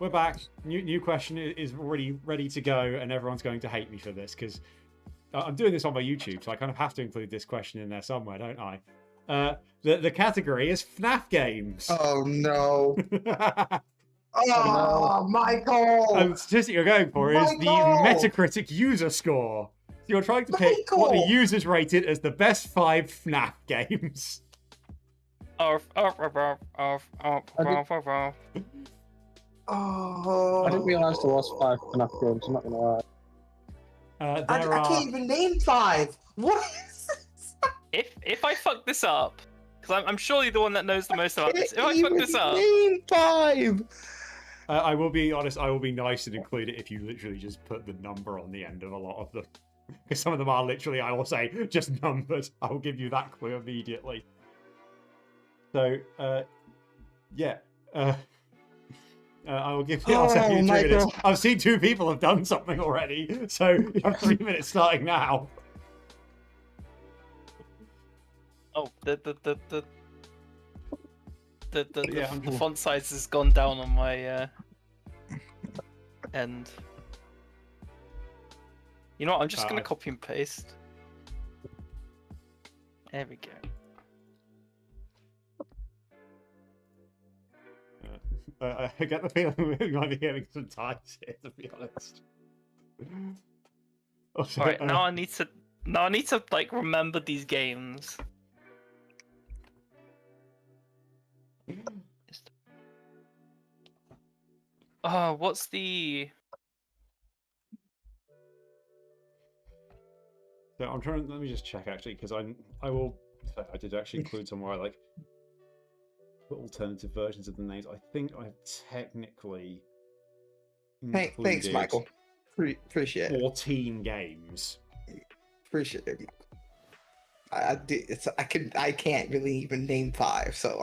we're back. New question is already ready to go, and everyone's going to hate me for this because I'm doing this on my YouTube, so I kind of have to include this question in there somewhere, don't I? The category is FNAF games. Oh no. Oh, Michael! And the statistic you're going for is the Michael! Metacritic user score. So you're trying to pick what the Michael! users rated as the best 5 FNAF games. Oh. I didn't realise there was 5 FNAF games. I'm not gonna lie. I There are. can't even name 5. What is this? If I fuck this up, because I'm surely the one that knows the most about this. If I fuck this up, Name 5. I will be honest, I will be nice and include it if you literally just put the number on the end of a lot of them. Because some of them are literally, I will say, just numbers. I will give you that clue immediately. So, yeah. I will give you I'll send you 2 minutes. Michael. I've seen 2 people have done something already, so you have 3 minutes starting now. oh, the Yeah, I'm just- font size has gone down on my end. You know what? I'm just gonna I- copy and paste. There we go. I get the feeling we might be getting some ties here, to be honest. Also, All right, now I need to like remember these games. What's the? So I'm trying. Let me just check actually, because I will. I did actually include somewhere like put alternative versions of the names. I think I've technically Thanks, included Michael. Appreciate it. 14 games. Appreciate it. I can't really even name 5, so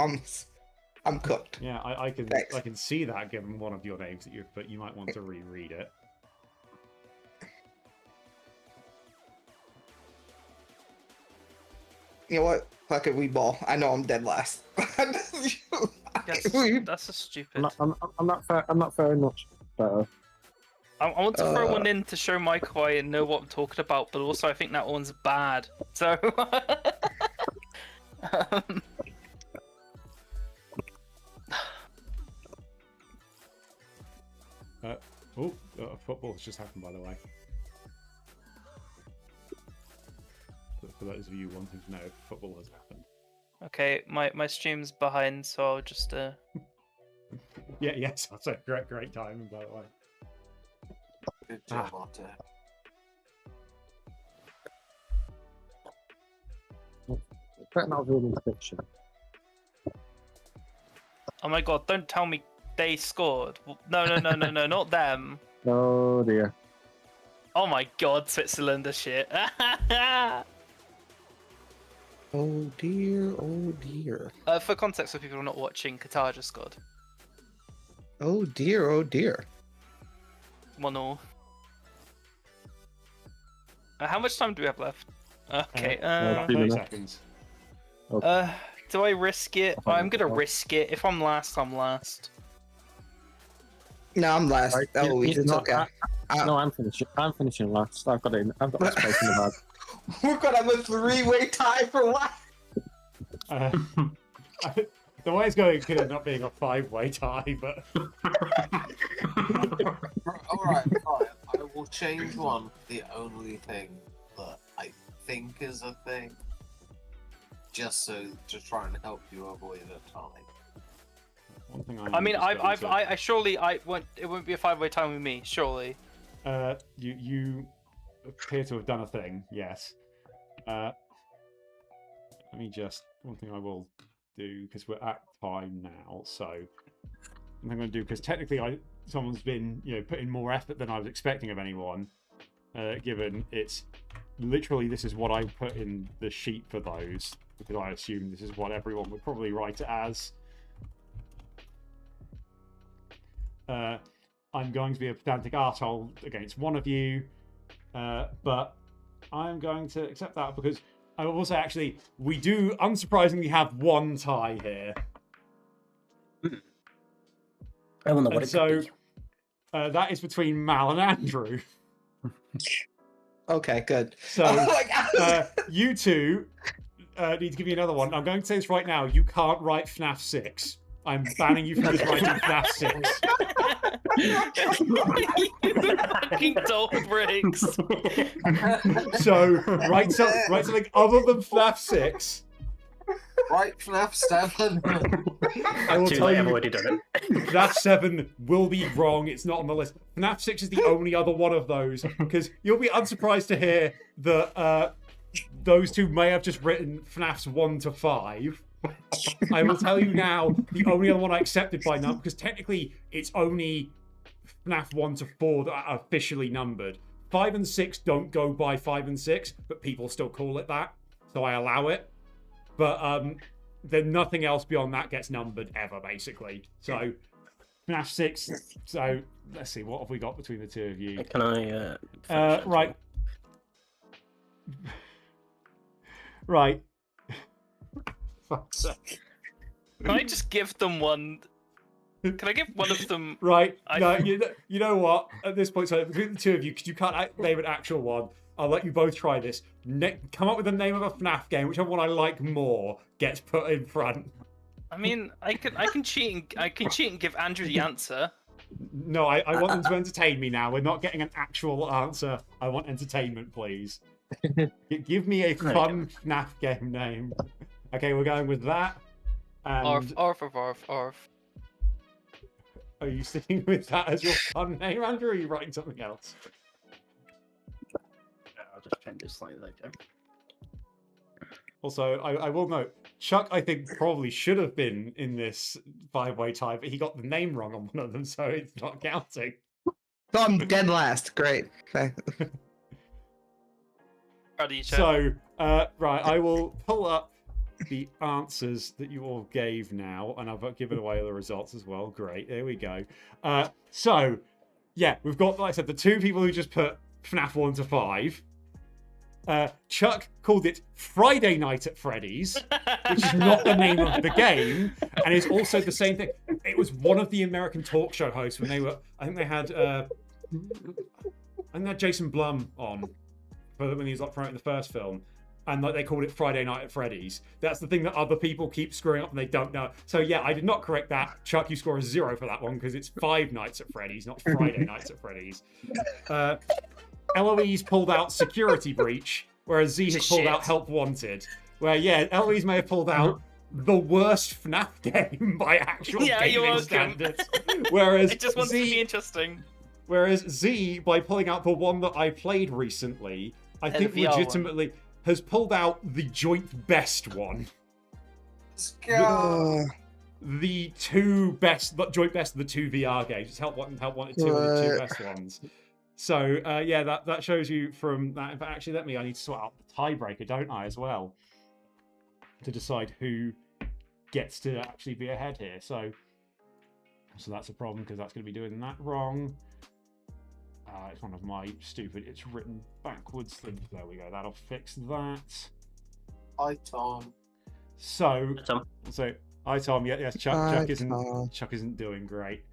I'm cooked. Yeah, I can Thanks. I can see that given one of your names that you've put. You might want to reread it. You know what? Fuck it, we ball. I know I'm dead last. That's a stupid. I'm not very much better. I want to throw one in to show Michael I know what I'm talking about, but also I think that one's bad. So. Football has just happened, by the way. For those of you wanting to know, football has happened. Okay, my stream's behind, so I'll just Yeah, yes, that's a great timing, by the way. Good job, Otter. Better not reading fiction. Oh my god, don't tell me they scored. No, not them. Oh dear. Oh my god, Switzerland are shit. Oh dear, oh dear. For context, for people who are not watching, Qatar just scored. Oh dear, oh dear. 1-0. How much time do we have left? Okay, About 30 minutes. seconds. do I risk it? I'm gonna risk it. If I'm last, I'm last. No, I'm last. Right, Eloise, it's okay. No, I'm finishing. I'm finishing last. I've got it. I've got the space in the bag. We're gonna have a 3-way tie for what? The way it's going, it could end up being a 5-way tie, but Alright, fine. I will change one. The only thing that I think is a thing. Just so to try and help you avoid a tie. one thing I mean, just going I surely it won't be a 5-way time with me, surely. to- you appear to have done a thing, yes. Let me just one thing I will do because we're at time now. So what I'm going to do because technically someone's been put in more effort than I was expecting of anyone. Given it's literally this is what I put in the sheet for those because I assume this is what everyone would probably write it as. I'm going to be a pedantic arsehole against one of you, but I'm going to accept that because I will say actually we do unsurprisingly have one tie here. I wonder what And it so could be. That is between Mal and Andrew. Okay, good. So Like, you two need to give me another one. I'm going to say this right now. You can't write FNAF 6. I'm banning you from just writing FNAF 6. Fucking doll bricks. So write something other than FNAF 6. Right, FNAF 7. I will Too tell late, I've you, already done it. FNAF 7 will be wrong. It's not on the list. FNAF 6 is the only other one of those, because you'll be unsurprised to hear that those two may have just written FNAFs 1 to 5. I will tell you now, the only other one I accepted by number, because technically it's only FNAF 1 to 4 that are officially numbered. 5 and 6 don't go by 5 and 6, but people still call it that, so I allow it. But then nothing else beyond that gets numbered ever, basically. So FNAF 6. So let's see, what have we got between the two of you? Can I? Right. Right. Fuck's sake. Can I just give them one? Can I give one of them? Right. I- No, you know what? At this point, so between the two of you, because you can't name an actual one, I'll let you both try this. Come up with the name of a FNAF game. Whichever one I like more gets put in front. I mean, I can cheat and give Andrew the answer. No, I want them to entertain me now. We're not getting an actual answer. I want entertainment, please. Give me a fun FNAF game name. Okay, we're going with that. And Orf. are you sticking with that as your fun name, Andrew, or are you writing something else? I'll just change it slightly later. Also, I will note, Chuck, I think, probably should have been in this 5-way tie, but he got the name wrong on one of them, so it's not counting. so I'm dead last. Great. Okay. How do you check? So, right, I will pull up the answers that you all gave now, and I've given away the results as well. Great, there we go. So, yeah, we've got, like I said, the two people who just put FNAF 1 to 5. Chuck called it Friday Night at Freddy's, which is not the name of the game, and it's also the same thing. It was one of the American talk show hosts when they were, I think they had Jason Blum on when he was like promoting the first film, and like they called it Friday Night at Freddy's. That's the thing that other people keep screwing up and they don't know. So yeah, I did not correct that. Chuck, you score a 0 for that one because it's 5 Nights at Freddy's, not Friday Nights at Freddy's. Eloise pulled out Security Breach, whereas Z has pulled out Help Wanted. Where yeah, Eloise may have pulled out the worst FNAF game by actual gaming standards. Whereas It just wants to be interesting. Whereas Z, by pulling out the one that I played recently, I think the VR one. legitimately has pulled out the joint best one. Let's go. The two best, joint best of the two VR games. It's Help Wanted 2 are the two best ones. So, yeah, that shows you from that. But actually, I need to sort out the tiebreaker, don't I, as well? To decide who gets to actually be ahead here. So that's a problem because that's going to be doing that wrong. It's one of my stupid, it's written backwards things. There we go, that'll fix that. Hi, Tom. So, Tom. hi Tom, yes, Chuck isn't doing great.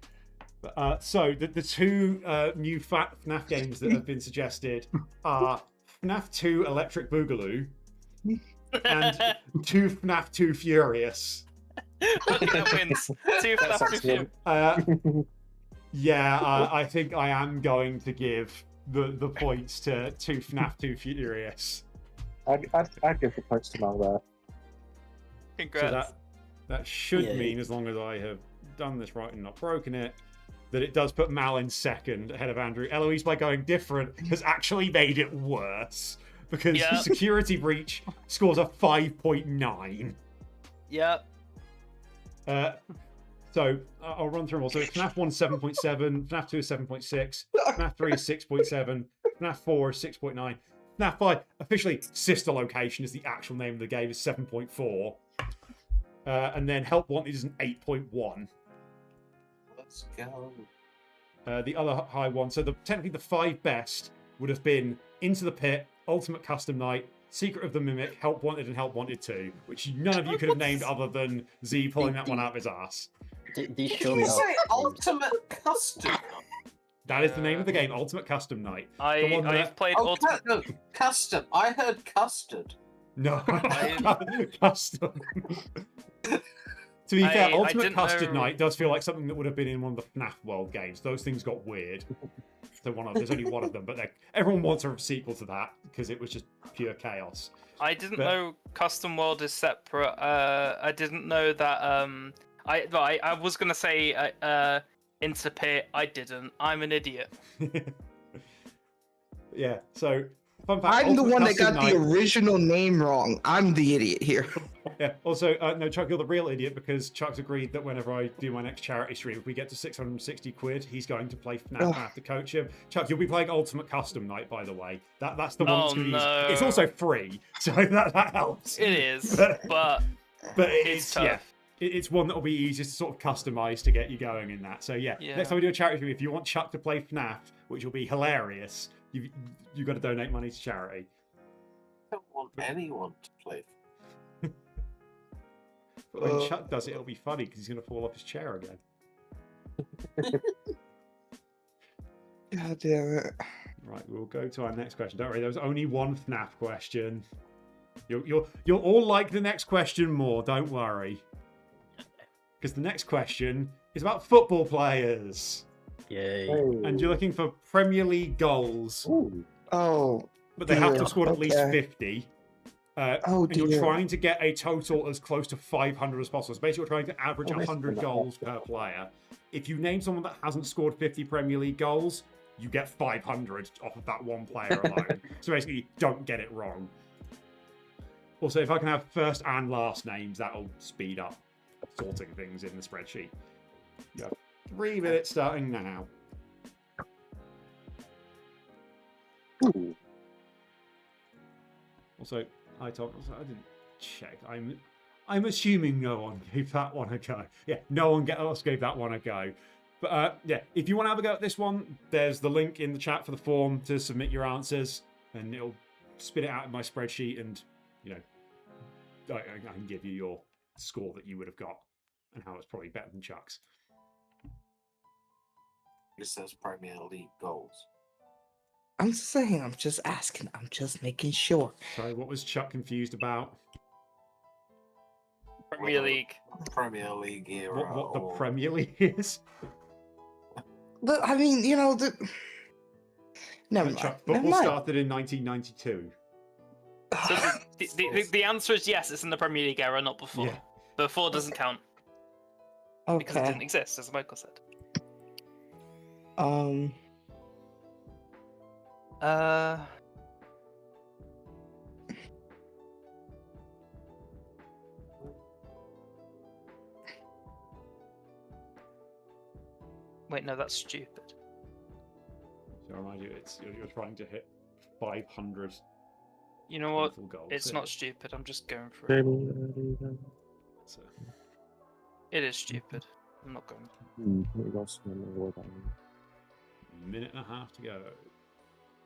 But, so, the two new FNAF games that have been suggested are FNAF 2 Electric Boogaloo and 2 FNAF 2 Furious. That wins. 2 FNAF 2. Yeah, I think I am going to give the points to 2 FNAF 2 Furious. I'd give the points to Mal there. Congrats. So that should mean, as long as I have done this right and not broken it, that it does put Mal in second ahead of Andrew. Eloise, by going different, has actually made it worse. Because Security Breach scores a 5.9. Yep. So I'll run through them all. So FNAF 1 7.7, FNAF 2 is 7.6, FNAF 3 is 6.7, FNAF 4 is 6.9, FNAF 5, officially Sister Location is the actual name of the game, is 7.4. And then Help Wanted is an 8.1. Let's go. The other high one, so technically the 5 best would have been Into the Pit, Ultimate Custom Night, Secret of the Mimic, Help Wanted, and Help Wanted 2, which none of you could have named other than Z pulling that one out of his ass. These Did surely you are. say Ultimate Custom? That is the name of the game, Ultimate Custom Night. The one I've that... played Oh, Ultimate. no, custard. I heard custard. No, Custom. To be fair, I Ultimate didn't Custard know- Night does feel like something that would have been in one of the FNAF World games. Those things got weird. So there's only one of them, but everyone wants a sequel to that because it was just pure chaos. I didn't But- know Custom World is separate. I didn't know that. I was gonna say Interpit. I didn't. I'm an idiot. Yeah, so fun fact. I'm the Ultimate one that Custom got Night- the original name wrong. I'm the idiot here. Yeah. Also, no, Chuck, you're the real idiot because Chuck's agreed that whenever I do my next charity stream, if we get to 660 quid, he's going to play FNAF. Ugh. I have to coach him. Chuck, you'll be playing Ultimate Custom Night, by the way. That's the one Oh, that's going to no. use. It's also free, so that helps. It is, But- but But it's tough. yeah, it's one that will be easiest to sort of customize to get you going in that. So yeah, Yeah. next time we do a charity stream, if you want Chuck to play FNAF, which will be hilarious, you've got to donate money to charity. I don't want anyone to play. But when Chuck does it, it'll be funny because he's going to fall off his chair again. God damn it. Right, we'll go to our next question. Don't worry, there was only one FNAF question. You'll all like the next question more. Don't worry, because the next question is about football players, Yay. and you're looking for Premier League goals, Ooh. Oh, but they have to dear, have scored at least okay. 50. Oh, and you're dear. trying to get a total as close to 500 as possible. So basically, you're trying to average Oh, that's 100 not goals bad. per player. If you name someone that hasn't scored 50 Premier League goals, you get 500 off of that one player alone. So basically, don't get it wrong. Also, if I can have first and last names, that'll speed up sorting things in the spreadsheet. You have 3 minutes starting now. Ooh. Also, I didn't check. I'm assuming no one gave that one a go. Yeah, no one else gave that one a go. But yeah, if you want to have a go at this one, there's the link in the chat for the form to submit your answers, and it'll spit it out in my spreadsheet, and you know, I can give you your score that you would have got, and how it's probably better than Chuck's. It says Premier League goals. I'm saying, I'm just asking, I'm just making sure. So, what was Chuck confused about? Premier League. Premier League era. What the or- Premier League is? But I mean, you know, never mind. Chuck, Never football mind. started in 1992. So the answer is yes. It's in the Premier League era, not before. Yeah. Before doesn't count because it Okay. didn't exist, as Michael said. Wait, no, that's stupid. So I remind you, you're trying to hit 500 You know what? total goals. It's Yeah. not stupid. I'm just going for it. So, It is stupid. I'm not going. minute and a half to go.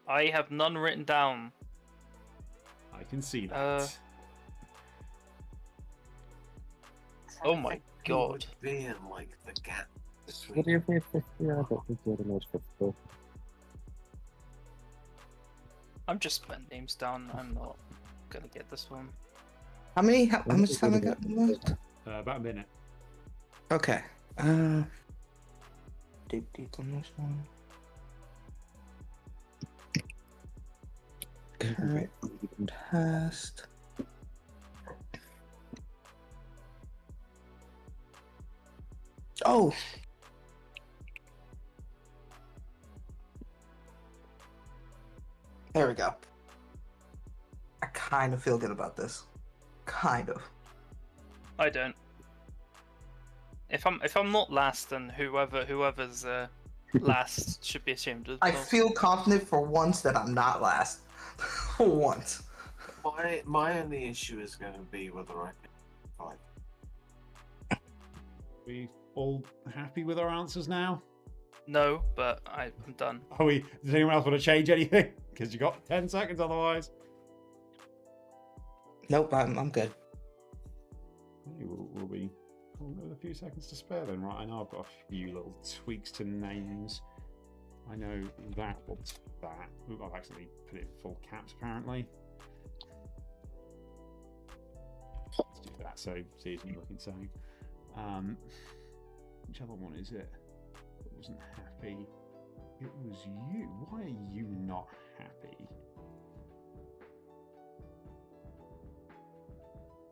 I have none written down. I can see that. Oh my god. Being like the gap What between. do you think 50? I don't think you're the most 50. I'm just putting names down. I'm not gonna get this one. How much time I got left? About a minute. Okay. Dig deep on this one. Current past. Oh. There we go. I kind of feel good about this. Kind of. I don't. If I'm not last, then whoever's last should be ashamed of I themselves. feel confident for once that I'm not last. For once. My only issue is going to be whether I can fight. We all happy with our answers now? No, but I'm done. Are we? Does anyone else want to change anything? Because you got 10 seconds otherwise. Nope, I'm good. We'll be with a few seconds to spare then, right? I know I've got a few little tweaks to names. I know that was that. Ooh, I've actually put it full caps apparently. Let's do that so see if you looking saying. Which other one is it? That wasn't happy. It was you. Why are you not happy?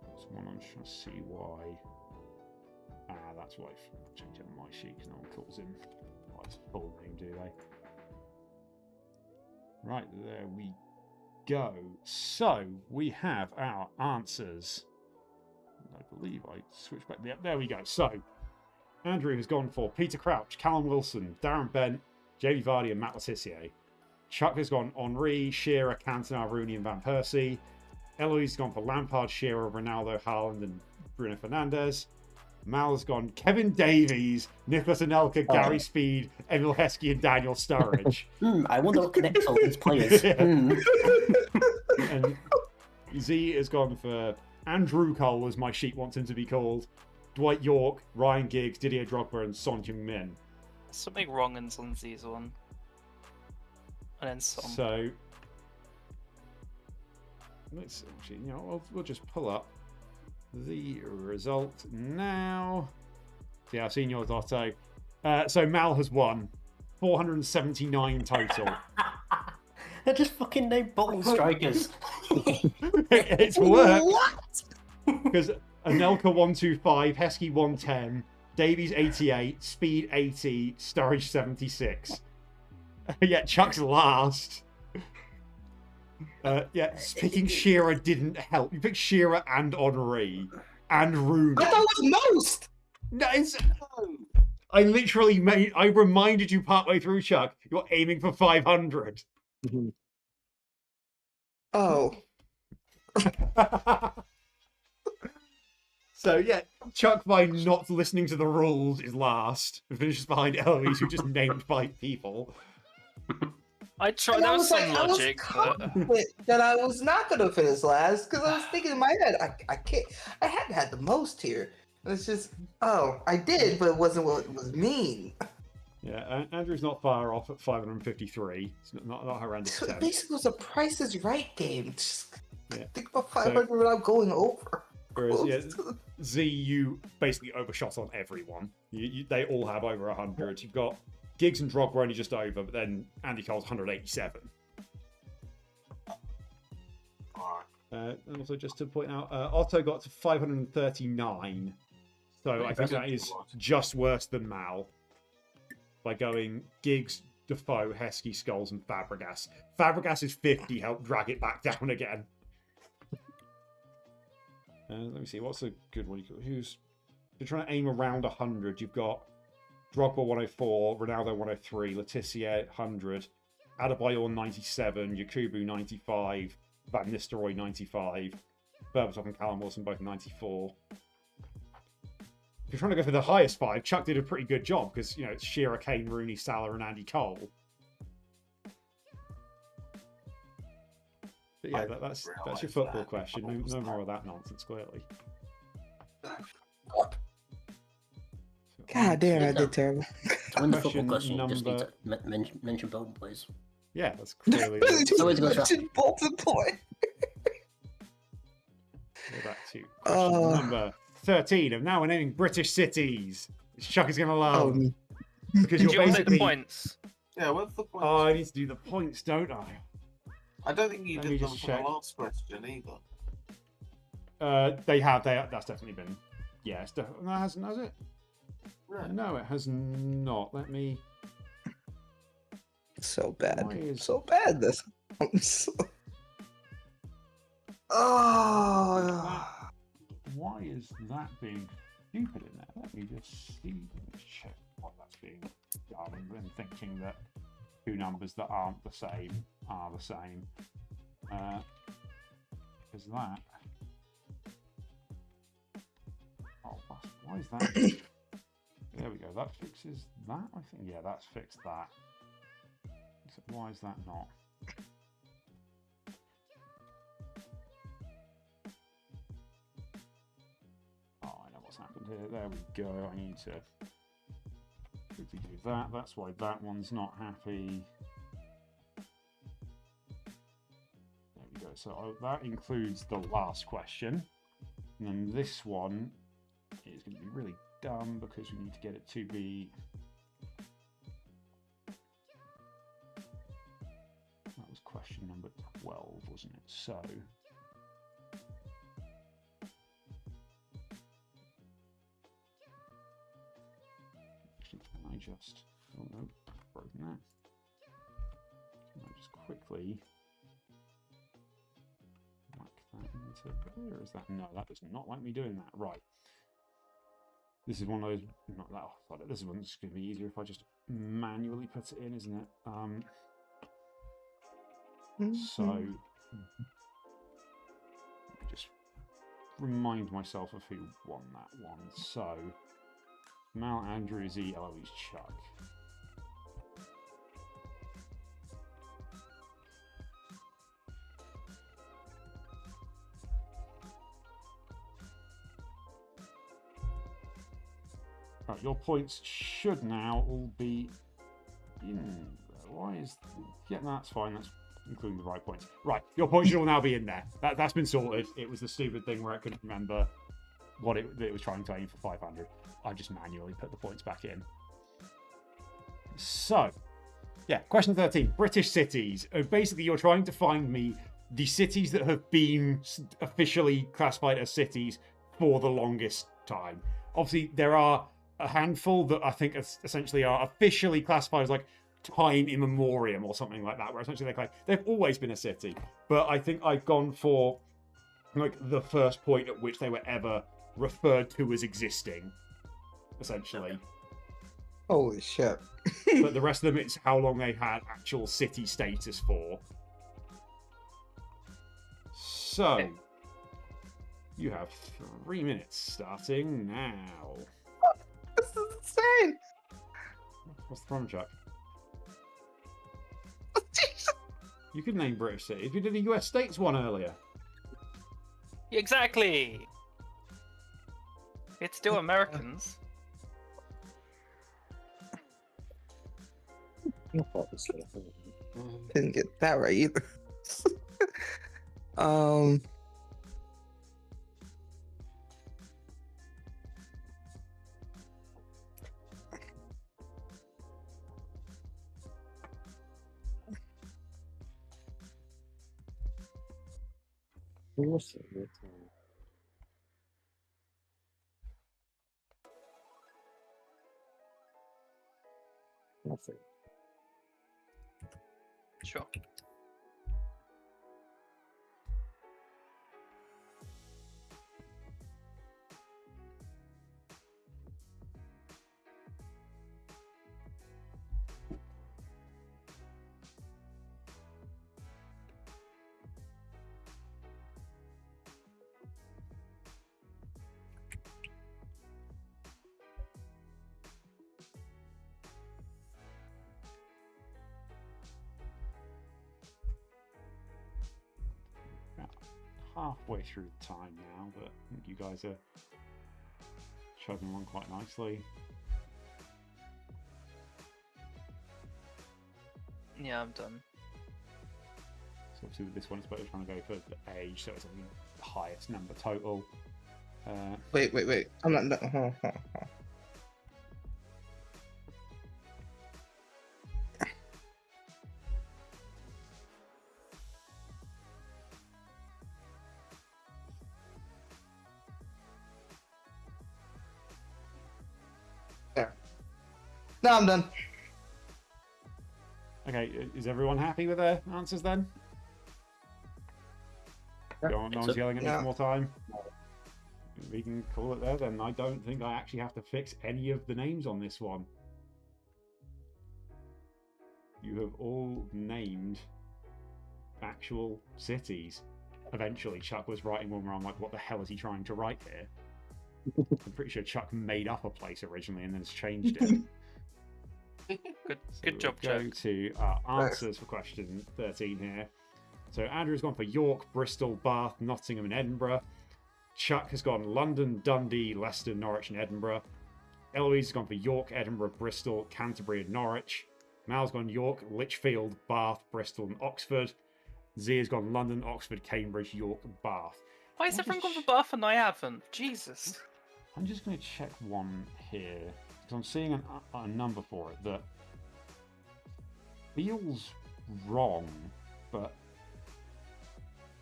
That's one I'm trying to see why. Ah, that's why I've changed it on my sheet because no one calls him by his full name, do they? Right, there we go. So we have our answers. I believe I switched back. Yep, there we go. So Andrew has gone for Peter Crouch, Callum Wilson, Darren Bent, Jamie Vardy, and Matt Le Tissier. Chuck has gone Henri, Shearer, Cantona, Rooney, and Van Persie. Eloise has gone for Lampard, Shearer, Ronaldo, Haaland, and Bruno Fernandes. Mal has gone Kevin Davies, Nicholas Anelka, Gary Speed, Emil Heskey, and Daniel Sturridge. I wonder what connects all these players. And Z has gone for Andrew Cole, as my sheet wants him to be called, Dwight York, Ryan Giggs, Didier Drogba, and Son Heung-min. Something wrong in Lindsay's one. And then Son. So let's actually, we'll just pull up the result now. So yeah, I've seen yours, Otto. So Mal has won 479 total. They're just fucking named bottle strikers. It's worked. What? Because Anelka 125, Heskey 110, Davies 88, Speed 80, Sturridge 76. Yeah, Chuck's last. Yeah, picking Shearer didn't help. You picked Shearer and Henri and Rooney. I thought it was most. No, I literally I reminded you partway through, Chuck. You're aiming for 500. Oh. So yeah, Chuck, by not listening to the rules, is last. And finishes behind Eloise, who just named 5 people. I tried. And There was some I was logic, confident that I was not gonna finish last because I was thinking in my head, I can't. I hadn't had the most here. It's just, I did, but it wasn't what it was mean. Yeah, Andrew's not far off at 553. It's not horrendous. So basically, it was a Price is Right game. Just Yeah. think about 500 without going over. Whereas, yeah, Z, you basically overshot on everyone. They all have over 100. You've got Giggs and Drogba only just over, but then Andy Cole's 187. And also, just to point out, Otto got to 539. So I think that is just worse than Mal by going Giggs, Defoe, Heskey, Scholes, and Fabregas. Fabregas is 50, helped drag it back down again. Let me see, what's a good one? Who's you're trying to aim around 100? You've got Drogba 104, Ronaldo 103, Le Tissier 100, Adebayor 97, Yakubu 95, Van Nistelrooy 95, Berbatov and Callum Wilson both 94. If you're trying to go for the highest 5, Chuck did a pretty good job because it's Shearer, Kane, Rooney, Salah, and Andy Cole. But yeah, that's your football question. No more of that nonsense, clearly. God damn, I did terrible. To win the football Question question, you just need to number- mention Bolton, please. Yeah, that's clearly. Always goes right. Bolton play. Go back to question Oh. number 13 of now we're naming British cities. Which Chuck is going to love. Because Do you're you want to take basically. the points? Yeah, what's the point? Oh, I need to do the points, don't I? I don't think you Let me did them just for check. the last question either. That's definitely been. Yeah, no, it hasn't, has it? Right. No, it has not. Let me. So bad. Why is- So bad this. Oh. Why is that being stupid in there? Let me just see. Let's check what that's being done. And thinking that two numbers that aren't the same are the same. Is that? Oh, why is that? There we go. That fixes that. I think. Yeah, that's fixed that. So why is that not? Oh, I know what's happened here. There we go. I need to quickly do that. That's why that one's not happy. There we go. So that includes the last question. And then this one is going to be really dumb because we need to get it to be... That was question number 12, wasn't it? So... Can I just... Oh no, broken that. Can I just quickly... whack that into there? Is that... No, that does not like me doing that. Right. This is one of those... Not that... Oh, this one's going to be easier if I just manually put it in, isn't it? So... Let me just remind myself of who won that one. So... Mal, Andrew, Z, Eloise, Chuck. Right, your points should now all be in there. Why is... Yeah, no, that's fine. That's including the right points. Right, your points should all now be in there. That's been sorted. It was the stupid thing where I couldn't remember what it was trying to aim for 500. I just manually put the points back in. So, yeah, question 13. British cities. Basically, you're trying to find me the cities that have been officially classified as cities for the longest time. Obviously, there are a handful that I think essentially are officially classified as like time immemorial or something like that, where essentially they've always been a city. But I think I've gone for like the first point at which they were ever referred to as existing, essentially. Holy shit. But the rest of them, it's how long they had actual city status for. So, you have 3 minutes starting now. This is insane. What's the problem, Chuck? You could name British cities. We did a US states one earlier. Exactly. It's still Americans. Obviously. Didn't get that right either. Nothing. Sure. Halfway through the time now, but I think you guys are chugging along quite nicely. Yeah, I'm done. So obviously with this one, it's better trying to go for the age, so it's the highest number total. Wait. I'm not. There. No, I'm done. Okay, is everyone happy with their answers then? No one's yelling at me for more time? We can call it there then. I don't think I actually have to fix any of the names on this one. You have all named actual cities. Eventually, Chuck was writing one where I'm like, what the hell is he trying to write here? I'm pretty sure Chuck made up a place originally and then has changed it. Good job, Go Chuck. to answers for question 13 here. So Andrew's gone for York, Bristol, Bath, Nottingham and Edinburgh. Chuck has gone London, Dundee, Leicester, Norwich and Edinburgh. Eloise has gone for York, Edinburgh, Bristol, Canterbury, and Norwich. Mal's gone York, Lichfield, Bath, Bristol, and Oxford. Z has gone London, Oxford, Cambridge, York, and Bath. Why is everyone gone for Bath and I haven't? Jesus. I'm just going to check one here because I'm seeing a number for it that feels wrong, but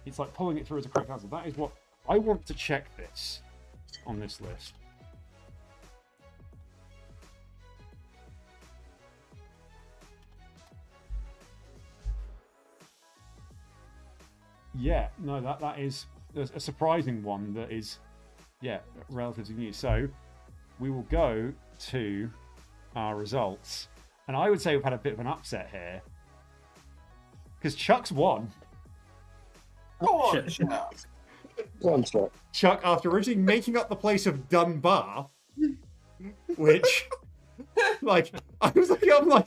it's like pulling it through as a correct answer. That is what I want to check this on this list. Yeah, no, that is a surprising one that is, yeah, relatively new. So we will go to our results. And I would say we've had a bit of an upset here. Because Chuck's won. Go on, Chuck. Go on, Chuck. Chuck, after originally making up the place of Dunbar, which, like, I was like, I'm like,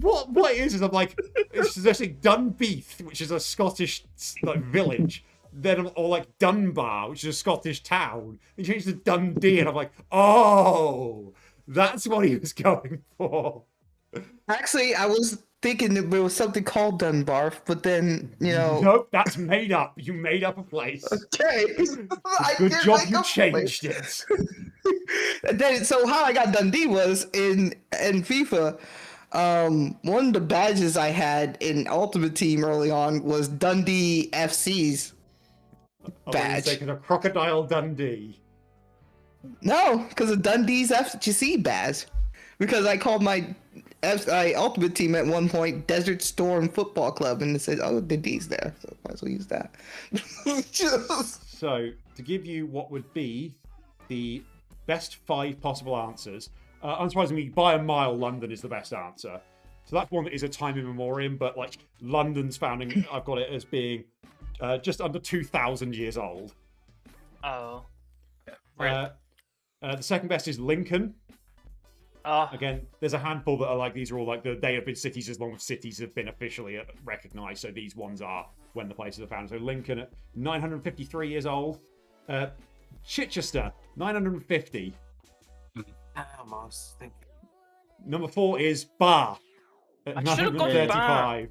what is this? I'm like, it's suggesting Dunbeath, which is a Scottish like village. Then, or like Dunbar, which is a Scottish town. He changed to Dundee, and I'm like, oh, that's what he was going for. Actually, I was thinking that there was something called Dunbar, but then, you know. Nope, that's made up. You made up a place. Okay. Good job you changed it. And then, so how I got Dundee was in FIFA. One of the badges I had in Ultimate Team early on was Dundee FC's badge. Taking a Crocodile Dundee. No, because of Dundee's FGC badge. Because I called my Ultimate Team at one point Desert Storm Football Club, and it said, "Oh, Dundee's there," so might as well use that. So, to give you what would be the best 5 possible answers, unsurprisingly, by a mile, London is the best answer. So that's one that is a time in memoriam, but like London's founding, I've got it as being just under 2,000 years old. Oh. The second best is Lincoln. Oh. Again, there's a handful that are like, these are all like, they have been cities as long as cities have been officially recognised. So these ones are when the places are founded. So Lincoln at 953 years old. Chichester, 950. Damn, I was thinking. Number 4 is Bath at I should have gone 935.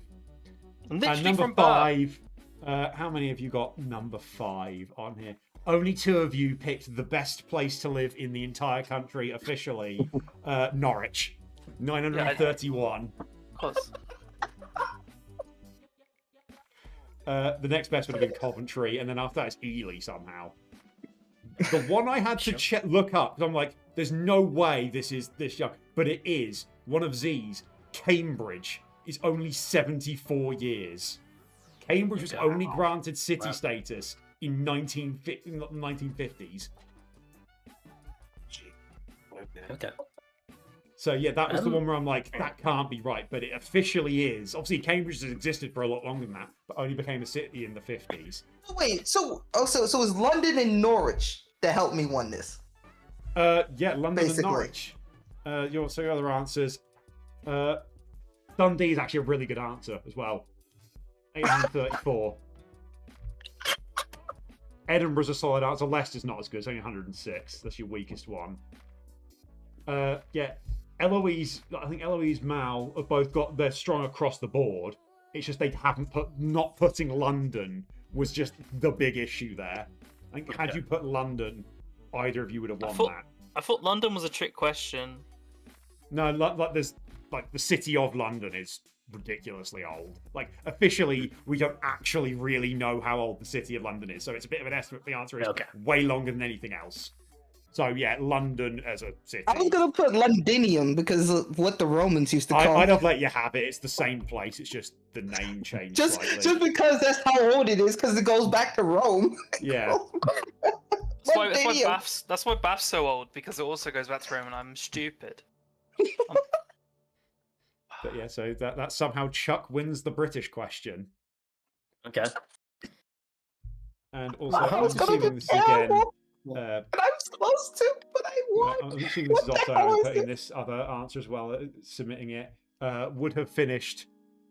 Literally And number from Bath. 5, how many have you got number 5 on here? Only 2 of you picked the best place to live in the entire country officially. Norwich, 931. Close. The next best would have been Coventry, and then after that it's Ely somehow. The one I had to look up, because I'm like, there's no way this is this young, but it is. One of Z's, Cambridge, is only 74 years. Cambridge was only granted city status in 1950s. Okay. So yeah, that was the one where I'm like, that can't be right, but it officially is. Obviously, Cambridge has existed for a lot longer than that, but only became a city in the 50s. Wait, so it was London and Norwich that helped me win this. Yeah, London Basically. and Norwich. Your other answers. Dundee is actually a really good answer as well. 834. Edinburgh's a solid answer. Leicester's not as good. It's only 106. That's your weakest one. Yeah, Eloise. I think Eloise, Mal have both got. They're strong across the board. It's just they haven't not putting London was just the big issue there. I think had you put London, either of you would have won that. I thought London was a trick question. No, like there's like the city of London is ridiculously old. Like officially, we don't actually really know how old the city of London is, so it's a bit of an estimate. The answer is way longer than anything else. So yeah, London as a city. I was gonna put Londinium because of what the Romans used to call I'd it. have let you have it. It's the same place. It's just the name changed slightly. Just because that's how old it is, because it goes back to Rome. Yeah. That's why Bath's so old, because it also goes back to Rome, and I'm stupid. But yeah, so that somehow Chuck wins the British question. Okay. And also, I I'm was gonna assuming be this is again. terrible. And I'm supposed to, but I won. I'm assuming this What is the also hell is putting it? this other answer as well, submitting it. Would have finished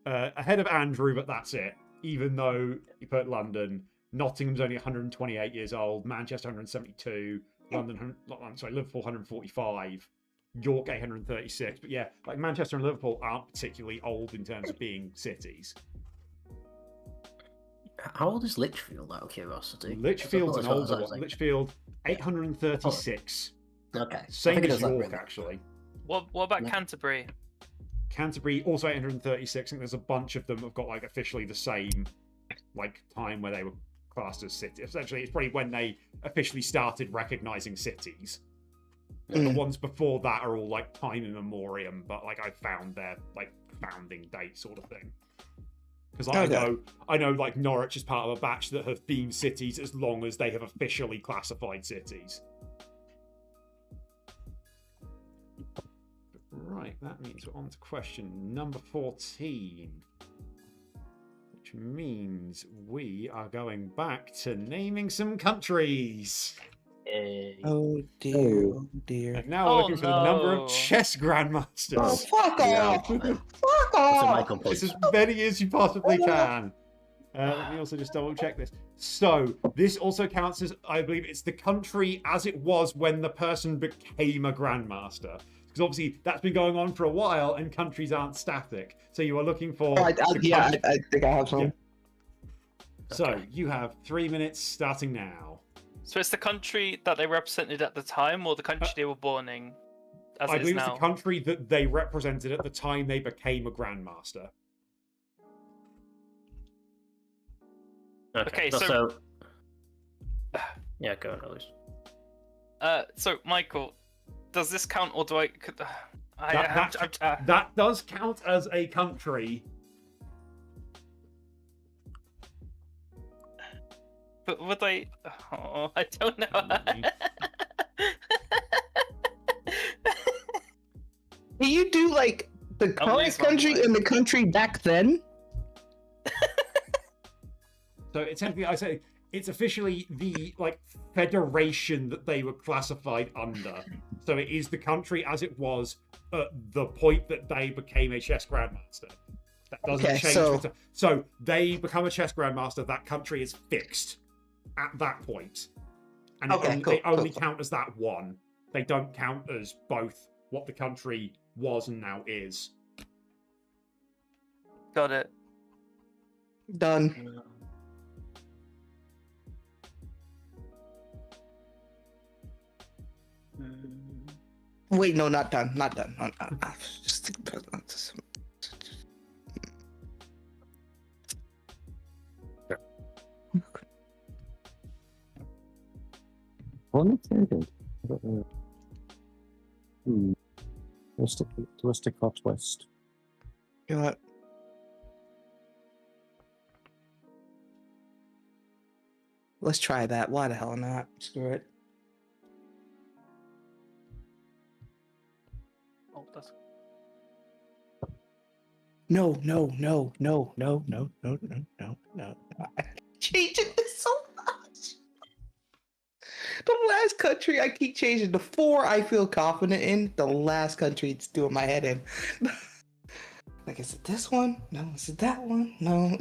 ahead of Andrew, but that's it. Even though you put London, Nottingham's only 128 years old, Manchester 172, Liverpool 145. York 836. But yeah, like Manchester and Liverpool aren't particularly old in terms of being cities. How old is Lichfield, out of curiosity? Lichfield's an That's what I older was one. like- Lichfield 836. Okay. I Same figured it as was that York, really. actually. What about Yeah. Canterbury? Canterbury also 836. I think there's a bunch of them have got like officially the same like time where they were classed as cities. Essentially, it's probably when they officially started recognizing cities. The ones before that are all like time in memoriam, but like I found their like founding date sort of thing. Because I know like Norwich is part of a batch that have been cities as long as they have officially classified cities. Right, that means we're on to question number 14. Which means we are going back to naming some countries. Oh dear, oh dear. And now we're looking for the number no. of chess Oh, grandmasters. fuck Yeah. off! Fuck So off! Michael It's points. as many as you possibly can. Let me also just double check this. So, this also counts as, I believe, it's the country as it was when the person became a grandmaster. Because obviously, that's been going on for a while, and countries aren't static. So, you are looking for. I the think I have some. Yeah. So, you have 3 minutes starting now. So it's the country that they represented at the time, or the country they were born in, as I it is believe it's now. the country that they represented at the time they became a grandmaster. Okay, so yeah, go on, Ellis. So Michael, does this count, or do I? That does count as a country. But would I? Oh, I don't know. Can you do like the current losing my country mind. and the country back then? So it's technically, I say, it's officially the like federation that they were classified under. So it is the country as it was at the point that they became a chess grandmaster. That doesn't Okay, change. so- So they become a chess grandmaster. That country is fixed at that point, and Okay, cool, they only cool. count as that one. They don't count as both what the country was and now is. Got it. Done. Wait, no, not done. Not done. Just think about that. What am I thinking? I don't know. Twist or twist. You know what? Let's try that. Why the hell not? Screw it. Oh, that's No. I changing this so much. The last country I keep changing. The four I feel confident in. The last country it's doing my head in. Like, is it this one? No. Is it that one? No.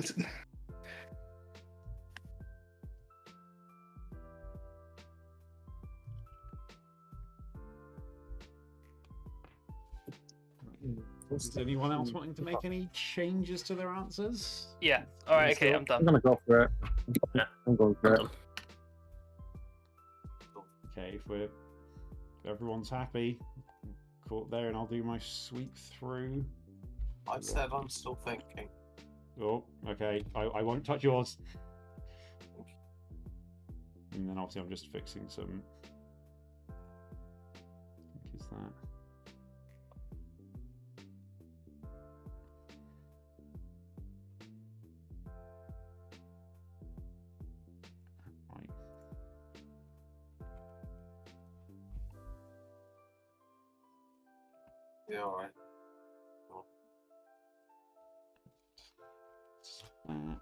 Is anyone else wanting to make any changes to their answers? yeah. All right. Okay, I'm I'm done. gonna go for it. I'm going for it. Okay, if everyone's happy, caught there, and I'll do my sweep through. I said I'm still thinking. Oh, okay. I won't touch yours. And then obviously I'm just fixing some. I think is that. Right. Yeah, all right. That.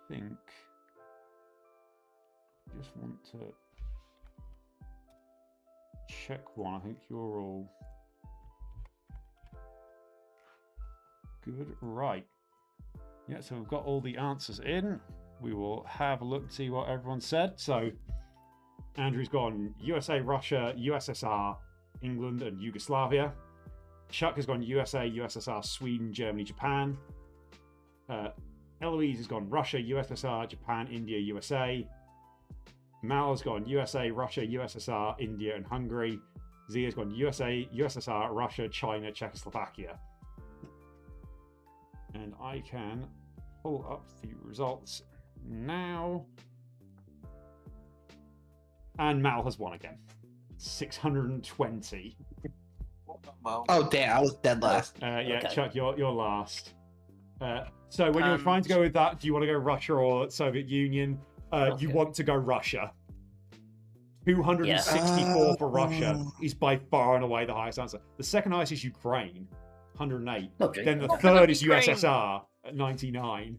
I think. Just want to check one. I think you're all good. Right. Yeah, so we've got all the answers in. We will have a look to see what everyone said. So Andrew's gone USA, Russia, USSR, England, and Yugoslavia. Chuck has gone USA, USSR, Sweden, Germany, Japan. Eloise has gone Russia, USSR, Japan, India, USA. Mal has gone USA, Russia, USSR, India, and Hungary. Z has gone USA, USSR, Russia, China, Czechoslovakia. And I can pull up the results now. And Mal has won again. 620. Well, Oh damn, I was dead last. Yeah, Okay. Chuck, you're last. So when you're trying to go with that, do you want to go Russia or Soviet Union? You Okay. want to go Russia. 264 for Russia is by far and away the highest answer. The second highest is Ukraine, 108. Okay. Then the What third about is Ukraine? USSR at 99.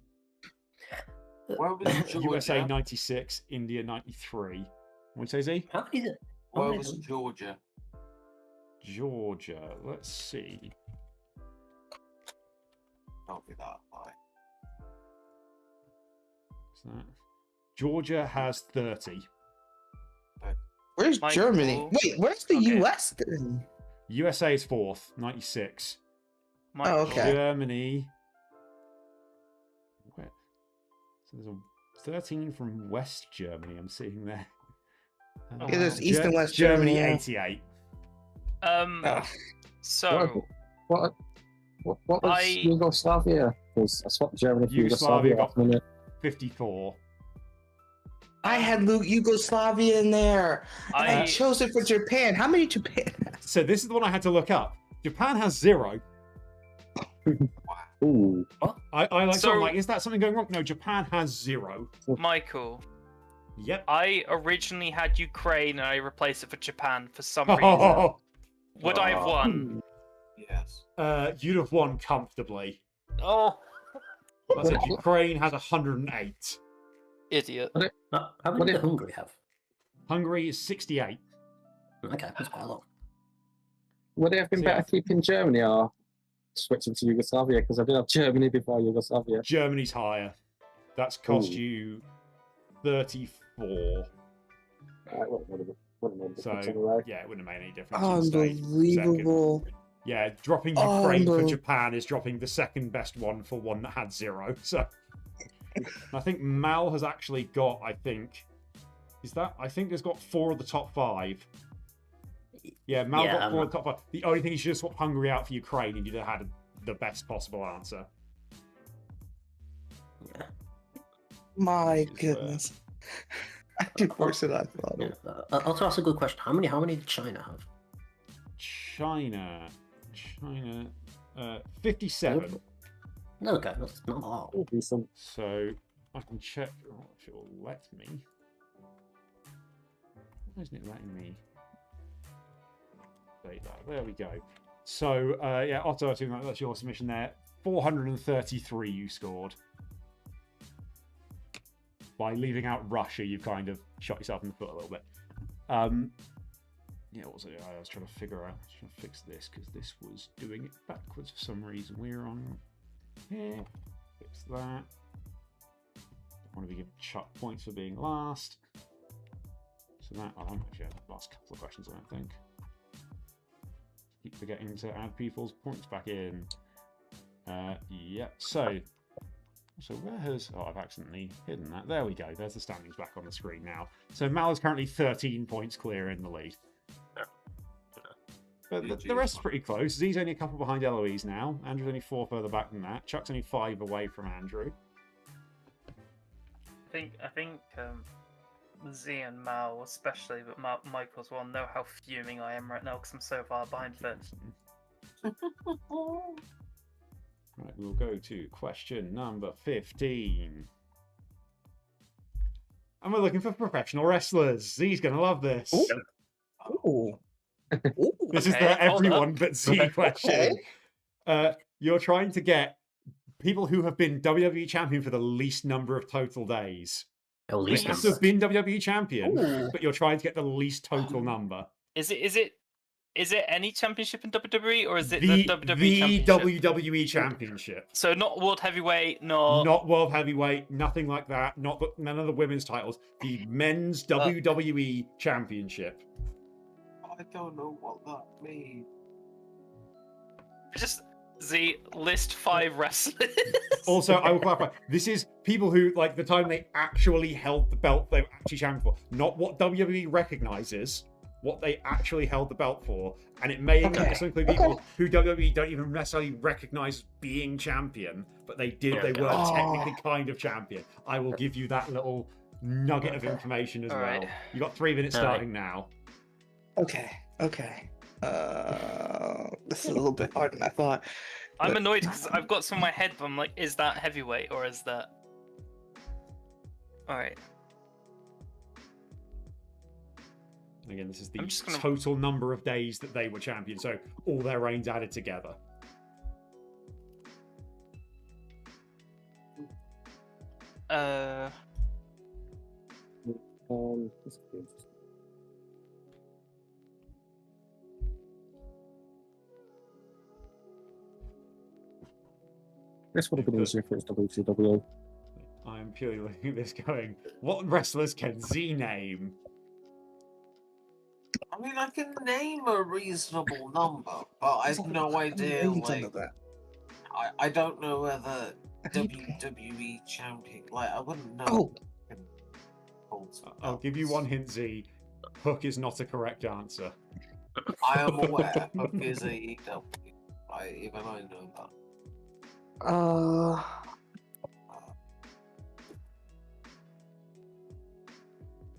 where was Georgia? USA 96, India 93. What do you say, Z? How many? Where many- was Georgia? Georgia. Let's see. Can't be that high. What's that? Georgia has 30. Where's Michael. Germany? Wait, where's the Okay. US then? USA is fourth, 96. Michael. okay. Germany. Where? So there's a 13 from West Germany. I'm seeing there. Oh, Yeah, there's wow. East and West Germany, Germany. 88. Ugh. So What was I- Yugoslavia? Because I swapped Germany for Yugoslavia Yugoslavia. got- last minute. 54. I had Yugoslavia in there. And I I chose it for Japan. How many Japan? So this is the one I had to look up. Japan has 0. Ooh. I like So- I'm like, is that something going wrong? No, Japan has 0. Michael. Yep. I originally had Ukraine and I replaced it for Japan for some reason. Oh, Would I have won? Yes. you'd have won comfortably. Oh, That's it. Ukraine has 108. idiot. How What many if- did Hungary have? Hungary is 68. Okay, that's quite a lot. Would it have been So, better yeah. keeping Germany or switching to Yugoslavia? Because I did have Germany before Yugoslavia. Germany's higher. That's cost Ooh. you 34. Right, wouldn't have made a So difference anyway. yeah, it wouldn't have made any difference. You'd stay second. Unbelievable. Yeah, dropping Ukraine for Unbelievable. Japan is dropping the second best one for one that had 0. So I think Mal has actually got, I think has got 4 of the top 5. Yeah, Mal Yeah, got 4 of the top 5. The only thing is you just swap Hungary out for Ukraine and you'd have had the best possible answer. Yeah. My goodness. I did worse than I thought. Yeah. Also, that's a good question. How many did China have? China, 57. Okay, that's not a lot. Oh, decent. So I can check if it will let me. Why isn't it letting me? There we go. So yeah, Otto, I think that's your submission there. 433 you scored. By leaving out Russia, you've kind of shot yourself in the foot a little bit. Yeah, what was it? I was trying to figure out, trying to fix this because this was doing it backwards for some reason. We're on here. Fix that. Don't want to be given Chuck points for being last. So that, I don't actually have the last couple of questions, I don't think. Keep forgetting to add people's points back in. Yeah, so where has, I've accidentally hidden that. There we go. There's the standings back on the screen now. So Mal is currently 13 points clear in the lead. But the rest is pretty close. Z's only a couple behind Eloise now. Andrew's only 4 further back than that. Chuck's only 5 away from Andrew. I think Z and Mal especially, but Michael's will know how fuming I am right now because I'm so far behind first. Right, we'll go to question number 15. And we're looking for professional wrestlers. Z's going to love this. Ooh. Ooh. Ooh. This is Okay, the hold everyone up. but Z question. You're trying to get people who have been WWE champion for the least number of total days. At You least have to have been WWE champion, Ooh. but you're trying to get the least total number. Is it Is it any championship in WWE or is it The the WWE championship? WWE Championship. So not World Heavyweight, not. Not World Heavyweight, nothing like that. None of the women's titles. The men's WWE Championship. I don't know what that means. Just list 5 wrestlers. Also, I will clarify. This is people who, like, the time they actually held the belt they were actually champion for. Not what WWE recognizes, what they actually held the belt for. And it may also include people who WWE don't even necessarily recognize as being champion, but they did. They were technically kind of champion. I will give you that little nugget of information as well. Right. You got 3 minutes starting now. Okay. This is a little bit harder than I thought. I'm annoyed because I've got some in my head, but I'm like, is that heavyweight or is that? All right. Again, this is the I'm just gonna- total number of days that they were champion, so all their reigns added together. This could be interesting. This would have been easier if it was WCW. I'm purely looking at this going, what wrestlers can Z name? I mean, I can name a reasonable number, but I have no idea. Like, I don't know whether WWE champion. Like, I wouldn't know. I'll give you one hint, Z. Hook is not a correct answer. I am aware of his AEW. Even I know that.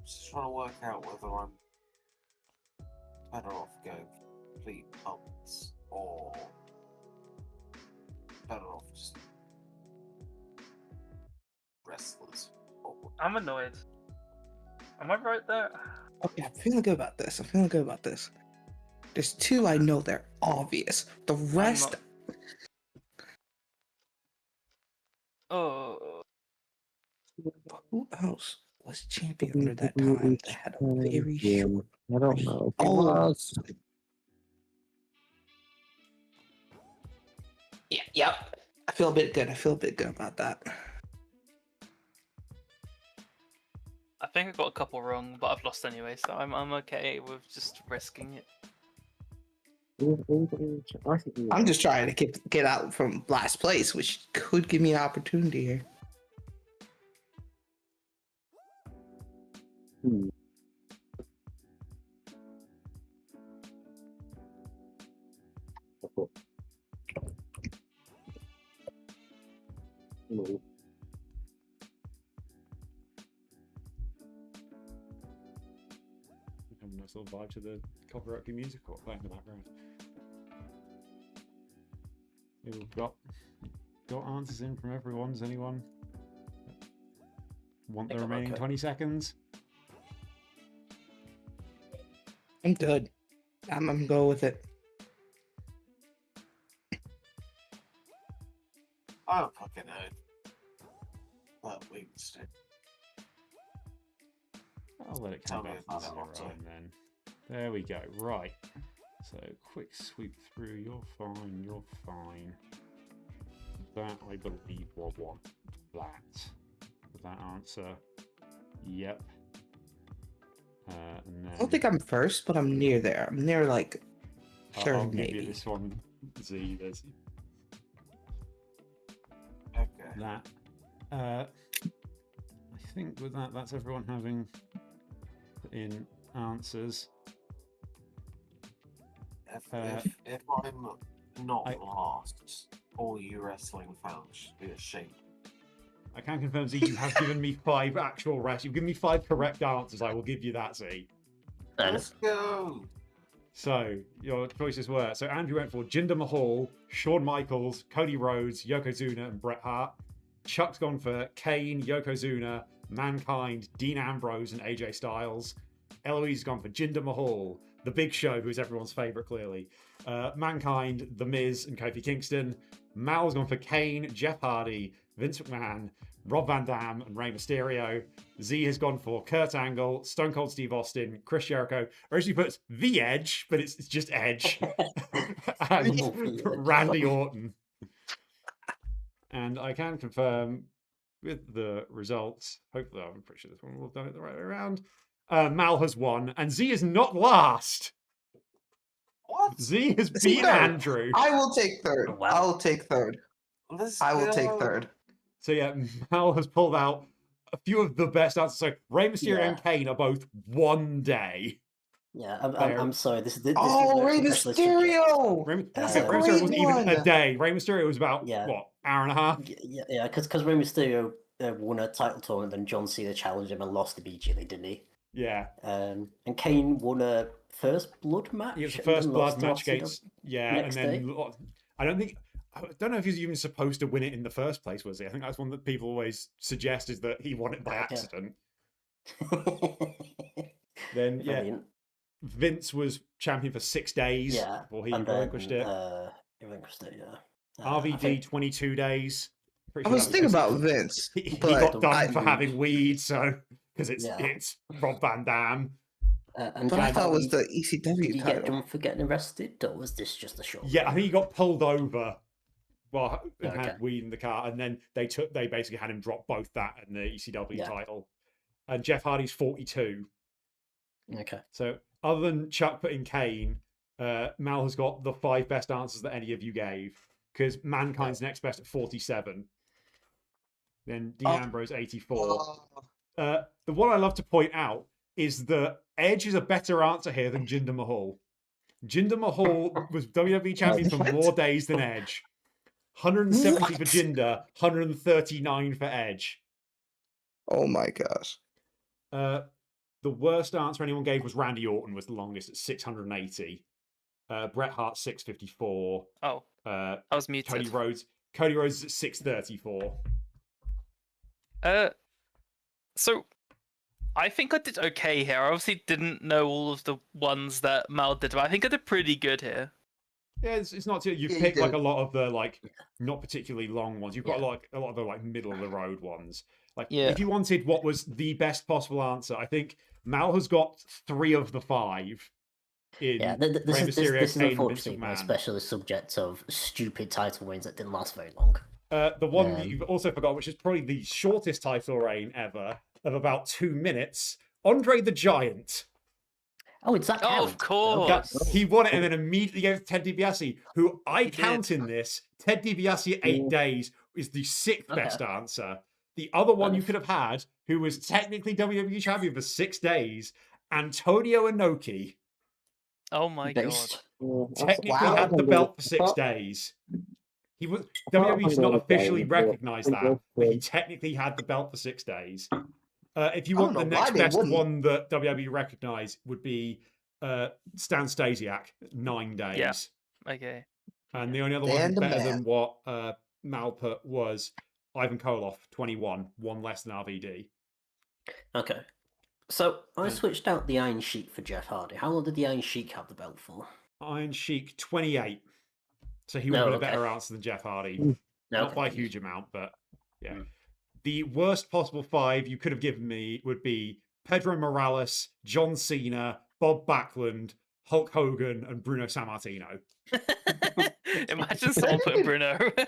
Just trying to work out whether I'm better off going complete puppets or better off just wrestlers. I'm annoyed. Am I right there? Okay, I'm feeling good about this. There's 2 I know they're obvious. The rest, Oh, who else was champion under that time? That had a very short. I don't know. It Oh. was. Yep. I feel a bit good about that. I think I got a couple wrong, but I've lost anyway, so I'm okay with just risking it. I think you- I'm just trying to get out from last place, which could give me an opportunity here. Hmm. No. A nice little vibe to the copyright music playing in the background. We've got answers in from everyone. Does anyone want the remaining 20 seconds? I'm good. I'm gonna go with it. I don't fucking know. But we can stick. I'll let it Tell come me back to if I don't 0 want to. and then there we go. Right. So quick sweep through. You're fine. That I believe will want that. With that answer. Yep. And then I don't think I'm first, but I'm near there. I'm near like I'll third, give you maybe. this one. Z. There's Okay. that. I think with that, that's everyone having put in answers. If I'm not I- last, all you wrestling fans should be ashamed. I can confirm, Z, you have given me 5 actual You've given me 5 correct answers. I will give you that, Z. Let's go. So your choices were: so Andrew went for Jinder Mahal, Shawn Michaels, Cody Rhodes, Yokozuna, and Bret Hart. Chuck's gone for Kane, Yokozuna, Mankind, Dean Ambrose, and AJ Styles. Eloise has gone for Jinder Mahal, The Big Show, who is everyone's favorite, clearly. Mankind, The Miz, and Kofi Kingston. Mal's gone for Kane, Jeff Hardy, Vince McMahon, Rob Van Dam and Rey Mysterio. Z has gone for Kurt Angle, Stone Cold Steve Austin, Chris Jericho. Originally puts The Edge, but it's just Edge. And Randy Orton. And I can confirm with the results. Hopefully, I'm pretty sure this one will have done it the right way around. Mal has won, and Z is not last. What? Z has See, beaten no, Andrew. I will take third. Wow. I'll take third. Let's I will take go. third. So yeah, Mal has pulled out a few of the best answers. So Rey Mysterio Yeah. and Kane are both one day. Yeah, Fair. I'm sorry. This is Oh, an Rey especially subject. Mysterio! Rey, That's yeah, a Rey Mysterio great wasn't even a one. day. Rey Mysterio was about Yeah. what, hour and a half? Yeah, because Rey Mysterio won a title tournament, then John Cena challenged him and lost immediately, didn't he? Yeah, And Kane won a first blood match. it was the and first then blood lost to match Austin against and next then day. I don't know if he was even supposed to win it in the first place. Was he? I think that's one that people always suggest is that he won it by Yeah. accident. Brilliant. Then Vince was champion for 6 days Yeah, before he and relinquished it. He relinquished it, yeah. I RVD think- 22 days. Pretty I sure was that thinking because about Vince, he but got done I, for having weed, so because it's Yeah. it's Rob Van Dam. and but I did thought it was he- the Did ECW he get title. done for getting arrested, or was this just a short? Yeah, I think he got pulled over. Well, and Okay. had weed in the car, and then they basically had him drop both that and the ECW Yeah. title. And Jeff Hardy's 42. Okay. So other than Chuck putting Kane, Mal has got the 5 best answers that any of you gave. Because Mankind's next best at 47. Then Dean Oh. Ambrose 84. Oh, The one I love to point out is that Edge is a better answer here than Jinder Mahal. Jinder Mahal was WWE champion for What? more days than Edge. 170 for What? Jinder, 139 for Edge. oh my gosh. The worst answer anyone gave was Randy Orton was the longest at 680. Bret Hart 654. Oh, Uh, I was muted. Cody Rhodes is at 634. So I think I did okay here. I obviously didn't know all of the ones that Mal did, but I think I did pretty good here. Yeah, it's not too. You've Yeah, you picked like did. a lot of the like not particularly long ones. You've got Yeah. like a lot of the like middle of the road ones. Like Yeah. if you wanted what was the best possible answer, I think Mal has got 3 of the 5. In Yeah, this Rey is Mysterio, this is Kane, and Vince unfortunately my McMahon. special subject of stupid title reigns that didn't last very long. The one that Um, you've also forgot, which is probably the shortest title reign ever, of about 2 minutes, Andre the Giant. Oh, it's that Oh, count? of course. Okay. He won it and then immediately gave it to Ted DiBiase, who I He did. count in this. Ted DiBiase, 8 days, is the 6th Okay. best answer. The other one you Nice. could have had, who was technically WWE champion for 6 days, Antonio Inoki, Oh my Based. technically wow. had the belt for 6 days. He was WWE's not officially recognised that, but he technically had the belt for 6 days. If you I want don't the know why next they best wouldn't. one that WWE recognise would be Stan Stasiak, 9 days. Yeah. Okay. And the only other one Dan that's the better man. than what Mal put was Ivan Koloff, 21, 1 less than RVD. Okay. So I Yeah. switched out the Iron Sheik for Jeff Hardy. How long did the Iron Sheik have the belt for? Iron Sheik, 28. So he would have Oh, been a okay. better answer than Jeff Hardy. Not Okay. by a huge amount, but yeah. The worst possible 5 you could have given me would be Pedro Morales, John Cena, Bob Backlund, Hulk Hogan, and Bruno Sammartino. Imagine someone put Bruno. I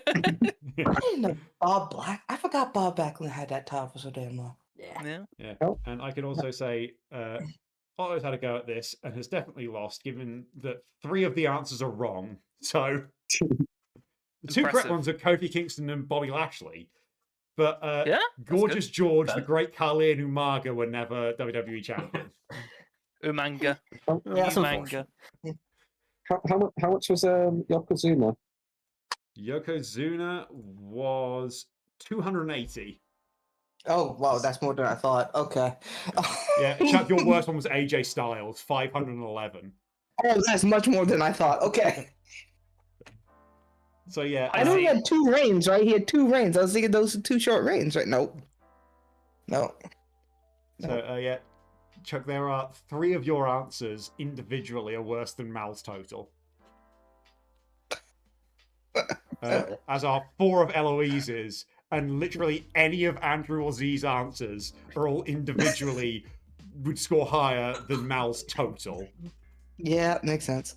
didn't know Bob Black. I forgot Bob Backlund had that title for so damn long. Yeah. Yeah. Yeah. Oh. And I can also say Otto's had a go at this and has definitely lost, given that 3 of the answers are wrong. So the 2 correct Impressive. ones are Kofi Kingston and Bobby Lashley. But Yeah, Gorgeous George, the Okay. great Khali and Umaga were never WWE champions. Umanga. Yeah, that's Umanga. unfortunate. How much was Yokozuna? Yokozuna was 280. Oh wow, that's more than I thought. Okay. Yeah, Chuck, your worst one was AJ Styles, 511. Oh, that's much more than I thought. Okay. So yeah, I know he had 2 reigns, right? He had 2 reigns. I was thinking those are 2 short reigns, right? Nope. No. so yeah, Chuck, there are 3 of your answers individually are worse than Mal's total. As are 4 of Eloise's, and literally any of Andrew or Z's answers are all individually would score higher than Mal's total. Yeah, makes sense.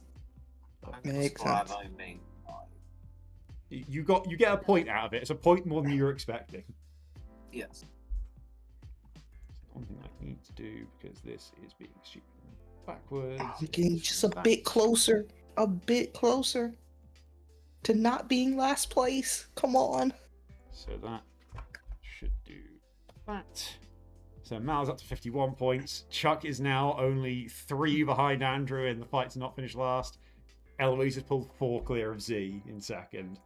I'm Makes just glad sense. I named mine. You get a point out of it. It's a point more than you were expecting. Yes. One thing I need to do because this is being stupid backwards. I'm getting just a that. bit closer to not being last place. Come on. So that should do that. So Mal's up to 51 points. Chuck is now only 3 behind Andrew, and the fight's not finished last. Eloise has pulled 4 clear of Z in second.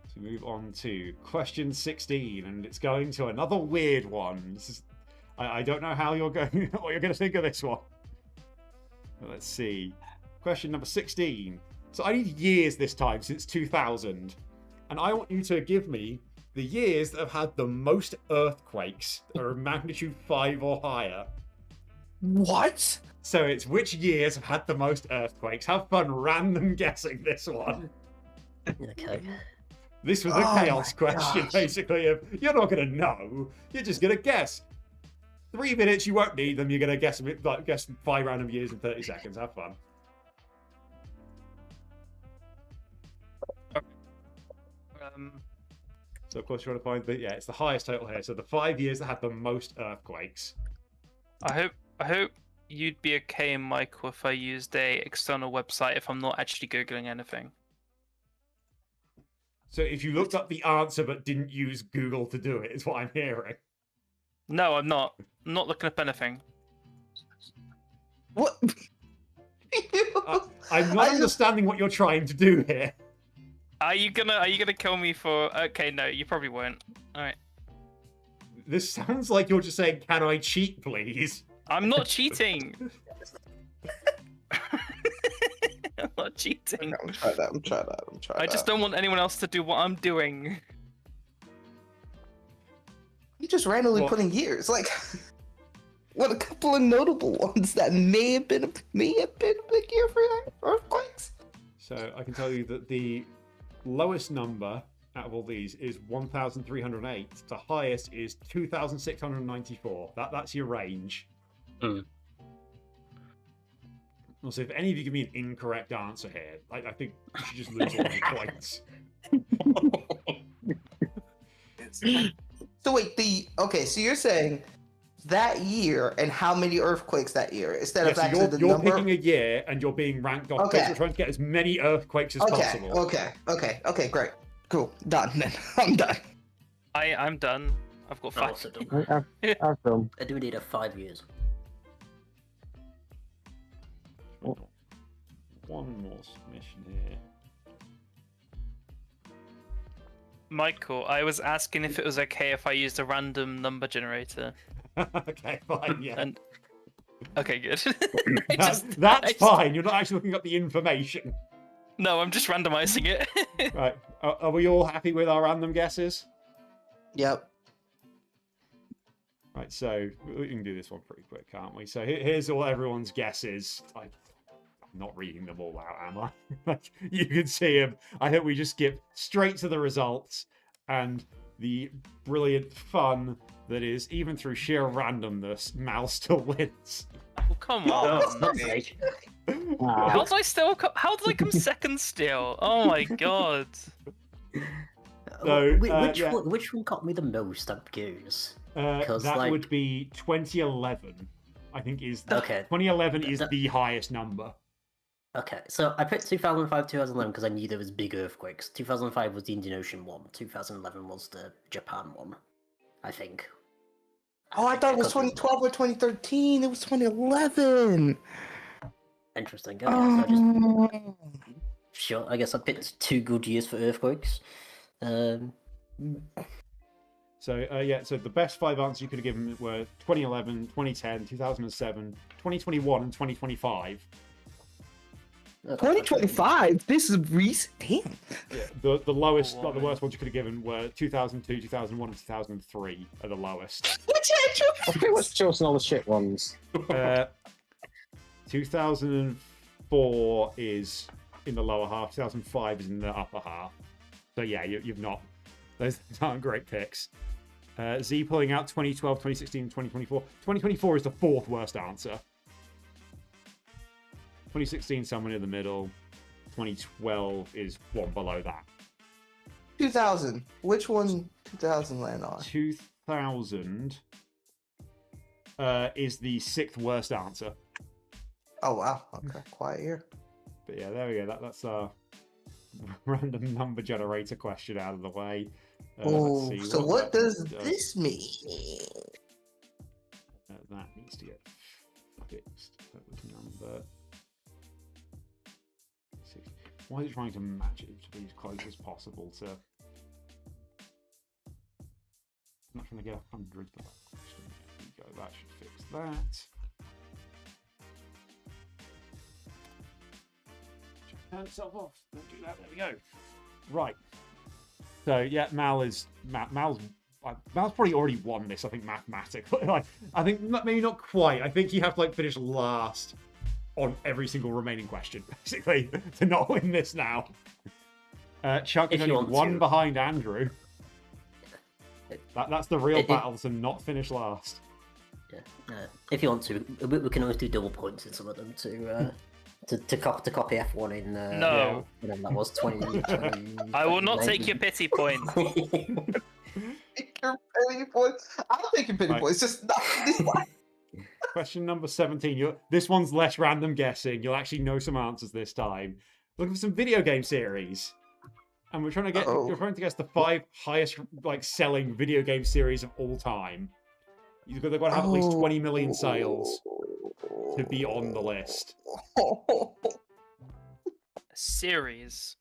So move on to question 16, and it's going to another weird one. This is, I don't know how you're going, what you're going to think of this one. But let's see. Question number 16. So I need years this time, since 2000. And I want you to give me the years that have had the most earthquakes that are magnitude 5 or higher. What? So it's which years have had the most earthquakes. Have fun random guessing this one. Okay. This was a Oh chaos my question, gosh. basically. Of you're not going to know. You're just going to guess. 3 minutes, you won't need them. You're going to guess like guess 5 random years in 30 seconds. Have fun. So of course you want to find, but yeah, it's the highest total here. So the 5 years that had the most earthquakes. I hope you'd be okay, Michael, if I used a external website if I'm not actually googling anything. So if you looked up the answer but didn't use Google to do it, is what I'm hearing. No, I'm not. I'm not looking up anything. What? I'm not understanding what you're trying to do here. Are you gonna kill me for? Okay, no, you probably won't. All right. This sounds like you're just saying, "Can I cheat, please?" I'm not cheating. I'm not cheating. I'm trying that. I just don't want anyone else to do what I'm doing. I'm just randomly Well- putting years. Like, what a couple of notable ones that may have been a big year for earthquakes. So I can tell you that the lowest number out of all these is 1,308. The highest is 2,694. That's your range. Hmm. Also, if any of you give me an incorrect answer here, I think you should just lose all your points. It's So wait, so you're saying that year and how many earthquakes that year instead Yeah, of so actually the you're number? picking a year and you're being ranked off. Okay. You're trying to get as many earthquakes as possible. Okay, great. Cool. Done then. I'm done. I'm done. I've got I'm 5. also done. I've done. I do need a 5 years. One more submission here. Michael, I was asking if it was okay if I used a random number generator. Okay, fine, yeah. And okay, good. I That's just- fine. You're not actually looking up the information. No, I'm just randomizing it. Right. Are we all happy with our random guesses? Yep. Right, so we can do this one pretty quick, can't we? So here's all everyone's guesses. I'm not reading them all out, am I? Like, you can see them. I think we just skip straight to the results and the brilliant fun that is, even through sheer randomness, Mal still wins. Oh, come on. Not great. How did I still? How did I come second still? Oh my god. So, which yeah. which one got me the most? I'm curious. 'Cause, That like- would be 2011. I think is Okay. 2011 is That- the highest number. Okay, so I picked 2005, 2011 because I knew there was big earthquakes. 2005 was the Indian Ocean one. 2011 was the Japan one, I think. Oh, I thought it was Because- 2012 or 2013. It was 2011. Interesting. Okay, so I just Oh. sure. I guess I picked 2 good years for earthquakes. So so the best 5 answers you could have given were 2011, 2010, 2007, 2021, and 2025. 2025. This is recent. Damn. Yeah, the lowest, Oh, like the wow. worst ones you could have given were 2002, 2001, and 2003 are the lowest. What's I think let's chosen all the shit ones. 2004 is in the lower half. 2005 is in the upper half. So yeah, you've not. Those aren't great picks. Z pulling out 2012, 2016, 2024. 2024 is the fourth worst answer. 2016, someone in the middle. 2012 is one below that. 2000. Which one 2000 land on? 2000 is the sixth worst answer. Oh, wow. Okay. Quiet year. But yeah, there we go. That's a random number generator question out of the way. Oh, let's see so what that does this mean? That needs to get fixed. That was number 6. Why is it trying to match it to be as close as possible to? I'm not trying to get 100 for that question. There we go. That should fix that. Turn itself off. Don't do that. There we go. Right. So yeah, Mal's probably already won this. I think mathematically. Like, I think maybe not quite. I think you have to like finish last on every single remaining question, basically, to not win this now. Chuck is If you only want one to. behind Andrew. That's the real If- battle to not finish last. Yeah. If you want to, we can always do double points in some of them to copy F1 in. No. Whenever that was 20. I will not take your pity point. Take your pity points. I'll take your pity Right. points. Just not this one. Question number 17. This one's less random guessing. You'll actually know some answers this time. Looking for some video game series. And we're trying to get Uh-oh. you're trying to guess the 5 highest like selling video game series of all time. They've got to have at least 20 million sales to be on the list. Series.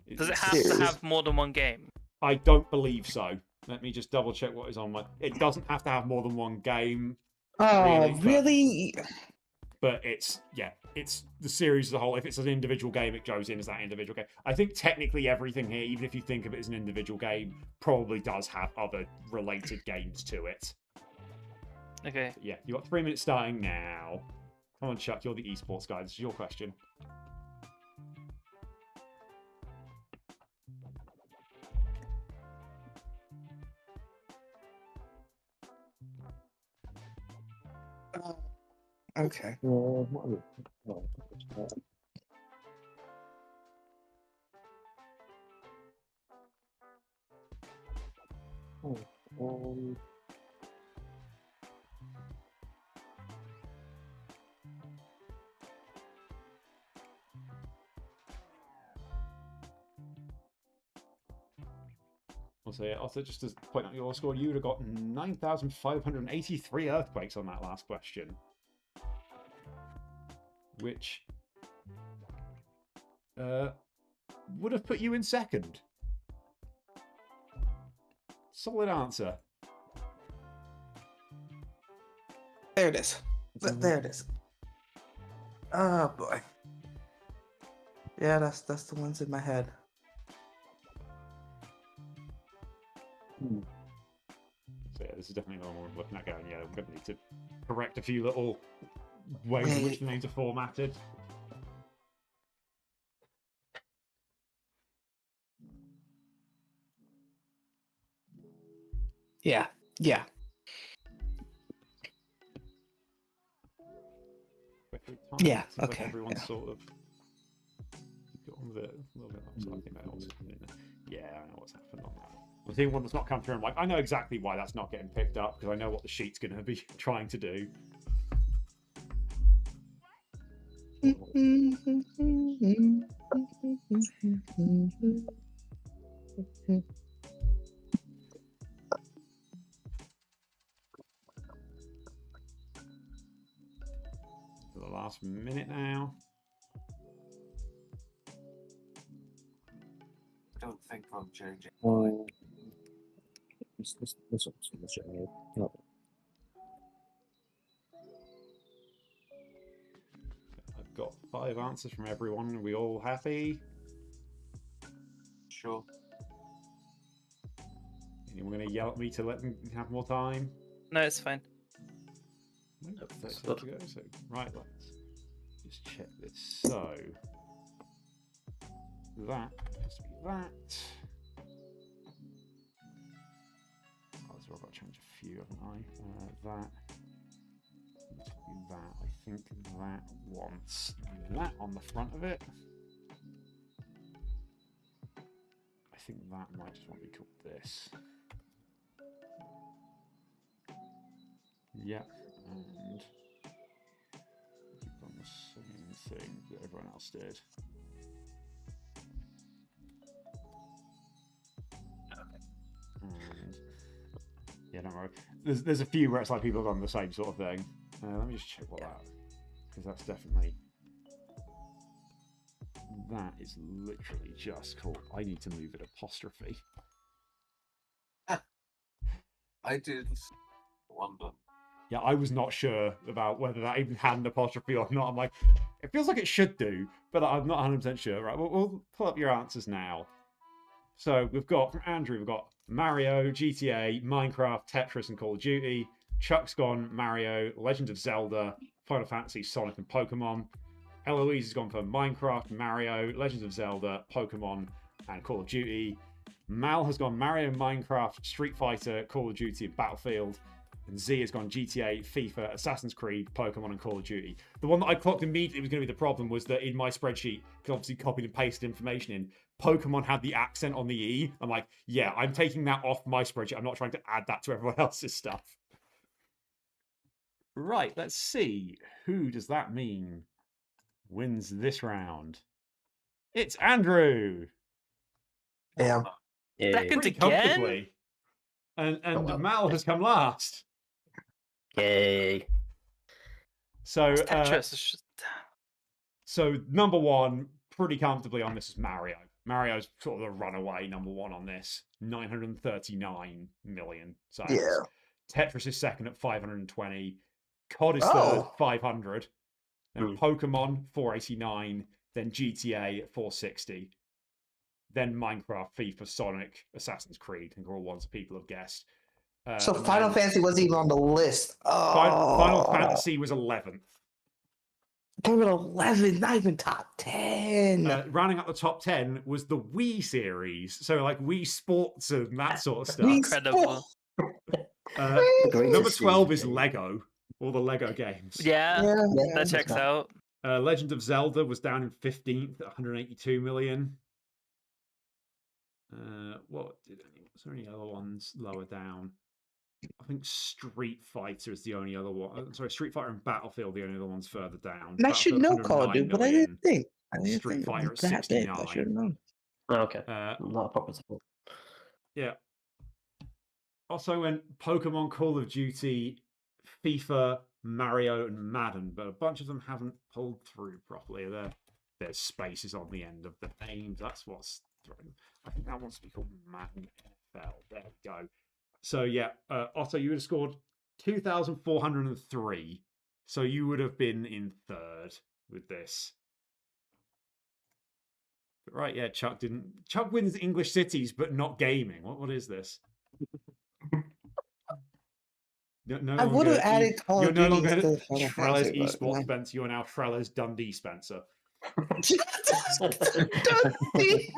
Does it It's- have to Series. have more than one game? I don't believe so. Let me just double check what is on my. It doesn't have to have more than one game, Oh, but- really? but it's the series as a whole. If it's an individual game, it goes in as that individual game. I think technically everything here, even if you think of it as an individual game, probably does have other related games to it. Okay. But yeah, you got 3 minutes starting now. Come on, Chuck, you're the esports guy. This is your question. Okay. Also, just to point out your score, you would have got 9,583 earthquakes on that last question. Which would have put you in second. Solid answer. There it is. There it is. Oh boy. Yeah, that's the ones in my head. So yeah, this is definitely the one we're looking at going, yeah, we're going to need to correct a few little ways in which the names are formatted. Yeah. Yeah. Yeah, Seems like okay, everyone's yeah. sort of got on with it a little bit. So I think that also happened in there. Yeah, I know what's happened on that. The thing one that's not come through, I'm like, I know exactly why that's not getting picked up because I know what the sheet's going to be trying to do. For the last minute now. Don't think of JJ. I've got 5 answers from everyone. Are we all happy? Sure. Anyone going to yell at me to let them have more time? No, it's fine. Nope, 30 seconds to go. So, right, let's just check this. So, that has to be that. So I've got to change a few, haven't I? That. Let's do that. I think that wants that on the front of it. I think that might just want to be called this. Yep, and we've done the same thing that everyone else did. And yeah, don't worry. There's a few where it's like people have done the same sort of thing. Let me just check what that, because that's definitely, that is literally just called, I need to move it apostrophe. I did wonder. Yeah, I was not sure about whether that even had an apostrophe or not. I'm like, it feels like it should do, but I'm not 100% sure. Right, we'll pull up your answers now. So we've got, from Andrew, we've got Mario, GTA, Minecraft, Tetris, and Call of Duty. Chuck's gone Mario, Legend of Zelda, Final Fantasy, Sonic, and Pokemon. Eloise has gone for Minecraft, Mario, Legend of Zelda, Pokemon, and Call of Duty. Mal has gone Mario, Minecraft, Street Fighter, Call of Duty, and Battlefield. And Z has gone GTA, FIFA, Assassin's Creed, Pokemon, and Call of Duty. The one that I clocked immediately was going to be the problem was that in my spreadsheet, because obviously copied and pasted information in, Pokemon had the accent on the E. I'm like, yeah, I'm taking that off my spreadsheet. I'm not trying to add that to everyone else's stuff. Right, let's see. Who does that mean wins this round? It's Andrew! Yeah. Second Pretty again? comfortably. And well. Mal has come last. Yay. So, Tetris is just... so number one, pretty comfortably on this is Mario. Mario's sort of the runaway number one on this. 939 million sales. Yeah. Tetris is second at 520. COD is third, Oh. 500. Then Pokemon, 489. Then GTA at 460. Then Minecraft, FIFA, Sonic, Assassin's Creed. I think are all ones people have guessed. So and Final then Fantasy wasn't even on the list. Oh. Final Fantasy was 11th. They were 11, not even top 10. Rounding up the top 10 was the Wii series. So like Wii Sports and that sort of stuff. Wii Incredible. Number 12 is Lego. All the Lego games. Yeah, Yeah. that checks out. Legend of Zelda was down in 15th at 182 million. Was there any other ones lower down? I think Street Fighter is the only other one. Sorry, Street Fighter and Battlefield are the only other ones further down. And I should know Call of Duty, but I didn't think. I didn't Street think it Fighter was at that big. I 69. should have known. Oh, okay. Uh, Not a proper support. yeah. Also went Pokemon, Call of Duty, FIFA, Mario, and Madden, but a bunch of them haven't pulled through properly. There's spaces on the end of the names. That's what's thrown. I think that wants to be called Madden NFL. There we go. So yeah, Otto, you would have scored 2,403. So you would have been in third with this. But right, yeah, Chuck didn't. Chuck wins English cities, but not gaming. What is this? I would have added Call You're of no Duty longer instead of Final Trellis Fantasy, but, Esports yeah. Spencer. You are now Trellis Dundee Spencer. Dundee.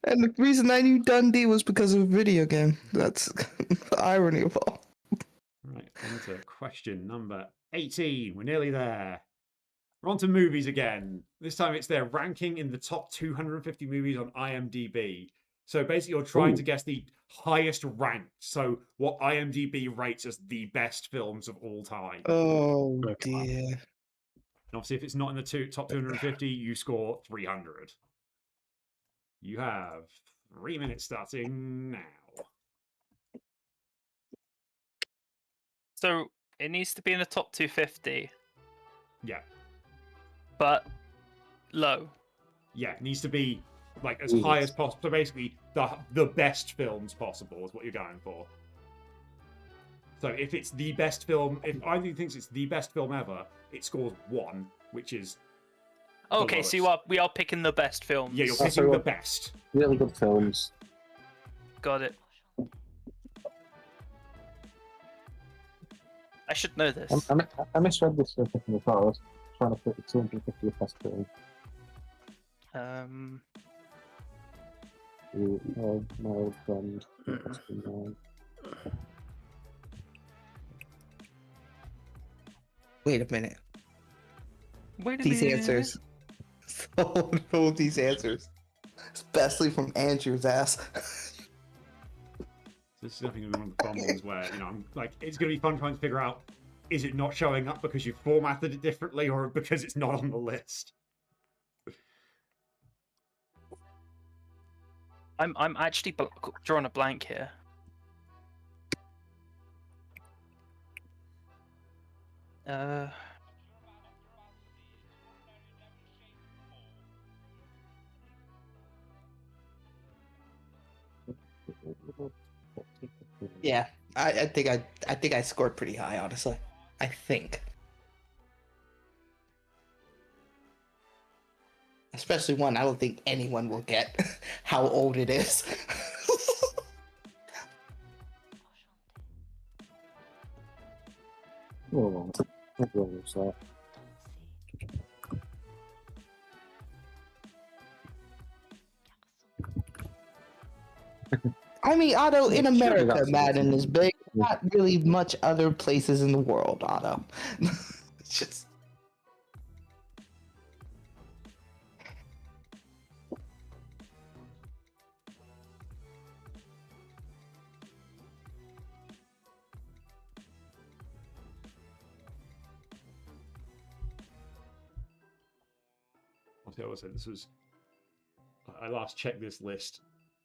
And the reason I knew Dundee was because of a video game. That's the irony of all. Right, on to question number 18. We're nearly there. We're on to movies again. This time it's their ranking in the top 250 movies on IMDb. So basically you're trying to guess the highest ranked. So what IMDb rates as the best films of all time. Oh Okay. dear. And obviously if it's not in the top 250, you score 300. You have 3 minutes starting now. So it needs to be in the top 250, Yeah. but low. Yeah, it needs to be like as high as possible. So basically, the best films possible is what you're going for. So if it's the best film, if either thinks it's the best film ever, it scores 1, which is Okay, so we are picking the best films. yeah, you're Also, picking the best. Really good films. Got it. I should know this. I misread this for a second as well. I was trying to put the 250 best film. Oh, my old friend. It's been, Wait a minute. Wait a These minute. answers. So no, these answers. Especially from Andrew's ass. This is definitely one of the fun ones where, you know, I'm like, it's going to be fun trying to figure out, is it not showing up because you formatted it differently or because it's not on the list? I'm actually drawing a blank here. Yeah, I think I scored pretty high, honestly. I think. Especially one I don't think anyone will get how old it is. oh, what was that? I mean, Otto, in Surely America, that's Madden is big. Yeah. Not really much other places in the world, Otto. It's just. Obviously, I would say this was. I last checked this list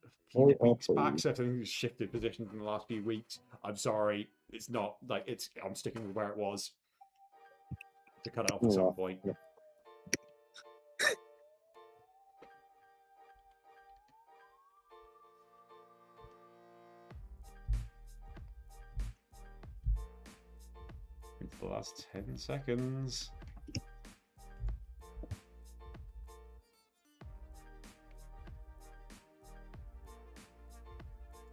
a Oh, few weeks oh, back, so I think it's shifted positions in the last few weeks. I'm sorry, it's not like it's. I'm sticking with where it was to cut it off at some Yeah. point. Yeah. It's the last 10 seconds.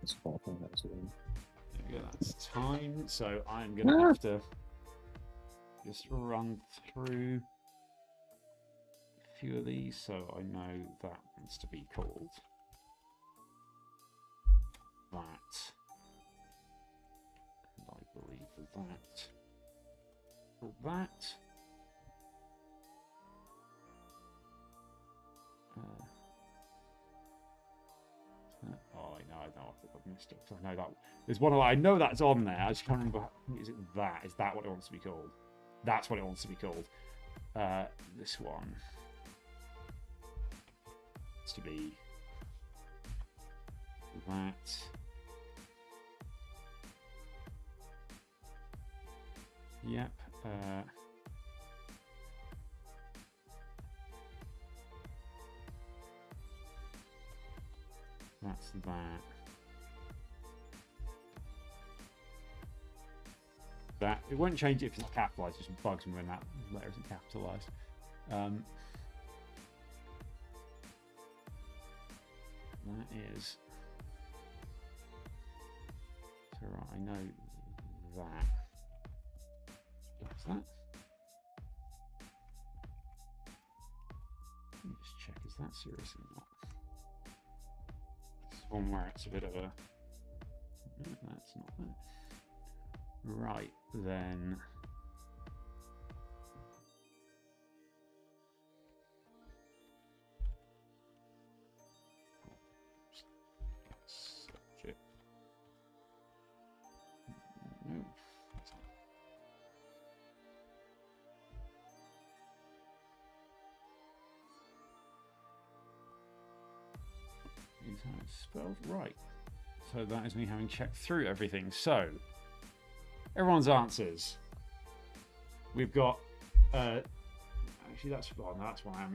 That's quite a thing, actually. There we go, that's time. So I'm going to have to just run through a few of these so I know that wants to be called. That. And I believe that. That. Oh, I know. I've missed it. I know that. There's one. I know that's on there. I just can't remember. Is it that? Is that what it wants to be called? That's what it wants to be called. This one. It's to be that. Yep. That's that. That it won't change it if it's capitalized. It just bugs me when that letter isn't capitalized. That is. So right, I know that. What's that? Let me just check. Is that serious or not? It's one where it's a bit of a. No, that's not that. Right then. Subject. No. Is how it's spelled? Right. So that is me having checked through everything. So everyone's answers. We've got actually that's why I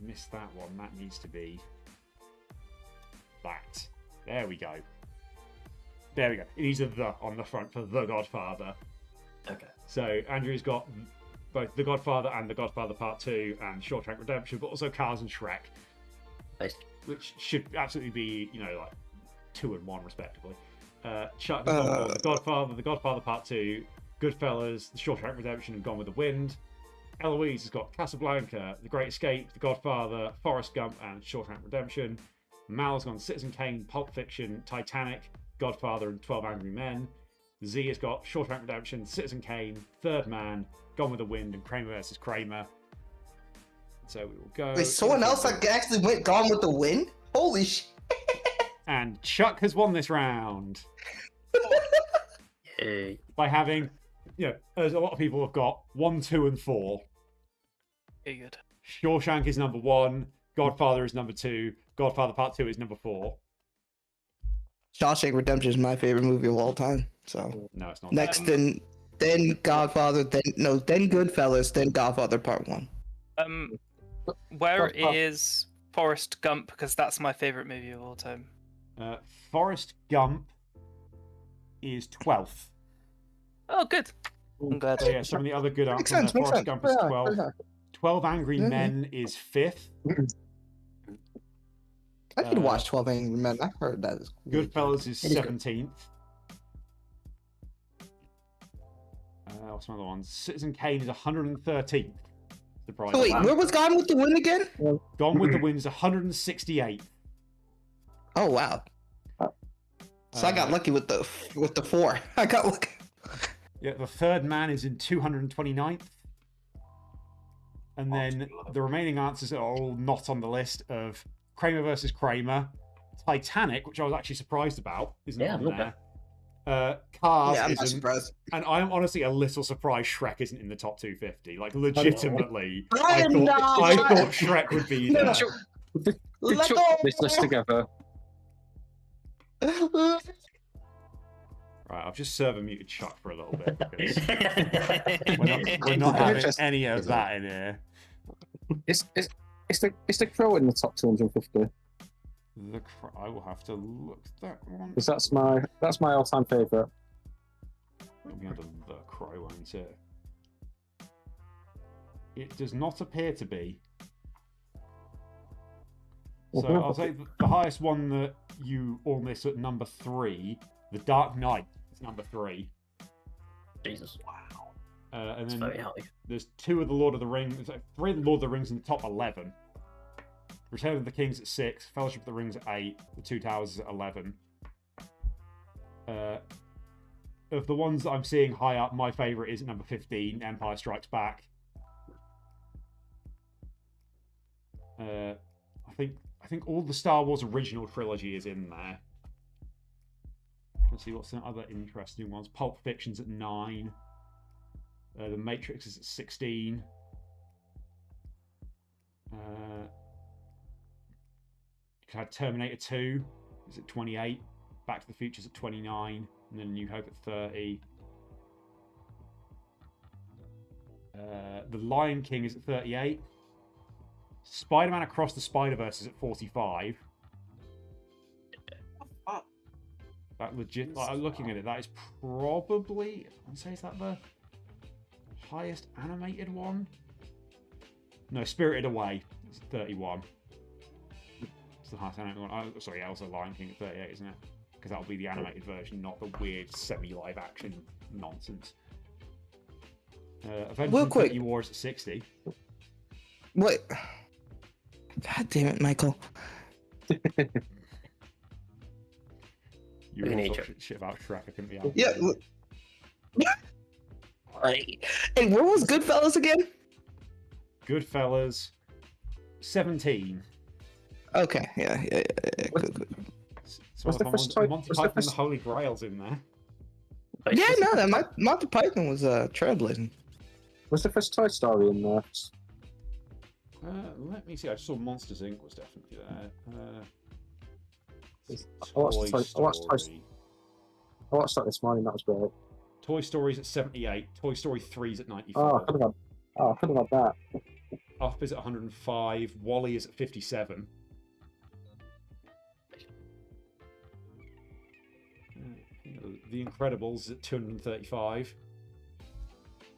missed that one. That needs to be that. There we go. There we go. It needs a the on the front for The Godfather. Okay. So Andrew's got both The Godfather and The Godfather Part 2 and Shawshank Redemption, but also Cars and Shrek, Nice. which should absolutely be, you know, like 2 and 1 respectively. Chuck has gone for The Godfather Part 2, Goodfellas, The Shawshank Redemption, and Gone with the Wind. Eloise has got Casablanca, The Great Escape, The Godfather, Forrest Gump, and Shawshank Redemption. Mal's gone Citizen Kane, Pulp Fiction, Titanic, Godfather, and 12 Angry Men. Z has got Shawshank Redemption, Citizen Kane, Third Man, Gone with the Wind, and Kramer versus Kramer. So we will go. Wait, someone else actually went Gone with the Wind? Holy shit. And Chuck has won this round Yay. by having, as a lot of people have got 1, 2, and 4. Very good. Shawshank is number 1, Godfather is number 2, Godfather Part 2 is number 4. Shawshank Redemption is my favorite movie of all time. So No, it's not. next, then Godfather, then Goodfellas, then Godfather Part 1. Where is Forrest Gump? Because that's my favorite movie of all time. Forrest Gump is 12th. Oh, good. I'm glad. So yeah, some of the other good Makes answers. sense, makes Forrest sense. Gump is Yeah, 12. yeah. 12 Angry Mhm. Men is 5th. I could watch 12 Angry Men. I've heard that is really Goodfellas is It is good. 17th. What's some other ones? Citizen Kane is 113th. Surprise. So wait, where was Gone with the Wind again? Gone with the Wind is 168th. Oh wow. So I got lucky with the 4. I got lucky. Yeah, the Third Man is in 229th. And then the remaining answers are all not on the list of Kramer versus Kramer, Titanic, which I was actually surprised about, isn't Yeah, on not there. Cars Yeah, I'm not isn't, surprised. and I'm honestly a little surprised Shrek isn't in the top 250. Like, legitimately, I am not- I thought Shrek would be No, there. We Let chuck go. this list together. Right, I'll just server muted Chuck for a little bit because we're We're not having Interesting. any of that in here. It's the Crow in the top 250. I will have to look that one. Because that's my all-time favorite. It'll be under the Crow, won't it? It does not appear to be. So I'll say the highest one that you almost at number 3, The Dark Knight is number 3. Jesus. And It's then very high. there's 2 of the Lord of the Rings, 3 of the Lord of the Rings in the top 11. Return of the Kings at 6, Fellowship of the Rings at 8, The Two Towers at 11. Of the ones that I'm seeing high up, my favourite is at number 15, Empire Strikes Back. I think all the Star Wars original trilogy is in there. Let's see what's some other interesting ones. Pulp Fiction's at 9. The Matrix is at 16. You had Terminator 2 is at 28. Back to the Future's at 29. And then New Hope at 30. The Lion King is at 38. Spider-Man Across the Spider-Verse is at 45. That legit. Like, looking at it, that is probably. I'd say, is that the highest animated one? No, Spirited Away is 31. It's the highest animated one. Oh, sorry, also Lion King at 38, isn't it? Because that'll be the animated version, not the weird semi-live action nonsense. Avengers Real quick. Infinity War is at 60. Wait. God damn it, Michael. You Look at were nature. shit about Shrek. I couldn't be out. Yeah. Hey, where was Goodfellas again? Goodfellas, 17. Okay, yeah. Good. So Was the first toy- Monty was the Python and first- the Holy Grail's in there. Yeah, no, that Monty Python was trailblazing. Was the first Toy Story in there? Let me see. I saw Monsters Inc. was definitely there. I watched Toy Story. I watched that this morning. That was great. Toy Story's at 78. Toy Story 3's at 94. Oh, I could have had that. Up is at 105. Wall-E is at 57. The Incredibles is at 235.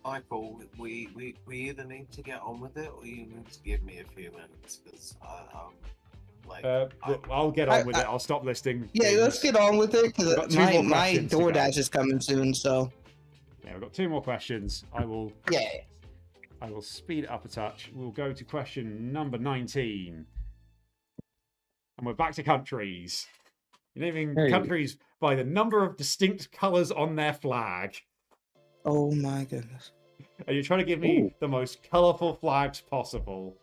Michael, we either need to get on with it, or you need to give me a few minutes, because I'll get on with it. I'll stop listing. Yeah, things. let's get on with it We've because got 2 more my questions to go. DoorDash is coming soon. So Yeah, we've got 2 more questions. I will speed it up a touch. We'll go to question number 19. And we're back to countries. You're naming Hey. countries by the number of distinct colours on their flag. Oh my goodness. And you're trying to give me Ooh. the most colourful flags possible.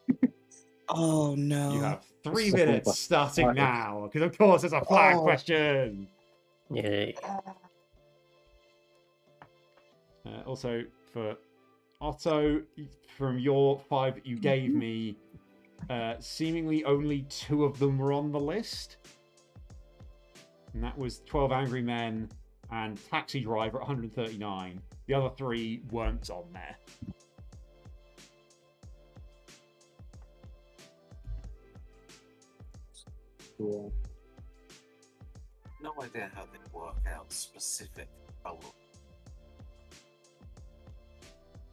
Oh no. You have 3 This is a minutes fun starting flag. now. Because, of course, it's a flag Oh. question. Yeah. Also, for Otto, from your 5 that you gave me, seemingly only 2 of them were on the list. And that was 12 Angry Men and Taxi Driver at 139. The other 3 weren't on there. Yeah. No idea how they work out specific color.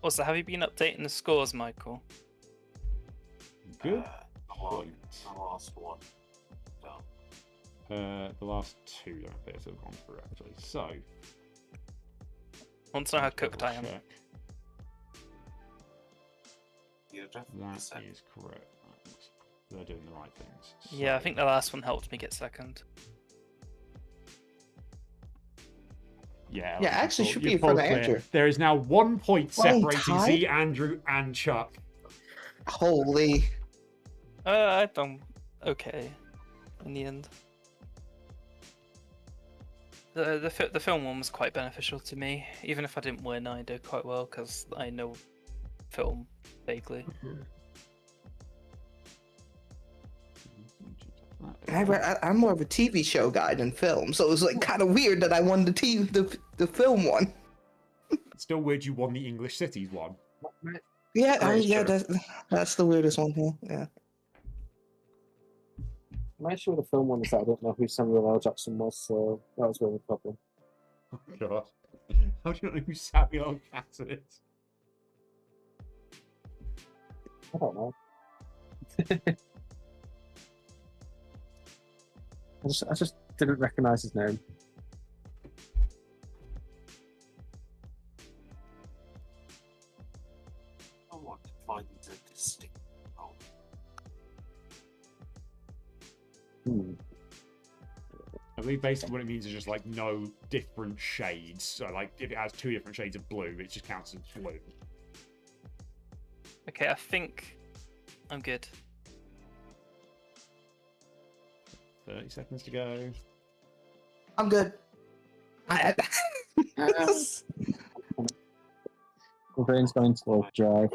Also, have you been updating the scores, Michael? Good. The last one. So, The last 2 don't appear to have gone through, actually. So, I want to know how cooked I am. check. you're definitely That second. is correct. They're doing the right things. Yeah, I So- think the last one helped me get second. Yeah, Yeah, actually you're should full- be in you're front full of clear. Andrew. There is now 1 point Oh, separating tied? Z, Andrew, and Chuck. Holy. I've done okay in the end. The film one was quite beneficial to me. Even if I didn't win, I did quite well because I know film vaguely. I'm more of a TV show guy than film, so it was like kind of weird that I won the film one. It's still weird you won the English Cities one. Yeah, That is yeah, true. that's the weirdest one here. Yeah. My issue with the film one is that I don't know who Samuel L. Jackson was, so that was really a problem. Oh, God. How do you not know who Samuel L. Jackson is? I don't know. I just didn't recognise his name. I want to find the distinct color. Hmm. I believe basically what it means is just like no different shades. So like if it has 2 different shades of blue, it just counts as blue. Okay, I think I'm good. 30 seconds to go. I'm good. My brain's going to overdrive.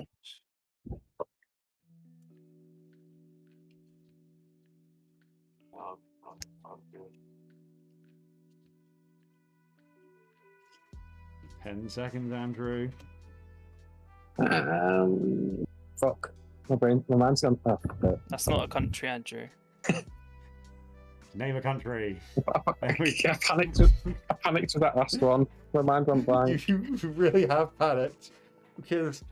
I'm good. 10 seconds, Andrew. Fuck. My mind's gone. Oh, fuck That's not a country, Andrew. Name a country. it. I panicked with that last one. My mind went blank. You really have panicked. Because,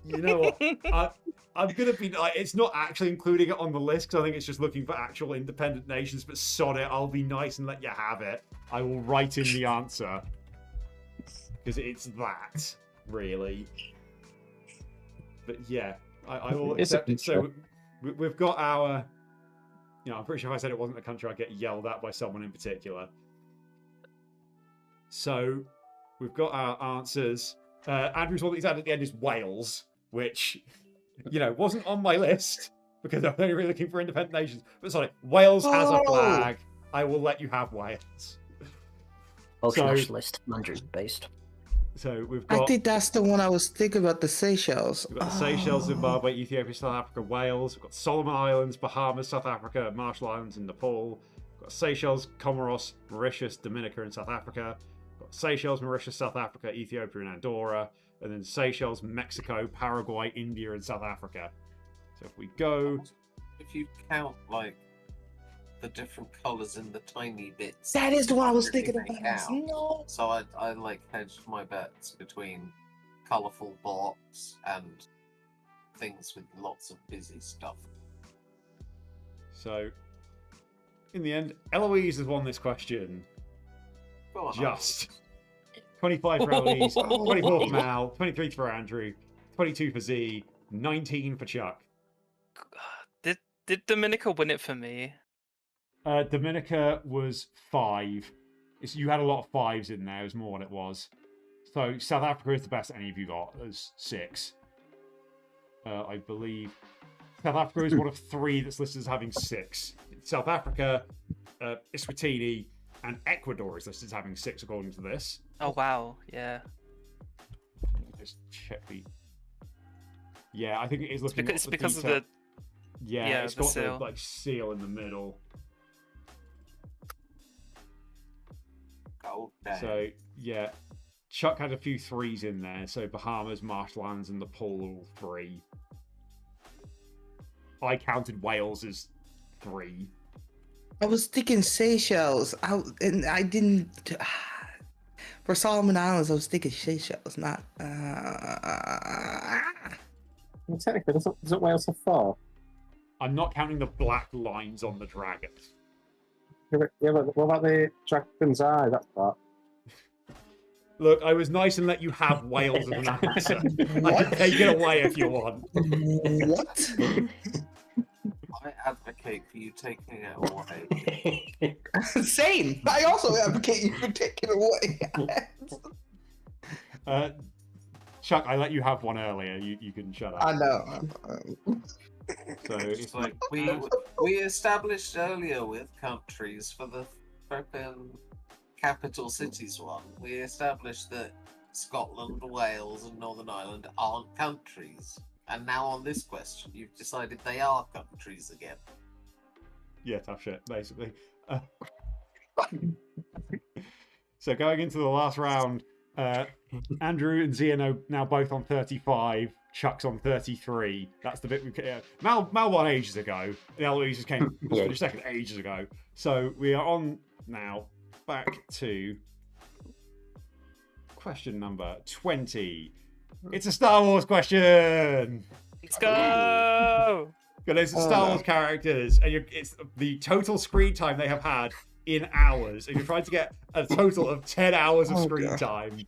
you know what? I'm going to be like, it's not actually including it on the list because I think it's just looking for actual independent nations, but sod it, I'll be nice and let you have it. I will write in the answer. Because it's that, really. But yeah, I will It's a accept it. So we've got our... You know, I'm pretty sure if I said it wasn't a country, I'd get yelled at by someone in particular. So we've got our answers. Andrew's one that he's had at the end is Wales, which, you know, wasn't on my list because I'm only really looking for independent nations. But sorry, Wales has a Oh! flag. I will let you have Wales. Welsh So- nationalist, Mandarin based. So we've I got, think that's the one I was thinking about, the Seychelles. we've got the Seychelles, Oh. Zimbabwe, Ethiopia, South Africa, Wales. We've got Solomon Islands, Bahamas, South Africa, Marshall Islands, and Nepal. We've got Seychelles, Comoros, Mauritius, Dominica, and South Africa. We've got Seychelles, Mauritius, South Africa, Ethiopia, and Andorra. And then Seychelles, Mexico, Paraguay, India, and South Africa. So if we go... If you count like the different colors in the tiny bits, That is the one I was really thinking make about. out. No. So I like hedged my bets between colorful blocks and things with lots of busy stuff. So, in the end, Eloise has won this question. Go on, Just. 25 for Eloise, 24 for Mal, 23 for Andrew, 22 for Z, 19 for Chuck. Did Dominica win it for me? Dominica was 5. You had a lot of 5s in there. It was more than it was. So South Africa is the best any of you got. As 6. I believe South Africa is one of 3 that's listed as having 6. South Africa, Eswatini, and Ecuador is listed as having 6 according to this. Oh wow, yeah. Just check the. Yeah, I think it is looking. It's because of the. Yeah, it's the got seal. the seal in the middle. Oh, damn. So yeah, Chuck had a few 3s in there. So Bahamas, Marshlands, and Nepal all 3. I counted Wales as 3. I was thinking Seychelles, and I didn't. For Solomon Islands, I was thinking Seychelles, not. Well, technically, doesn't Wales have 4? I'm not counting the black lines on the dragons. Yeah, but what about the Dragon's Eye? That's that. Look, I was nice and let you have Wales as an answer. I can take it away if you want. What? I advocate for you taking it away. Same. I also advocate you for taking it away. Chuck, I let you have one earlier. You can shut up. I know. So It's like we established earlier with countries for the freaking capital cities one. We established that Scotland, Wales, and Northern Ireland aren't countries. And now on this question, you've decided they are countries again. yeah, tough shit, basically. So going into the last round, Andrew and Zian are now both on 35. Chuck's on 33. That's the bit we. Mal won ages ago. Eloise came finished second ages ago. So we are on now. Back to question number 20. It's a Star Wars question. Let's go! It's Star Wars characters, and it's the total screen time they have had in hours, and you're trying to get a total of 10 hours of screen time.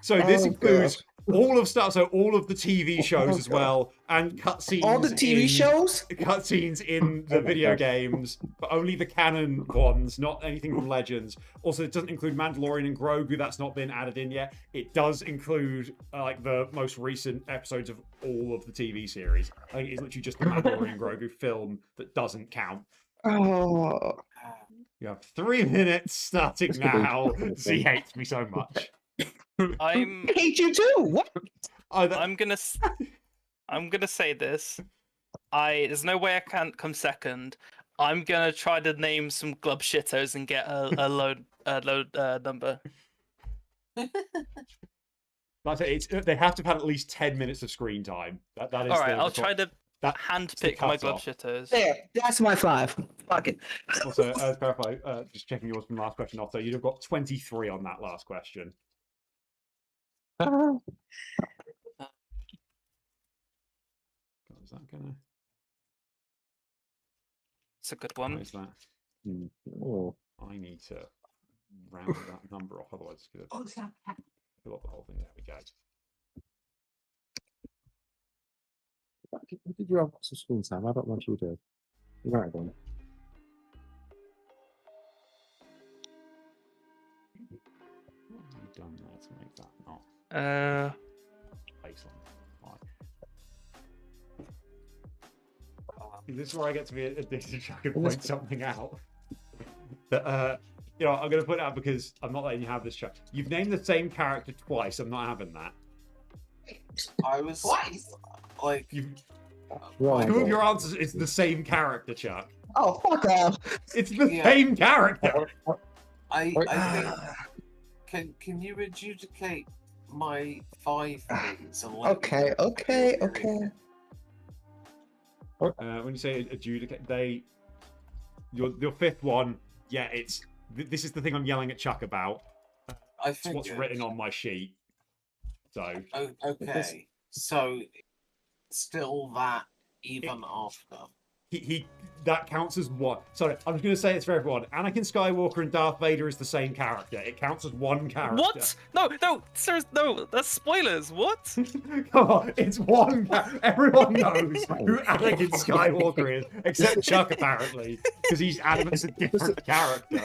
So this includes all of stuff, so all of the TV shows as well, and cutscenes. All the TV shows? Cutscenes in the video games, but only the canon ones, not anything from Legends. Also, it doesn't include Mandalorian and Grogu. That's not been added in yet. It does include like the most recent episodes of all of the TV series. I think it's literally just the Mandalorian and Grogu film that doesn't count. Oh. You have 3 minutes starting now. Z hates me so much. I'm I hate you too. What? I'm gonna say this. There's no way I can't come second. I'm gonna try to name some glub shittos and get a load number. Like I say, they have to have had at least 10 minutes of screen time. That is. All right, I'll try to that- handpick my glub cutoff. shittos. There. That's my 5. Fuck it. Also, to clarify, just checking yours from the last question off. So you'd have got 23 on that last question. God, is that gonna? It's a good What one. is that? Oh. I need to round that number off, otherwise it's gonna fill up the whole thing. There we go. Did you have lots of screen time? I don't know if you did. You might have done. What have you done there to make that not baseline? Fine. This is where I get to be addicted to and point something out. That I'm going to put it out because I'm not letting you have this Chuck. You've named the same character twice. I'm not having that. I was Twice? like, Right. 2 of your answers is the same character, Chuck. Oh, fuck off. It's the Yeah. same character. I think can you adjudicate my 5 things and let me Okay. When you say adjudicate, your 5th one, yeah, this is the thing I'm yelling at Chuck about. I It's what's figured. written on my sheet. So Okay, so still that even after. he that counts as one. Sorry, I'm just going to say it's for everyone. Anakin Skywalker and Darth Vader is the same character. It counts as one character. What? No, sir, no, that's spoilers. What? Come on, it's one. Everyone knows who Anakin Skywalker is, except Chuck apparently, because he's adamant a different character.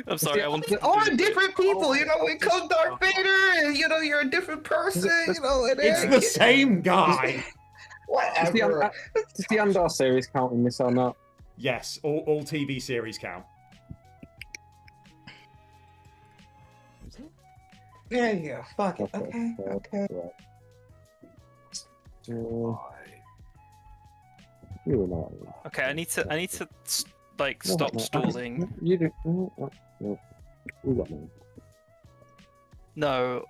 I'm sorry, I wanted. They're all different people, you know. When it comes Darth Vader, and you know you're a different person, you know. And It's the same guy. Whatever. Does the Andor series count in this or not? Yes, all TV series count. Yeah. Fuck it. Okay. You were not. Okay, I need to like stop stalling. You do. No. You got me. No.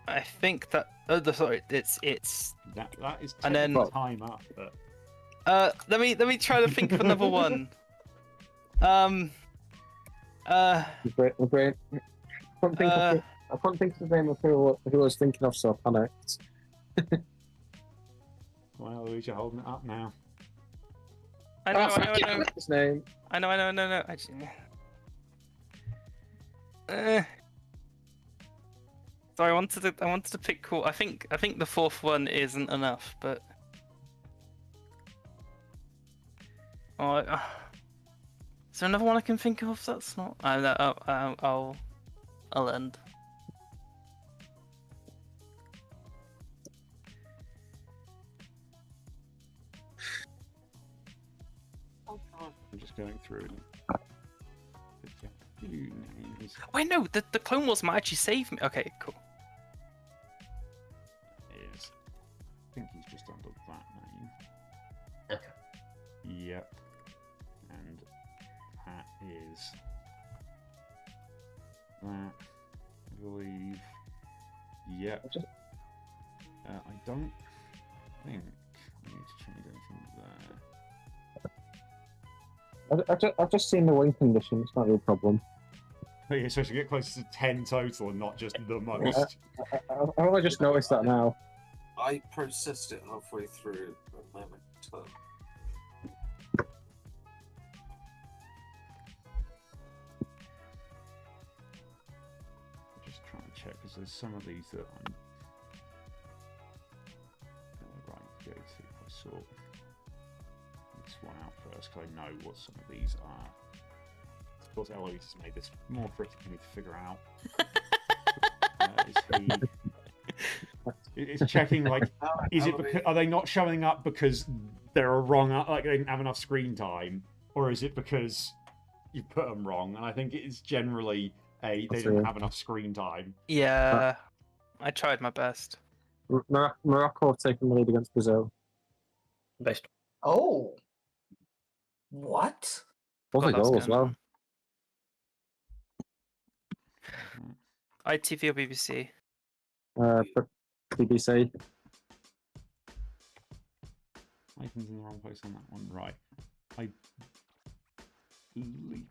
I think that. Oh, sorry. It's. That is And then- taking time up, but Let me try to think of another one. My brain. I couldn't think of the name of who I was thinking of, so I panicked. well, Louise, you're holding it up now. I know. His name. I know. Actually. So I wanted to pick cool. I think the fourth one isn't enough, but. Oh, is there another one I can think of that's not? I'll end. I'm just going through. Names. Wait, no, the Clone Wars might actually save me. Okay, cool. Is I think he's just under that name. Okay. Yep. And that is that. I believe. Yep. I don't think I need to change anything there. I've just seen the win condition. It's not a real problem. But yeah, so I should get closer to 10 total and not just the most. I've only just noticed that now. I processed it halfway through a moment. So. Just trying to check because there's some of these that I'm right to go to. If I sort this one out first because I know what some of these are. Of course, Eloise has made this more tricky for me to figure out. It's checking like, is it because are they not showing up because they're a wrong, like they didn't have enough screen time, or is it because you put them wrong? And I think it's generally they didn't have enough screen time. Yeah, I tried my best. Morocco have taken the lead against Brazil. Based. Oh. What? Both a Got that goal as scanned. well. ITV or BBC? But BBC. Icons in the wrong place on that one. Right. I believe.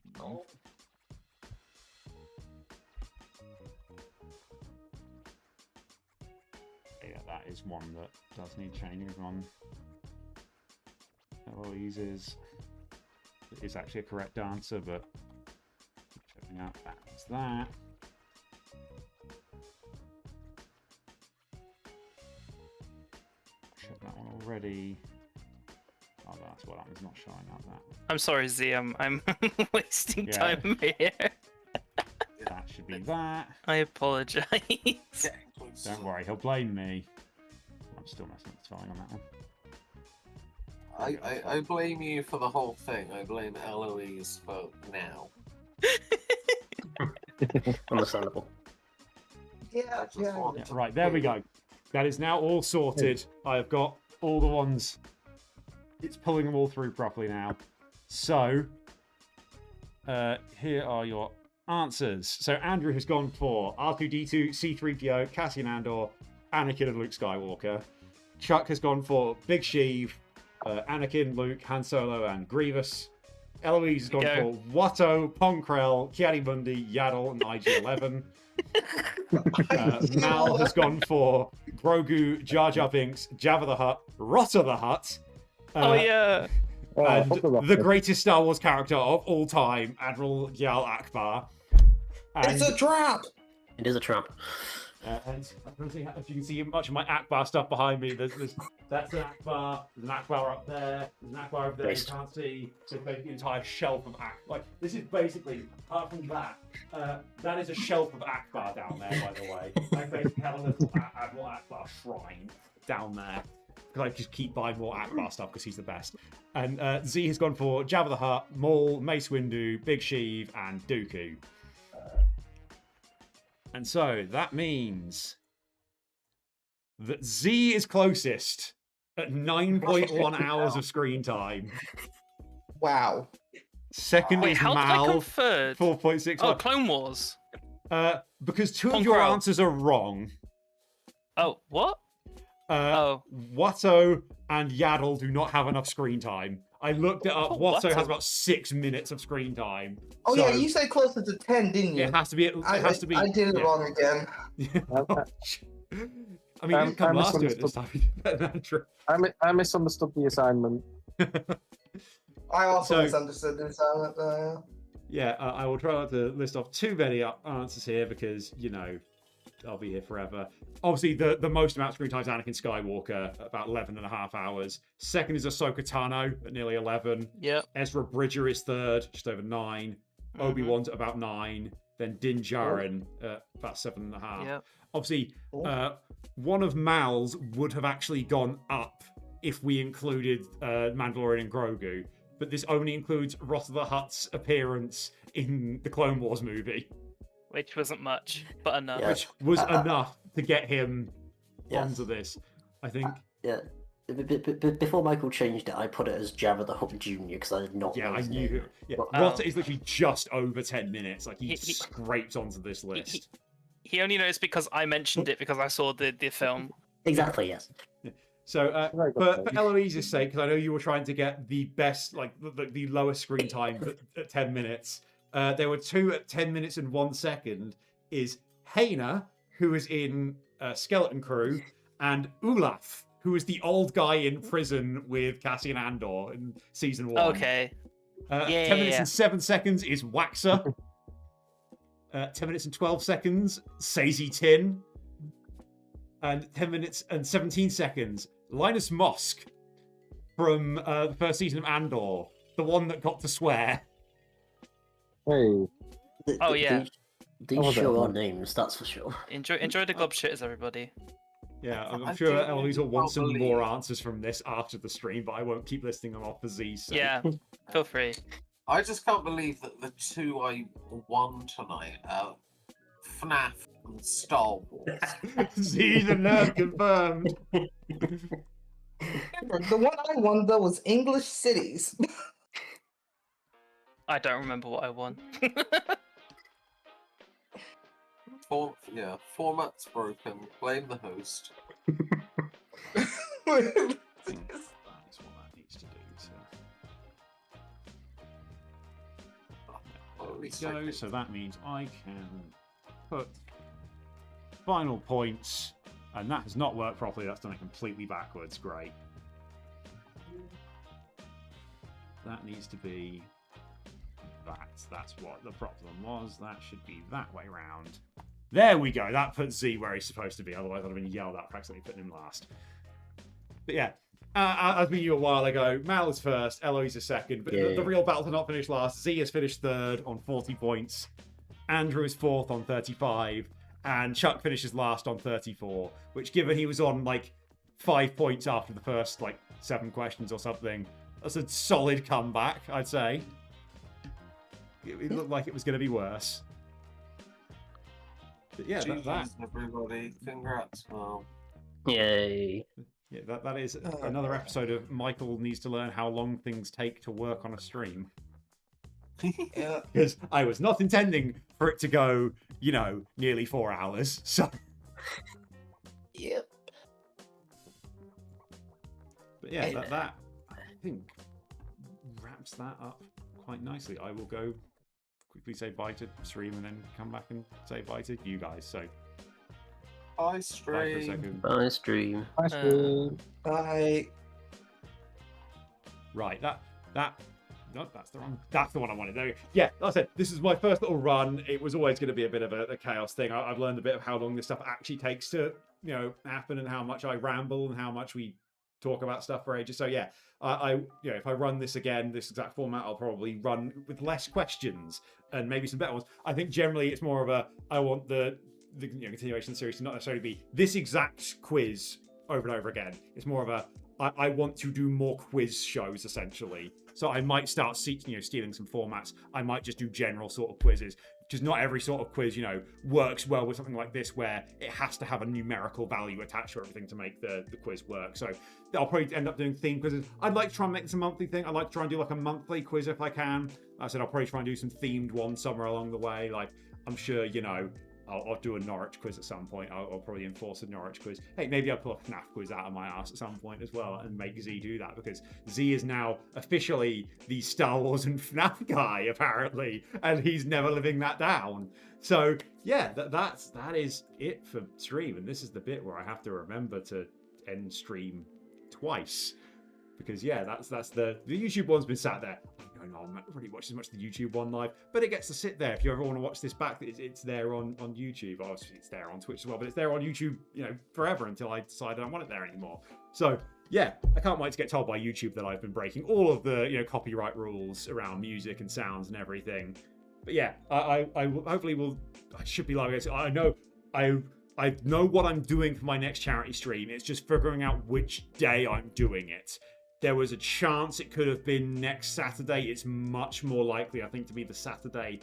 Yeah, that is one that does need changing on. Eloise's is actually a correct answer, but checking out that's that. Check that one already. Oh, that's what happens, not showing up that. I'm sorry, Z. I'm wasting Yeah. time here. That should be that. I apologize. Getting close. Don't worry, he'll blame me. I'm still messing up the spelling on that one. I blame you for the whole thing. I blame Eloise for now. Understandable. Yeah. Yeah, right, there we go. That is now all sorted. I have got all the ones. It's pulling them all through properly now. So, here are your answers. So, Andrew has gone for R2-D2, C-3PO, Cassian Andor, Anakin and Luke Skywalker. Chuck has gone for Big Sheev, Anakin, Luke, Han Solo, and Grievous. Eloise has gone Go. for Watto, Ponkrell, Kiadimundi, Yaddle, and IG-11. Mal has gone for Grogu, Jar Jar Binks, Jabba the Hutt, Rotter the Hutt. Oh yeah. And fuck the the greatest Star Wars character of all time, Admiral Yal Akbar. And, It's a trap. It is a trap. and I don't see if you can see much of my Akbar stuff behind me. That's an Akbar. There's an Akbar up there. There's an Akbar over there. Nice. You can't see. So basically an entire shelf of Akbar. Like this is basically, apart from that, that is a shelf of Akbar down there. By the way, I basically have a little Admiral Akbar shrine down there. Because I just keep buying more Akbar stuff because he's the best. And Z has gone for Jabba the Hutt, Maul, Mace Windu, Big Sheev, and Dooku. And so that means that Z is closest at 9.1 hours of screen time. Wow. Second Wait, is how did I come Mal, third? 4.6. Oh, Clone Wars. Because two of Punk your Row. answers are wrong. Oh, what? Oh. Watto and Yaddle do not have enough screen time. I looked it up. Oh, Watto Watto. has about 6 minutes of screen time. Oh So yeah, you said closer to 10, didn't you? it has to be. It has to be. I did it yeah. wrong again. I mean, you didn't come I last to it this misunderstood. time. True. I misunderstood the assignment. I also So- misunderstood this. Yeah, I will try not to list off too many answers here because, I'll be here forever. Obviously, the most amount of screen time is Anakin Skywalker, about 11 and a half hours. Second is Ahsoka Tano at nearly 11. Yep. Ezra Bridger is third, just over 9. Obi-Wan's at about 9. Then Din Djarin at about 7.5. Yep. Obviously, one of Mal's would have actually gone up if we included Mandalorian and Grogu. But this only includes Rotter the Hutt's appearance in the Clone Wars movie, Which wasn't much, but enough. Yeah. which was enough to get him Yes. onto this. I think, Yeah. Before Michael changed it, I put it as Jabba the Hutt Jr. because I did not yeah, know I his knew. name. Yeah, But- Rotter is literally just over 10 minutes. Like, he He- scrapes onto this list. He only knows because I mentioned it because I saw the film. Exactly, yes. So, Very good for point. Eloise's sake, because I know you were trying to get the best, like the lowest screen time at 10 minutes, there were 2 at 10 minutes and 1 second. Is Haina, who is in Skeleton Crew, and Olaf, who is the old guy in prison with Cassian Andor in season 1. Okay. 10 Yeah, minutes yeah. and 7 seconds is Waxer. 10 minutes and 12 seconds, Sazy Tin. And 10 minutes and 17 seconds, Linus Mosk from the first season of Andor, the one that got to swear. Hey, Oh, yeah. These Oh, show that our one. names, that's for sure. Enjoy the glob shitters, everybody. Yeah, I'm I sure genuinely Eloise will want can't some believe- more answers from this after the stream, but I won't keep listing them off for Z's sake. Yeah, feel free. I just can't believe that the 2 I won tonight are FNAF and Star Wars. Z's a nerd confirmed. The one I won though was English cities. I don't remember what I won. Format's broken. Blame the host. That's what that needs to do. So. Oh, we it's go. like- So that means I can put final points, and that has not worked properly. That's done it completely backwards. Great. That needs to be that. That's what the problem was. That should be that way round. There we go. That puts Z where he's supposed to be. Otherwise, I'd have been yelled at for accidentally putting him last. But yeah, as we knew a while ago, Mal is first, Eloise is second. But the real battle to not finish last. Z has finished third on 40 points. Andrew is fourth on 35. And Chuck finishes last on 34. Which, given he was on like 5 points after the first like 7 questions or something, that's a solid comeback, I'd say. It looked like it was going to be worse. But yeah, that GG's, everybody. Congrats, Mal. Yay. yeah, that is another episode of Michael needs to learn how long things take to work on a stream. Yeah. Because I was not intending for it to go, nearly 4 hours. So, Yep. but yeah, that I think wraps that up quite nicely. I will go quickly say bye to stream and then come back and say bye to you guys. So Bye, bye for a stream. second. Bye, stream. Nice stream. Bye. Right, no, that's the one I wanted. There, yeah, like I said, this is my first little run. It was always going to be a bit of a chaos thing. I've learned a bit of how long this stuff actually takes to, happen, and how much I ramble and how much we talk about stuff for ages. So yeah, if I run this again, this exact format, I'll probably run with less questions and maybe some better ones. I think generally it's more of a, I want the continuation of the series to not necessarily be this exact quiz over and over again. It's more of a, I want to do more quiz shows essentially. So I might start stealing some formats. I might just do general sort of quizzes. Because not every sort of quiz, works well with something like this where it has to have a numerical value attached to everything to make the quiz work. So I'll probably end up doing theme quizzes. I'd like to try and make this a monthly thing. I'd like to try and do like a monthly quiz if I can. I said I'll probably try and do some themed ones somewhere along the way. Like I'm sure, I'll do a Norwich quiz at some point. I'll probably enforce a Norwich quiz. Hey, maybe I'll pull a FNAF quiz out of my ass at some point as well and make Z do that, because Z is now officially the Star Wars and FNAF guy, apparently, and he's never living that down. So, yeah, that is it for stream, and this is the bit where I have to remember to end stream twice. Because, yeah, that's the YouTube one's been sat there. I know I'm not really watching as much of the YouTube one live, but it gets to sit there. If you ever want to watch this back, it's there on YouTube. Obviously, it's there on Twitch as well, but it's there on YouTube, forever until I decide I don't want it there anymore. So, yeah, I can't wait to get told by YouTube that I've been breaking all of the, copyright rules around music and sounds and everything. But yeah, I should be live. I know what I'm doing for my next charity stream. It's just figuring out which day I'm doing it. There was a chance it could have been next Saturday. It's much more likely, I think, to be the Saturday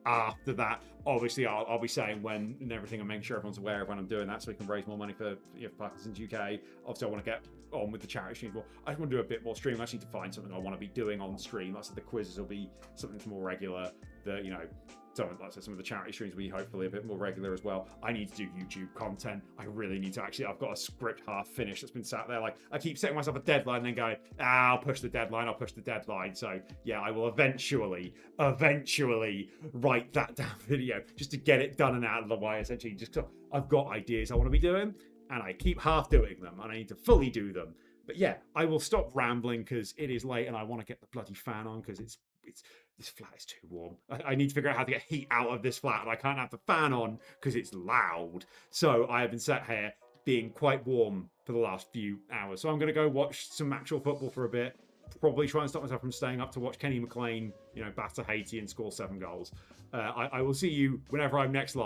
after that. Obviously, I'll be saying when and everything, and making sure everyone's aware of when I'm doing that, so we can raise more money for Parkinson's UK. Obviously, I want to get on with the charity stream. Well, I just want to do a bit more stream. I just need to find something I want to be doing on stream. Like I said, the quizzes will be something more regular. Some of the charity streams will be hopefully a bit more regular as well. I need to do YouTube content. I really need to I've got a script half finished that's been sat there. Like, I keep setting myself a deadline and then going, I'll push the deadline. So yeah, I will eventually write that down video just to get it done and out of the way, essentially, just because I've got ideas I want to be doing and I keep half doing them and I need to fully do them. But yeah, I will stop rambling because it is late and I want to get the bloody fan on because it's this flat is too warm. I need to figure out how to get heat out of this flat, and I can't have the fan on because it's loud. So I have been sat here being quite warm for the last few hours. So I'm going to go watch some actual football for a bit. Probably try and stop myself from staying up to watch Kenny McLean, batter Haiti and score 7 goals. I will see you whenever I'm next live.